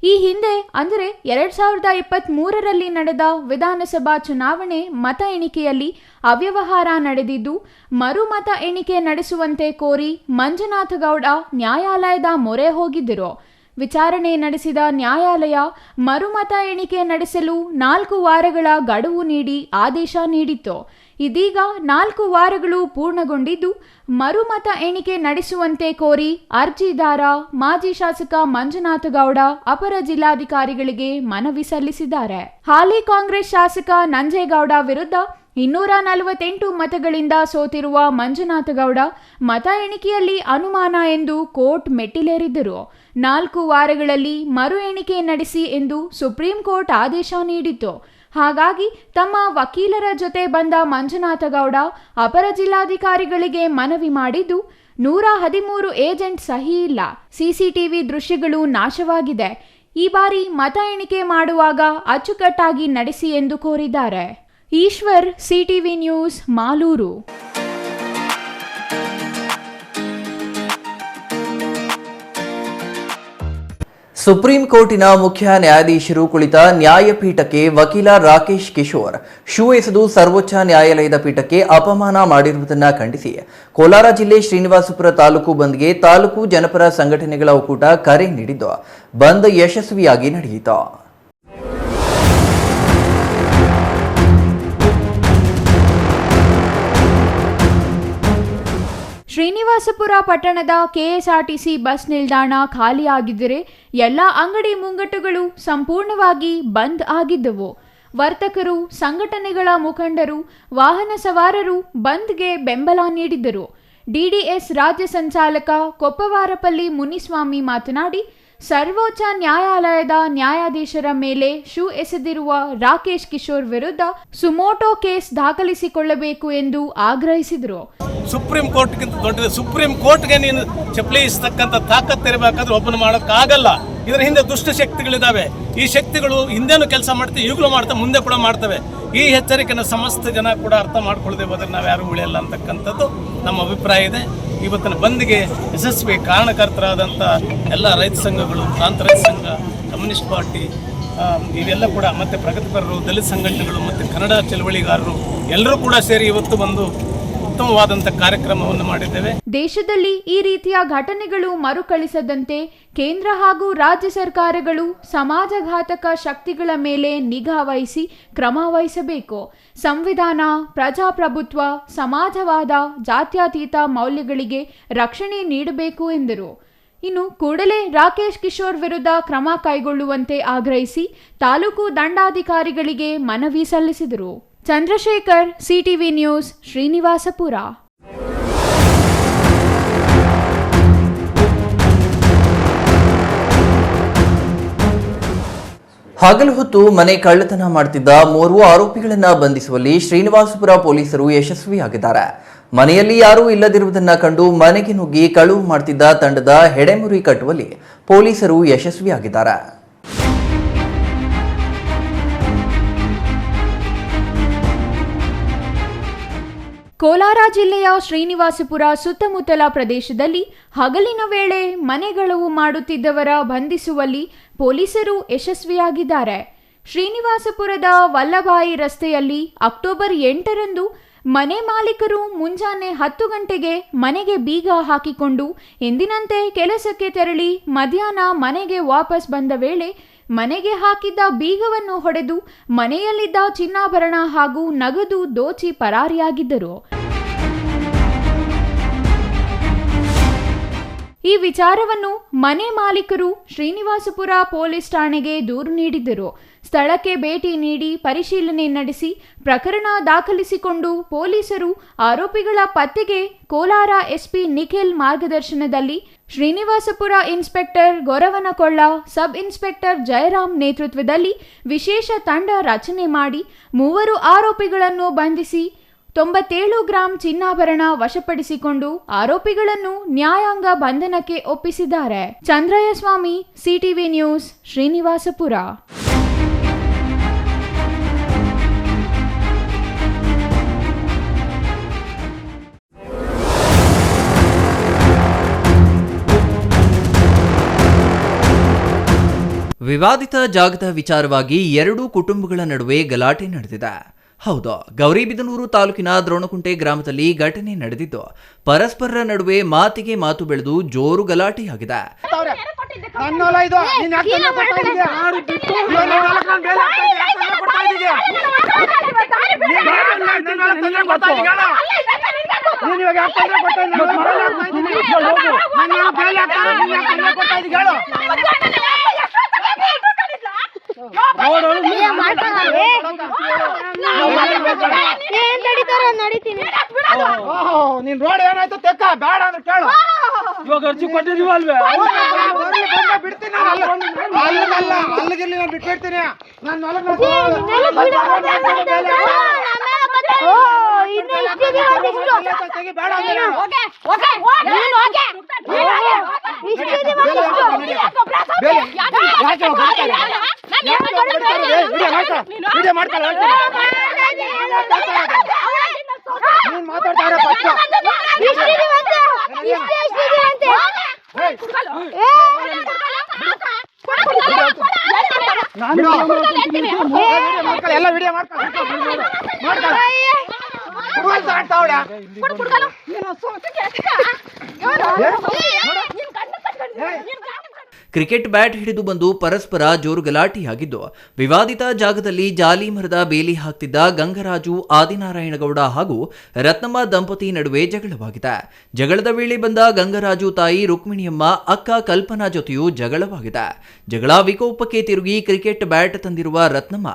ಈ ಹಿಂದೆ ಅಂದರೆ 2023ರಲ್ಲಿ ನಡೆದ ವಿಧಾನಸಭಾ ಚುನಾವಣೆ ಮತ ಎಣಿಕೆಯಲ್ಲಿ ಅವ್ಯವಹಾರ ನಡೆದಿದ್ದು, ಮರು ಮತ ಎಣಿಕೆ ನಡೆಸುವಂತೆ ಕೋರಿ ಮಂಜುನಾಥ ಗೌಡ ನ್ಯಾಯಾಲಯದ ಮೊರೆ ಹೋಗಿದ್ದರು. ವಿಚಾರಣೆ ನಡೆಸಿದ ನ್ಯಾಯಾಲಯ ಮರುಮತ ಎಣಿಕೆ ನಡೆಸಲು 4 ವಾರಗಳ ಗಡುವು ನೀಡಿ ಆದೇಶ ನೀಡಿತ್ತು. ಇದೀಗ 4 ವಾರಗಳು ಪೂರ್ಣಗೊಂಡಿದ್ದು, ಮರುಮತ ಎಣಿಕೆ ನಡೆಸುವಂತೆ ಕೋರಿ ಅರ್ಜಿದಾರ ಮಾಜಿ ಶಾಸಕ ಮಂಜುನಾಥ ಗೌಡ ಅಪರ ಜಿಲ್ಲಾಧಿಕಾರಿಗಳಿಗೆ ಮನವಿ ಸಲ್ಲಿಸಿದ್ದಾರೆ. ಹಾಲಿ ಕಾಂಗ್ರೆಸ್ ಶಾಸಕ ನಂಜೇಗೌಡ ವಿರುದ್ಧ 248 ಮತಗಳಿಂದ ಸೋತಿರುವ ಮಂಜುನಾಥ ಗೌಡ ಮತ ಎಣಿಕೆಯಲ್ಲಿ ಅನುಮಾನ ಎಂದು ಕೋರ್ಟ್ ಮೆಟ್ಟಿಲೇರಿದ್ದರು. 4 ವಾರಗಳಲ್ಲಿ ಮರು ಎಣಿಕೆ ನಡೆಸಿ ಎಂದು ಸುಪ್ರೀಂ ಕೋರ್ಟ್ ಆದೇಶ ನೀಡಿತ್ತು. ಹಾಗಾಗಿ ತಮ್ಮ ವಕೀಲರ ಜೊತೆ ಬಂದ ಮಂಜುನಾಥ ಗೌಡ ಅಪರ ಜಿಲ್ಲಾಧಿಕಾರಿಗಳಿಗೆ ಮನವಿ ಮಾಡಿದ್ದು, 113 ಏಜೆಂಟ್ ಸಹಿ ಇಲ್ಲ, ಸಿಸಿಟಿವಿ ದೃಶ್ಯಗಳು ನಾಶವಾಗಿದೆ, ಈ ಬಾರಿ ಮತ ಎಣಿಕೆ ಮಾಡುವಾಗ ಅಚ್ಚುಕಟ್ಟಾಗಿ ನಡೆಸಿ ಎಂದು ಕೋರಿದ್ದಾರೆ. Eshwar, CTV news, Malur. Supreme ಕೋರ್ಟಿನ ಮುಖ್ಯ ನ್ಯಾಯಾಧೀಶರು ಕುಳಿತ ನ್ಯಾಯಪೀಠಕ್ಕೆ ವಕೀಲ ರಾಕೇಶ್ ಕಿಶೋರ್ ಶೂ ಎಸೆದು ಸರ್ವೋಚ್ಚ ನ್ಯಾಯಾಲಯದ ಪೀಠಕ್ಕೆ ಅಪಮಾನ ಮಾಡಿರುವುದನ್ನು ಖಂಡಿಸಿ ಕೋಲಾರ ಜಿಲ್ಲೆ ಶ್ರೀನಿವಾಸಪುರ ತಾಲೂಕು ಬಂದ್ಗೆ ತಾಲೂಕು ಜನಪರ ಸಂಘಟನೆಗಳ ಒಕ್ಕೂಟ ಕರೆ ನೀಡಿದ್ದು, ಬಂದ್ ಯಶಸ್ವಿಯಾಗಿ ನಡೆಯಿತು. ಶ್ರೀನಿವಾಸಪುರ ಪಟ್ಟಣದ ಕೆಎಸ್ಆರ್ಟಿಸಿ ಬಸ್ ನಿಲ್ದಾಣ ಖಾಲಿಯಾಗಿದ್ದರೆ ಎಲ್ಲ ಅಂಗಡಿ ಮುಂಗಟ್ಟುಗಳು ಸಂಪೂರ್ಣವಾಗಿ ಬಂದ್ ಆಗಿದ್ದವು. ವರ್ತಕರು, ಸಂಘಟನೆಗಳ ಮುಖಂಡರು, ವಾಹನ ಸವಾರರು ಬಂದ್ಗೆ ಬೆಂಬಲ ನೀಡಿದ್ದರು. ಡಿಡಿಎಸ್ ರಾಜ್ಯ ಸಂಚಾಲಕ ಕೊಪ್ಪವಾರಪಲ್ಲಿ ಮುನಿಸ್ವಾಮಿ ಮಾತನಾಡಿ, ಸರ್ವೋಚ್ಚ ನ್ಯಾಯಾಲಯದ ನ್ಯಾಯಾಧೀಶರ ಮೇಲೆ ಶೂ ಎಸೆದಿರುವ ರಾಕೇಶ್ ಕಿಶೋರ್ ವಿರುದ್ಧ ಸುಮೋಟೋ ಕೇಸ್ ದಾಖಲಿಸಿಕೊಳ್ಳಬೇಕು ಎಂದು ಆಗ್ರಹಿಸಿದರು. ಸುಪ್ರೀಂ ಕೋರ್ಟ್ಗಿಂತ ದೊಡ್ಡದು. ಸುಪ್ರೀಂ ಕೋರ್ಟ್ಗೆ ನೀನು ಚಪ್ಪಲಿ ಇಸ್ತಕ್ಕಂಥ ತಾಕತ್ತು ಇರಬೇಕಾದ್ರೆ ಒಬ್ಬನು ಮಾಡೋಕ್ಕಾಗಲ್ಲ. ಇದರ ಹಿಂದೆ ದುಷ್ಟ ಶಕ್ತಿಗಳಿದ್ದಾವೆ. ಈ ಶಕ್ತಿಗಳು ಹಿಂದೆನೂ ಕೆಲಸ ಮಾಡ್ತವೆ, ಈಗಲೂ ಮಾಡ್ತವೆ, ಮುಂದೆ ಕೂಡ ಮಾಡ್ತವೆ. ಈ ಎಚ್ಚರಿಕೆನ ಸಮಸ್ತ ಜನ ಕೂಡ ಅರ್ಥ ಮಾಡ್ಕೊಳ್ಳದೆ ಹೋದ್ರೆ ನಾವು ಯಾರು ಉಳಿಯಲ್ಲ ಅಂತಕ್ಕಂಥದ್ದು ನಮ್ಮ ಅಭಿಪ್ರಾಯ ಇದೆ. ಇವತ್ತಿನ ಬಂದ್ಗೆ ಯಶಸ್ವಿ ಕಾರಣಕರ್ತರಾದಂಥ ಎಲ್ಲ ರೈತ ಸಂಘಗಳು, ಪ್ರಾಂತ ರೈತ ಸಂಘ, ಕಮ್ಯುನಿಸ್ಟ್ ಪಾರ್ಟಿ, ಇವೆಲ್ಲ ಕೂಡ ಮತ್ತು ಪ್ರಗತಿಪರರು, ದಲಿತ ಸಂಘಟನೆಗಳು ಮತ್ತು ಕನ್ನಡ ಚಳವಳಿಗಾರರು ಎಲ್ಲರೂ ಕೂಡ ಸೇರಿ ಇವತ್ತು ಒಂದು ಉತ್ತಮವಾದಂಥ ಕಾರ್ಯಕ್ರಮವನ್ನು ಮಾಡಿದ್ದೇವೆ. ದೇಶದಲ್ಲಿ ಈ ರೀತಿಯ ಘಟನೆಗಳು ಮರುಕಳಿಸದಂತೆ ಕೇಂದ್ರ ಹಾಗೂ ರಾಜ್ಯ ಸರ್ಕಾರಗಳು ಸಮಾಜಘಾತಕ ಶಕ್ತಿಗಳ ಮೇಲೆ ನಿಗಾ ವಹಿಸಿ ಕ್ರಮ ವಹಿಸಬೇಕು. ಸಂವಿಧಾನ, ಪ್ರಜಾಪ್ರಭುತ್ವ, ಸಮಾಜವಾದ, ಜಾತ್ಯತೀತ ಮೌಲ್ಯಗಳಿಗೆ ರಕ್ಷಣೆ ನೀಡಬೇಕು ಎಂದರು. ಇನ್ನು ಕೂಡಲೇ ರಾಕೇಶ್ ಕಿಶೋರ್ ವಿರುದ್ಧ ಕ್ರಮ ಕೈಗೊಳ್ಳುವಂತೆ ಆಗ್ರಹಿಸಿ ತಾಲೂಕು ದಂಡಾಧಿಕಾರಿಗಳಿಗೆ ಮನವಿ ಸಲ್ಲಿಸಿದರು. Chandrashekar, CTV news, Srinivaspur. ಹಗಲು ಹೊತ್ತು ಮನೆ ಕಳ್ಳತನ ಮಾಡುತ್ತಿದ್ದ 3 ಆರೋಪಿಗಳನ್ನು ಬಂಧಿಸುವಲ್ಲಿ ಶ್ರೀನಿವಾಸಪುರ ಪೊಲೀಸರು ಯಶಸ್ವಿಯಾಗಿದ್ದಾರೆ. ಮನೆಯಲ್ಲಿ ಯಾರೂ ಇಲ್ಲದಿರುವುದನ್ನು ಕಂಡು ಮನೆಗೆ ನುಗ್ಗಿ ಕಳುವು ಮಾಡುತ್ತಿದ್ದ ತಂಡದ ಹೆಡೆಮುರಿ ಕಟ್ಟುವಲ್ಲಿ ಪೊಲೀಸರು ಯಶಸ್ವಿಯಾಗಿದ್ದಾರೆ. ಕೋಲಾರ ಜಿಲ್ಲೆಯ ಶ್ರೀನಿವಾಸಪುರ ಸುತ್ತಮುತ್ತಲ ಪ್ರದೇಶದಲ್ಲಿ ಹಗಲಿನ ವೇಳೆ ಮನೆಗಳವು ಮಾಡುತ್ತಿದ್ದವರ ಬಂಧಿಸುವಲ್ಲಿ ಪೊಲೀಸರು ಯಶಸ್ವಿಯಾಗಿದ್ದಾರೆ. ಶ್ರೀನಿವಾಸಪುರದ ವಲ್ಲಭಾಯಿ ರಸ್ತೆಯಲ್ಲಿ ಅಕ್ಟೋಬರ್ 8ರಂದು ಮನೆ ಮಾಲೀಕರು ಮುಂಜಾನೆ 10 ಗಂಟೆಗೆ ಮನೆಗೆ ಬೀಗ ಹಾಕಿಕೊಂಡು ಎಂದಿನಂತೆ ಕೆಲಸಕ್ಕೆ ತೆರಳಿ ಮಧ್ಯಾಹ್ನ ಮನೆಗೆ ವಾಪಸ್ ಬಂದ ವೇಳೆ ಮನೆಗೆ ಹಾಕಿದ್ದ ಬೀಗವನ್ನು ಹೊಡೆದು ಮನೆಯಲ್ಲಿದ್ದ ಚಿನ್ನಾಭರಣ ಹಾಗೂ ನಗದು ದೋಚಿ ಪರಾರಿಯಾಗಿದ್ದರು. ಈ ವಿಚಾರವನ್ನು ಮನೆ ಮಾಲೀಕರು ಶ್ರೀನಿವಾಸಪುರ ಪೊಲೀಸ್ ಠಾಣೆಗೆ ದೂರು ನೀಡಿದ್ದರು. ಸ್ಥಳಕ್ಕೆ ಭೇಟಿ ನೀಡಿ ಪರಿಶೀಲನೆ ನಡೆಸಿ ಪ್ರಕರಣ ದಾಖಲಿಸಿಕೊಂಡು ಪೊಲೀಸರು ಆರೋಪಿಗಳ ಪತ್ತೆಗೆ ಕೋಲಾರ ಎಸ್ಪಿ ನಿಖಿಲ್ ಮಾರ್ಗದರ್ಶನದಲ್ಲಿ Srinivaspur inspector Goravanakolla, sub inspector Jayaram ನೇತೃತ್ವದಲ್ಲಿ ವಿಶೇಷ ತಂಡ ರಚನೆ ಮಾಡಿ 3 ಆರೋಪಿಗಳನ್ನು ಬಂಧಿಸಿ 97 ಗ್ರಾಂ ಚಿನ್ನಾಭರಣ ವಶಪಡಿಸಿಕೊಂಡು ಆರೋಪಿಗಳನ್ನು ನ್ಯಾಯಾಂಗ ಬಂಧನಕ್ಕೆ ಒಪ್ಪಿಸಿದ್ದಾರೆ. ಚಂದ್ರಯ್ಯ ಸ್ವಾಮಿ, ಸಿಟಿವಿ ನ್ಯೂಸ್, ಶ್ರೀನಿವಾಸಪುರ. ವಿವಾದಿತ ಜಾಗದ ವಿಚಾರವಾಗಿ 2 ಕುಟುಂಬಗಳ ನಡುವೆ ಗಲಾಟೆ ನಡೆದಿದೆ. ಹೌದು, ಗೌರಿಬಿದನೂರು ತಾಲೂಕಿನ ದ್ರೋಣಕುಂಟೆ ಗ್ರಾಮದಲ್ಲಿ ಘಟನೆ ನಡೆದಿದ್ದು ಪರಸ್ಪರರ ನಡುವೆ ಮಾತಿಗೆ ಮಾತು ಬೆಳೆದು ಜೋರು ಗಲಾಟೆಯಾಗಿದೆ. ನೀನ್ ರೋಡ್ ಏನಾಯ್ತು ತೆಕ್ಕ ಬೇಡ ಅಂದ್ರೆ ಕೇಳು. ಇವಾಗ ಅರ್ಜಿ ಕೊಟ್ಟಿದೀವಲ್ವೇ, ಬಿಡ್ತೀನಿ. ಅಲ್ಲಿಗಿಲ್ಲಿ ನಾನು ಬಿಟ್ಬಿಡ್ತೀನಿ. ಎಲ್ಲ ವಿಡಿಯೋ ಕ್ರಿಕೆಟ್ ಬ್ಯಾಟ್ ಹಿಡಿದು ಬಂದು ಪರಸ್ಪರ ಜೋರು ಗಲಾಟೆಯಾಗಿದ್ದು ವಿವಾದಿತ ಜಾಗದಲ್ಲಿ ಜಾಲಿ ಮರದ ಬೇಲಿ ಹಾಕ್ತಿದ್ದ ಗಂಗರಾಜು, ಆದಿನಾರಾಯಣಗೌಡ ಹಾಗೂ ರತ್ನಮ್ಮ ದಂಪತಿ ನಡುವೆ ಜಗಳವಾಗಿದೆ. ಜಗಳದ ವೇಳೆ ಬಂದ ಗಂಗರಾಜು ತಾಯಿ ರುಕ್ಮಿಣಿಯಮ್ಮ, ಅಕ್ಕ ಕಲ್ಪನಾ ಜೊತೆಯೂ ಜಗಳವಾಗಿದೆ. ಜಗಳ ವಿಕೋಪಕ್ಕೆ ತಿರುಗಿ ಕ್ರಿಕೆಟ್ ಬ್ಯಾಟ್ ತಂದಿರುವ ರತ್ನಮ್ಮ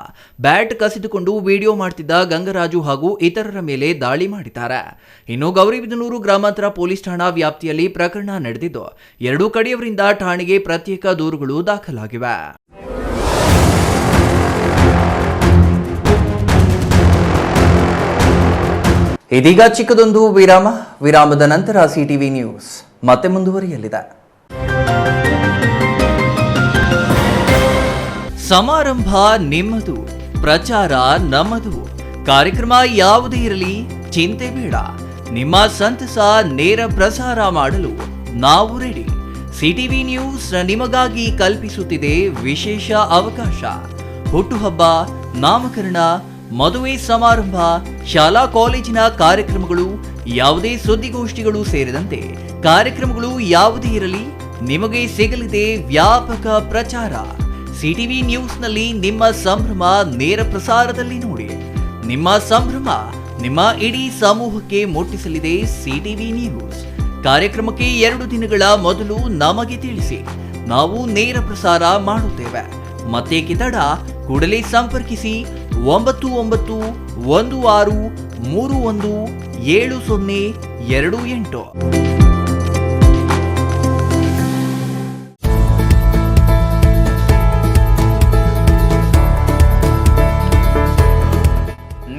ಬ್ಯಾಟ್ ಕಸಿದುಕೊಂಡು ವಿಡಿಯೋ ಮಾಡ್ತಿದ್ದ ಗಂಗರಾಜು ಹಾಗೂ ಇತರರ ಮೇಲೆ ದಾಳಿ ಮಾಡಿದ್ದಾರೆ. ಇನ್ನು ಗೌರಿಬಿದನೂರು ಗ್ರಾಮಾಂತರ ಪೊಲೀಸ್ ಠಾಣಾ ವ್ಯಾಪ್ತಿಯಲ್ಲಿ ಪ್ರಕರಣ ನಡೆದಿದ್ದು 2 ಕಡೆಯವರಿಂದ ಠಾಣೆಗೆ ಪ್ರತ್ಯೇಕ ದೂರುಗಳು ದಾಖಲಾಗಿವೆ. ಇದೀಗ ಚಿಕ್ಕದೊಂದು ವಿರಾಮದ ನಂತರ ಸಿಟಿವಿ ನ್ಯೂಸ್ ಮತ್ತೆ ಮುಂದುವರಿಯಲಿದೆ. ಸಮಾರಂಭ ನಿಮ್ಮದು, ಪ್ರಚಾರ ನಮ್ಮದು. ಕಾರ್ಯಕ್ರಮ ಯಾವುದೇ ಇರಲಿ ಚಿಂತೆ ಬೇಡ. ನಿಮ್ಮ ಸಂತಸ ನೇರ ಪ್ರಸಾರ ಮಾಡಲು ನಾವು ರೆಡಿ. ಸಿಟಿವಿ ನ್ಯೂಸ್ ನಿಮಗಾಗಿ ಕಲ್ಪಿಸುತ್ತಿದೆ ವಿಶೇಷ ಅವಕಾಶ. ಹುಟ್ಟುಹಬ್ಬ, ನಾಮಕರಣ, ಮದುವೆ ಸಮಾರಂಭ, ಶಾಲಾ ಕಾಲೇಜಿನ ಕಾರ್ಯಕ್ರಮಗಳು, ಯಾವುದೇ ಸುದ್ದಿಗೋಷ್ಠಿಗಳು ಸೇರಿದಂತೆ ಕಾರ್ಯಕ್ರಮಗಳು ಯಾವುದೇ ಇರಲಿ ನಿಮಗೆ ಸಿಗಲಿದೆ ವ್ಯಾಪಕ ಪ್ರಚಾರ. ಸಿಟಿವಿ ನ್ಯೂಸ್ನಲ್ಲಿ ನಿಮ್ಮ ಸಂಭ್ರಮ ನೇರ ಪ್ರಸಾರದಲ್ಲಿ ನೋಡಿ. ನಿಮ್ಮ ಸಂಭ್ರಮ ನಿಮ್ಮ ಇಡೀ ಸಮೂಹಕ್ಕೆ ಮುಟ್ಟಿಸಲಿದೆ ಸಿಟಿವಿ ನ್ಯೂಸ್. ಕಾರ್ಯಕ್ರಮಕ್ಕೆ 2 ದಿನಗಳ ಮೊದಲು ನಮಗೆ ತಿಳಿಸಿ, ನಾವು ನೇರ ಪ್ರಸಾರ ಮಾಡುತ್ತೇವೆ. ಮತ್ತೆ ಕಿತಡ ಕೂಡಲೇ ಸಂಪರ್ಕಿಸಿ 9916317028.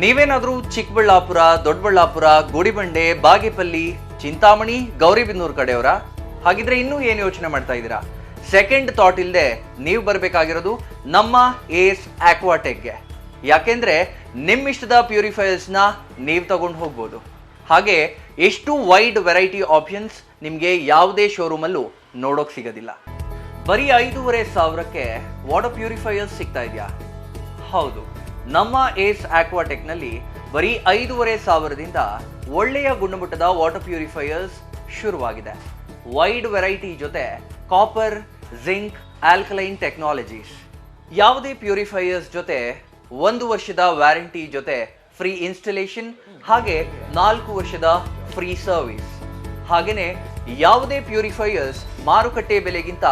ನೀವೇನಾದ್ರೂ ಚಿಕ್ಕಬಳ್ಳಾಪುರ, ದೊಡ್ಡಬಳ್ಳಾಪುರ, ಗುಡಿಬಂಡೆ, ಬಾಗೇಪಲ್ಲಿ, ಚಿಂತಾಮಣಿ, ಗೌರಿಬಿದನೂರು ಕಡೆಯವರ? ಹಾಗಿದ್ರೆ ಇನ್ನೂ ಏನು ಯೋಚನೆ ಮಾಡ್ತಾ ಇದ್ದೀರಾ? ಸೆಕೆಂಡ್ ಥಾಟ್ ಇಲ್ಲದೆ ನೀವು ಬರಬೇಕಾಗಿರೋದು ನಮ್ಮ ಏಸ್ ಆಕ್ವಾಟೆಕ್ಗೆ. ಯಾಕೆಂದ್ರೆ ನಿಮ್ಮಿಷ್ಟದ ಪ್ಯೂರಿಫೈಯರ್ಸ್ನ ನೀವು ತಗೊಂಡು ಹೋಗ್ಬೋದು. ಹಾಗೆ ಎಷ್ಟು ವೈಡ್ ವೆರೈಟಿ ಆಪ್ಷನ್ಸ್ ನಿಮಗೆ ಯಾವುದೇ ಶೋರೂಮಲ್ಲೂ ನೋಡೋಕೆ ಸಿಗೋದಿಲ್ಲ. ಬರೀ 5,500ಕ್ಕೆ ವಾಟರ್ ಪ್ಯೂರಿಫೈಯರ್ಸ್ ಸಿಗ್ತಾ ಇದೆಯಾ? ಹೌದು, ನಮ್ಮ ಏಸ್ ಆಕ್ವಾಟೆಕ್ನಲ್ಲಿ ಬರೀ 5,500ದಿಂದ ಒಳ್ಳೆಯ ಗುಣಮಟ್ಟದ ವಾಟರ್ ಪ್ಯೂರಿಫೈಯರ್ಸ್ ಶುರುವಾಗಿದೆ. ವೈಡ್ ವೆರೈಟಿ ಜೊತೆ ಕಾಪರ್, ಜಿಂಕ್, ಆಲ್ಕಲೈನ್ ಟೆಕ್ನಾಲಜೀಸ್. ಯಾವುದೇ ಪ್ಯೂರಿಫೈಯರ್ಸ್ ಜೊತೆ 1 ವರ್ಷದ ವ್ಯಾರಂಟಿ ಜೊತೆ ಫ್ರೀ ಇನ್ಸ್ಟಾಲೇಷನ್ ಹಾಗೆ 4 ವರ್ಷದ ಫ್ರೀ ಸರ್ವಿಸ್. ಹಾಗೆಯೇ ಯಾವುದೇ ಪ್ಯೂರಿಫೈಯರ್ಸ್ ಮಾರುಕಟ್ಟೆ ಬೆಲೆಗಿಂತ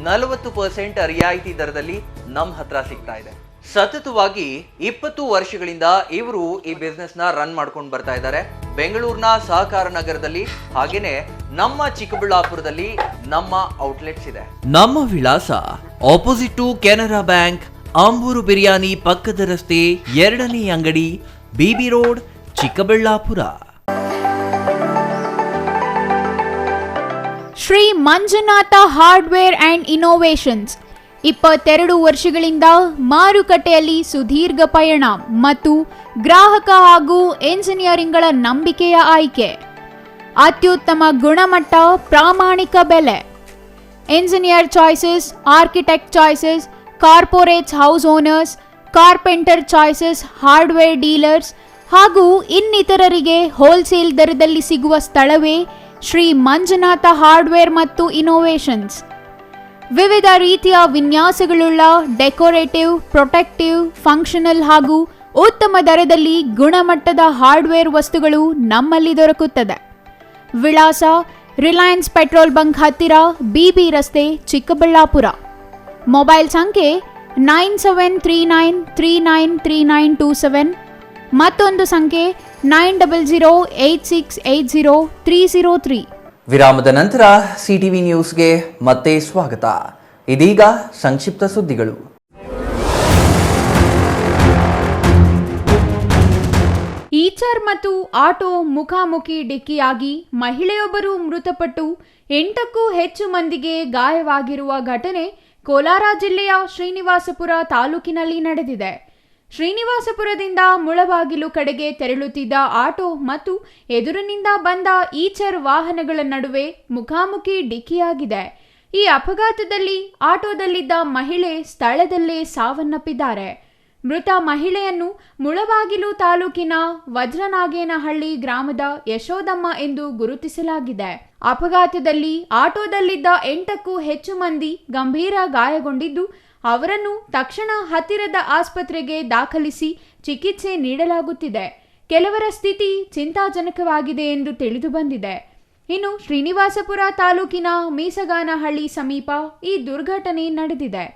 40% ರಿಯಾಯಿತಿ ದರದಲ್ಲಿ ನಮ್ಮ ಹತ್ರ ಸಿಗ್ತಾ ಇದೆ. ಸತತವಾಗಿ 20 ವರ್ಷಗಳಿಂದ ಇವರು ಈ ಬಿಸ್ನೆಸ್ ನ ರನ್ ಮಾಡ್ಕೊಂಡು ಬರ್ತಾ ಇದ್ದಾರೆ. ಬೆಂಗಳೂರಿನ ಸಹಕಾರ ನಗರದಲ್ಲಿ ಹಾಗೇನೆ ನಮ್ಮ ಚಿಕ್ಕಬಳ್ಳಾಪುರದಲ್ಲಿ ನಮ್ಮ ಔಟ್ಲೆಟ್ಸ್ ಇದೆ. ನಮ್ಮ ವಿಳಾಸ opposite to Canara bank, Ambur biryani ಪಕ್ಕದ ರಸ್ತೆ, 2ನೇ ಅಂಗಡಿ, BB road, Chikkaballapur. Shri Manjunatha hardware and innovations 22 ವರ್ಷಗಳಿಂದ ಮಾರುಕಟ್ಟೆಯಲ್ಲಿ ಸುದೀರ್ಘ ಪಯಣ ಮತ್ತು ಗ್ರಾಹಕ ಹಾಗೂ ಎಂಜಿನಿಯರಿಂಗ್ಗಳ ನಂಬಿಕೆಯ ಆಯ್ಕೆ. ಅತ್ಯುತ್ತಮ ಗುಣಮಟ್ಟ, ಪ್ರಾಮಾಣಿಕ ಬೆಲೆ. Engineer choices, architect choices, corporates house owners, carpenter choices, hardware dealers ಹಾಗೂ ಇನ್ನಿತರರಿಗೆ ಹೋಲ್ಸೇಲ್ ದರದಲ್ಲಿ ಸಿಗುವ ಸ್ಥಳವೇ ಶ್ರೀ ಮಂಜುನಾಥ ಹಾರ್ಡ್ವೇರ್ ಮತ್ತು ಇನೋವೇಷನ್ಸ್. ವಿವಿಧ ರೀತಿಯ ವಿನ್ಯಾಸಗಳುಳ್ಳ ಡೆಕೋರೇಟಿವ್, ಪ್ರೊಟೆಕ್ಟಿವ್, ಫಂಕ್ಷನಲ್ ಹಾಗೂ ಉತ್ತಮ ದರದಲ್ಲಿ ಗುಣಮಟ್ಟದ ಹಾರ್ಡ್ವೇರ್ ವಸ್ತುಗಳು ನಮ್ಮಲ್ಲಿ ದೊರಕುತ್ತದೆ. ವಿಳಾಸ ರಿಲಯನ್ಸ್ ಪೆಟ್ರೋಲ್ ಬಂಕ್ ಹತ್ತಿರ, ಬಿಬಿ ರಸ್ತೆ, ಚಿಕ್ಕಬಳ್ಳಾಪುರ. ಮೊಬೈಲ್ ಸಂಖ್ಯೆ 9739393927, ಮತ್ತೊಂದು ಸಂಖ್ಯೆ 9008680303. ವಿರಾಮದ ನಂತರ ಸಿಟಿವಿ ನ್ಯೂಸ್ಗೆ ಮತ್ತೆ ಸ್ವಾಗತ. ಇದೀಗ ಸಂಕ್ಷಿಪ್ತ ಸುದ್ದಿಗಳು. ಈಚರ್ ಮತ್ತು ಆಟೋ ಮುಖಾಮುಖಿ ಡಿಕ್ಕಿಯಾಗಿ ಮಹಿಳೆಯೊಬ್ಬರು ಮೃತಪಟ್ಟು 8ಕ್ಕೂ ಹೆಚ್ಚು ಮಂದಿಗೆ ಗಾಯವಾಗಿರುವ ಘಟನೆ ಕೋಲಾರ ಜಿಲ್ಲೆಯ ಶ್ರೀನಿವಾಸಪುರ ತಾಲೂಕಿನಲ್ಲಿ ನಡೆದಿದೆ. ಶ್ರೀನಿವಾಸಪುರದಿಂದ ಮುಳಬಾಗಿಲು ಕಡೆಗೆ ತೆರಳುತ್ತಿದ್ದ ಆಟೋ ಮತ್ತು ಎದುರಿನಿಂದ ಬಂದ ಈಚರ್ ವಾಹನಗಳ ನಡುವೆ ಮುಖಾಮುಖಿ ಡಿಕ್ಕಿಯಾಗಿದೆ. ಈ ಅಪಘಾತದಲ್ಲಿ ಆಟೋದಲ್ಲಿದ್ದ ಮಹಿಳೆ ಸ್ಥಳದಲ್ಲೇ ಸಾವನ್ನಪ್ಪಿದ್ದಾರೆ. ಮೃತ ಮಹಿಳೆಯನ್ನು ಮುಳಬಾಗಿಲು ತಾಲೂಕಿನ ವಜ್ರನಾಗೇನಹಳ್ಳಿ ಗ್ರಾಮದ ಯಶೋದಮ್ಮ ಎಂದು ಗುರುತಿಸಲಾಗಿದೆ. ಅಪಘಾತದಲ್ಲಿ ಆಟೋದಲ್ಲಿದ್ದ 8ಕ್ಕೂ ಹೆಚ್ಚು ಮಂದಿ ಗಂಭೀರ ಗಾಯಗೊಂಡಿದ್ದು ಅವರನ್ನು ತಕ್ಷಣ ಹತ್ತಿರದ ಆಸ್ಪತ್ರೆಗೆ ದಾಖಲಿಸಿ ಚಿಕಿತ್ಸೆ ನೀಡಲಾಗುತ್ತಿದೆ. ಕೆಲವರ ಸ್ಥಿತಿ ಚಿಂತಾಜನಕವಾಗಿದೆ ಎಂದು ತಿಳಿದು ಬಂದಿದೆ. ಇನ್ನು ಶ್ರೀನಿವಾಸಪುರ ತಾಲೂಕಿನ ಮೀಸಗಾನಹಳ್ಳಿ ಸಮೀಪ ಈ ದುರ್ಘಟನೆ ನಡೆದಿದೆ.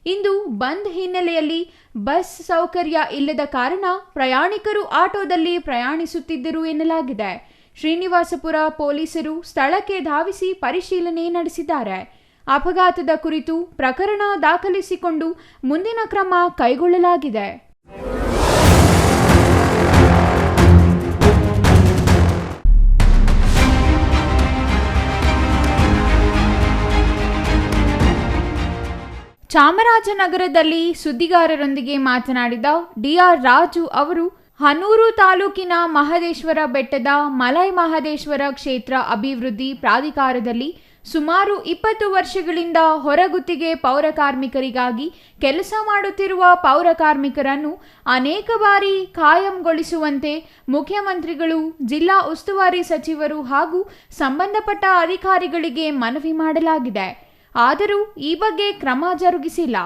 ಇಂದು ಬಂದ್ ಹಿನ್ನೆಲೆಯಲ್ಲಿ ಬಸ್ ಸೌಕರ್ಯ ಇಲ್ಲದ ಕಾರಣ ಪ್ರಯಾಣಿಕರು ಆಟೋದಲ್ಲಿ ಪ್ರಯಾಣಿಸುತ್ತಿದ್ದರು ಎನ್ನಲಾಗಿದೆ. ಶ್ರೀನಿವಾಸಪುರ ಪೊಲೀಸರು ಸ್ಥಳಕ್ಕೆ ಧಾವಿಸಿ ಪರಿಶೀಲನೆ ನಡೆಸಿದ್ದಾರೆ. ಅಪಘಾತದ ಕುರಿತು ಪ್ರಕರಣ ದಾಖಲಿಸಿಕೊಂಡು ಮುಂದಿನ ಕ್ರಮ ಕೈಗೊಳ್ಳಲಾಗಿದೆ. ಚಾಮರಾಜನಗರದಲ್ಲಿ ಸುದ್ದಿಗಾರರೊಂದಿಗೆ ಮಾತನಾಡಿದ ಡಿಆರ್ ರಾಜು ಅವರು ಹನೂರು ತಾಲೂಕಿನ ಮಹದೇಶ್ವರ ಬೆಟ್ಟದ ಮಲೈ ಮಹದೇಶ್ವರ ಕ್ಷೇತ್ರ ಅಭಿವೃದ್ಧಿ ಪ್ರಾಧಿಕಾರದಲ್ಲಿ ಸುಮಾರು 20 ವರ್ಷಗಳಿಂದ ಹೊರಗುತ್ತಿಗೆ ಪೌರಕಾರ್ಮಿಕರಿಗಾಗಿ ಕೆಲಸ ಮಾಡುತ್ತಿರುವ ಪೌರಕಾರ್ಮಿಕರನ್ನು ಅನೇಕ ಬಾರಿ ಕಾಯಂಗೊಳಿಸುವಂತೆ ಮುಖ್ಯಮಂತ್ರಿಗಳು, ಜಿಲ್ಲಾ ಉಸ್ತುವಾರಿ ಸಚಿವರು ಹಾಗೂ ಸಂಬಂಧಪಟ್ಟ ಅಧಿಕಾರಿಗಳಿಗೆ ಮನವಿ ಮಾಡಲಾಗಿದೆ. ಆದರೂ ಈ ಬಗ್ಗೆ ಕ್ರಮ ಜರುಗಿಸಿಲ್ಲ.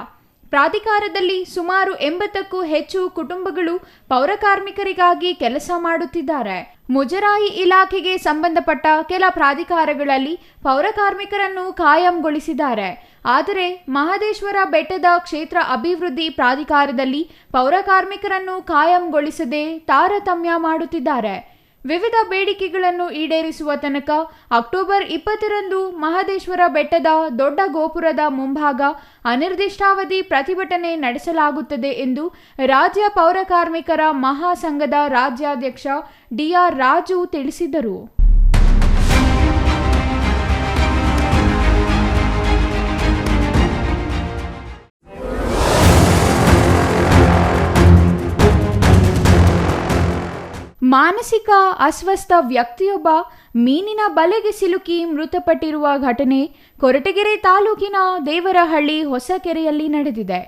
ಪ್ರಾಧಿಕಾರದಲ್ಲಿ ಸುಮಾರು 80ಕ್ಕೂ ಹೆಚ್ಚು ಕುಟುಂಬಗಳು ಪೌರಕಾರ್ಮಿಕರಿಗಾಗಿ ಕೆಲಸ ಮಾಡುತ್ತಿದ್ದಾರೆ. ಮುಜರಾಯಿ ಇಲಾಖೆಗೆ ಸಂಬಂಧಪಟ್ಟ ಕೆಲ ಪ್ರಾಧಿಕಾರಗಳಲ್ಲಿ ಪೌರಕಾರ್ಮಿಕರನ್ನು ಕಾಯಂಗೊಳಿಸಿದ್ದಾರೆ. ಆದರೆ ಮಹದೇಶ್ವರ ಬೆಟ್ಟದ ಕ್ಷೇತ್ರ ಅಭಿವೃದ್ಧಿ ಪ್ರಾಧಿಕಾರದಲ್ಲಿ ಪೌರಕಾರ್ಮಿಕರನ್ನು ಕಾಯಂಗೊಳಿಸದೆ ತಾರತಮ್ಯ ಮಾಡುತ್ತಿದ್ದಾರೆ. ವಿವಿಧ ಬೇಡಿಕೆಗಳನ್ನು ಈಡೇರಿಸುವ ತನಕ ಅಕ್ಟೋಬರ್ 20ರಂದು ಮಹದೇಶ್ವರ ಬೆಟ್ಟದ ದೊಡ್ಡ ಗೋಪುರದ ಮುಂಭಾಗ ಅನಿರ್ದಿಷ್ಟಾವಧಿ ಪ್ರತಿಭಟನೆ ನಡೆಸಲಾಗುತ್ತದೆ ಎಂದು ರಾಜ್ಯ ಪೌರಕಾರ್ಮಿಕರ ಮಹಾಸಂಘದ ರಾಜ್ಯಾಧ್ಯಕ್ಷ ಡಿಆರ್ ರಾಜು ತಿಳಿಸಿದರು. ಮಾನಸಿಕ ಅಸ್ವಸ್ಥ ವ್ಯಕ್ತಿಯೊಬ್ಬ ಮೀನಿನ ಬಲೆಗೆ ಸಿಲುಕಿ ಮೃತಪಟ್ಟಿರುವ ಘಟನೆ ಕೊರಟಗೆರೆ ತಾಲೂಕಿನ ದೇವರಹಳ್ಳಿ ಹೊಸಕೆರೆಯಲ್ಲಿ ನಡೆದಿದೆ.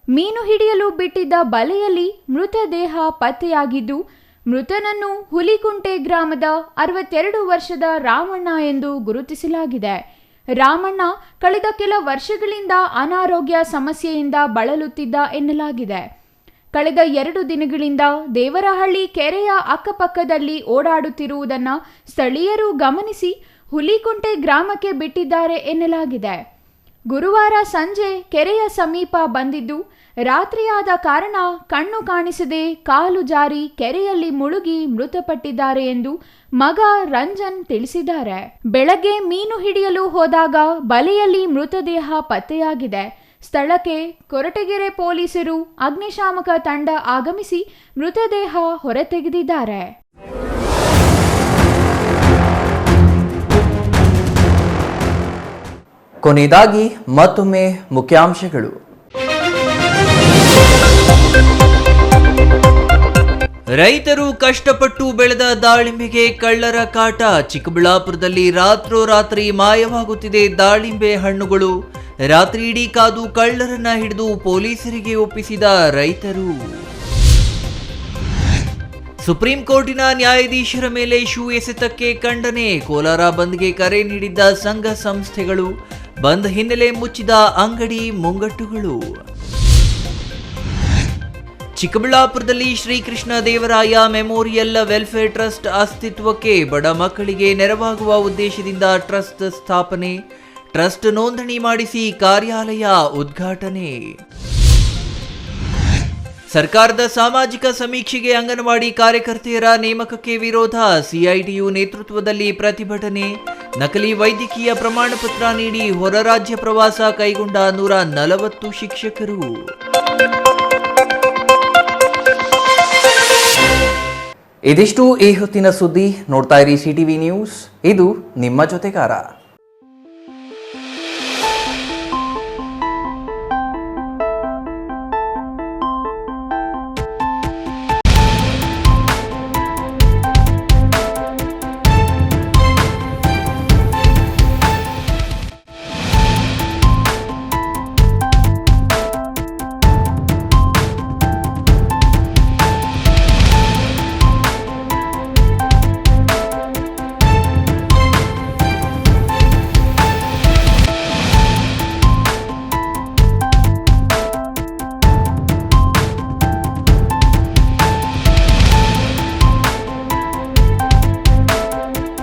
ಮೀನು ಹಿಡಿಯಲು ಬಿಟ್ಟಿದ್ದ ಬಲೆಯಲ್ಲಿ ಮೃತದೇಹ ಪತ್ತೆಯಾಗಿದ್ದು, ಮೃತನನ್ನು ಹುಲಿಕುಂಟೆ ಗ್ರಾಮದ 62 ವರ್ಷದ ರಾಮಣ್ಣ ಎಂದು ಗುರುತಿಸಲಾಗಿದೆ. ರಾಮಣ್ಣ ಕಳೆದ ಕೆಲ ವರ್ಷಗಳಿಂದ ಅನಾರೋಗ್ಯ ಸಮಸ್ಯೆಯಿಂದ ಬಳಲುತ್ತಿದ್ದ ಎನ್ನಲಾಗಿದೆ. ಕಳೆದ 2 ದಿನಗಳಿಂದ ದೇವರಹಳ್ಳಿ ಕೆರೆಯ ಅಕ್ಕಪಕ್ಕದಲ್ಲಿ ಓಡಾಡುತ್ತಿರುವುದನ್ನು ಸ್ಥಳೀಯರು ಗಮನಿಸಿ ಹುಲಿಕುಂಟೆ ಗ್ರಾಮಕ್ಕೆ ಬಿಟ್ಟಿದ್ದಾರೆ ಎನ್ನಲಾಗಿದೆ. ಗುರುವಾರ ಸಂಜೆ ಕೆರೆಯ ಸಮೀಪ ಬಂದಿದ್ದು, ರಾತ್ರಿಯಾದ ಕಾರಣ ಕಣ್ಣು ಕಾಣಿಸದೆ ಕಾಲು ಜಾರಿ ಕೆರೆಯಲ್ಲಿ ಮುಳುಗಿ ಮೃತಪಟ್ಟಿದ್ದಾರೆ ಎಂದು ಮಗ ರಂಜನ್ ತಿಳಿಸಿದ್ದಾರೆ. ಬೆಳಗ್ಗೆ ಮೀನು ಹಿಡಿಯಲು ಹೋದಾಗ ಬಲೆಯಲ್ಲಿ ಮೃತದೇಹ ಪತ್ತೆಯಾಗಿದೆ. ಸ್ಥಳಕ್ಕೆ ಕೊರಟಗೆರೆ ಪೊಲೀಸರು, ಅಗ್ನಿಶಾಮಕ ತಂಡ ಆಗಮಿಸಿ ಮೃತದೇಹ ಹೊರತೆಗೆದಿದ್ದಾರೆ. ಕೊನೆಯದಾಗಿ ಮತ್ತೊಮ್ಮೆ ಮುಖ್ಯಾಂಶಗಳು. ರೈತರು ಕಷ್ಟಪಟ್ಟು ಬೆಳೆದ ದಾಳಿಂಬೆಗೆ ಕಳ್ಳರ ಕಾಟ. ಚಿಕ್ಕಬಳ್ಳಾಪುರದಲ್ಲಿ ರಾತ್ರೋರಾತ್ರಿ ಮಾಯವಾಗುತ್ತಿದೆ ದಾಳಿಂಬೆ ಹಣ್ಣುಗಳು. ರಾತ್ರಿ ಇಡೀ ಕಾದು ಕಳ್ಳರನ್ನ ಹಿಡಿದು ಪೊಲೀಸರಿಗೆ ಒಪ್ಪಿಸಿದ ರೈತರು. ಸುಪ್ರೀಂ ಕೋರ್ಟಿನ ನ್ಯಾಯಾಧೀಶರ ಮೇಲೆ ಶೂ ಎಸೆತಕ್ಕೆ ಖಂಡನೆ. ಕೋಲಾರ ಬಂದ್ಗೆ ಕರೆ ನೀಡಿದ್ದ ಸಂಘ ಸಂಸ್ಥೆಗಳು. ಬಂದ್ ಹಿನ್ನೆಲೆ ಮುಚ್ಚಿದ ಅಂಗಡಿ ಮುಂಗಟ್ಟುಗಳು. ಚಿಕ್ಕಬಳ್ಳಾಪುರದಲ್ಲಿ Srikrishna Devaraya memorial welfare trust ಅಸ್ತಿತ್ವಕ್ಕೆ. ಬಡ ಮಕ್ಕಳಿಗೆ ನೆರವಾಗುವ ಉದ್ದೇಶದಿಂದ ಟ್ರಸ್ಟ್ ಸ್ಥಾಪನೆ. ಟ್ರಸ್ಟ್ ನೋಂದಣಿ ಮಾಡಿಸಿ ಕಾರ್ಯಾಲಯ ಉದ್ಘಾಟನೆ. ಸರ್ಕಾರದ ಸಾಮಾಜಿಕ ಸಮೀಕ್ಷೆಗೆ ಅಂಗನವಾಡಿ ಕಾರ್ಯಕರ್ತೆಯರ ನೇಮಕಕ್ಕೆ ವಿರೋಧ. ಸಿಐಟಿಯು ನೇತೃತ್ವದಲ್ಲಿ ಪ್ರತಿಭಟನೆ. ನಕಲಿ ವೈದ್ಯಕೀಯ ಪ್ರಮಾಣ ಪತ್ರ ನೀಡಿ ಹೊರ ರಾಜ್ಯ ಪ್ರವಾಸ ಕೈಗೊಂಡ 140 ಶಿಕ್ಷಕರು. ಇದಿಷ್ಟು ಈ ಹೊತ್ತಿನ ಸುದ್ದಿ. ನೋಡ್ತಾ ಇರಿ ಸಿಟಿವಿ ನ್ಯೂಸ್, ಇದು ನಿಮ್ಮ ಜೊತೆಗಾರ.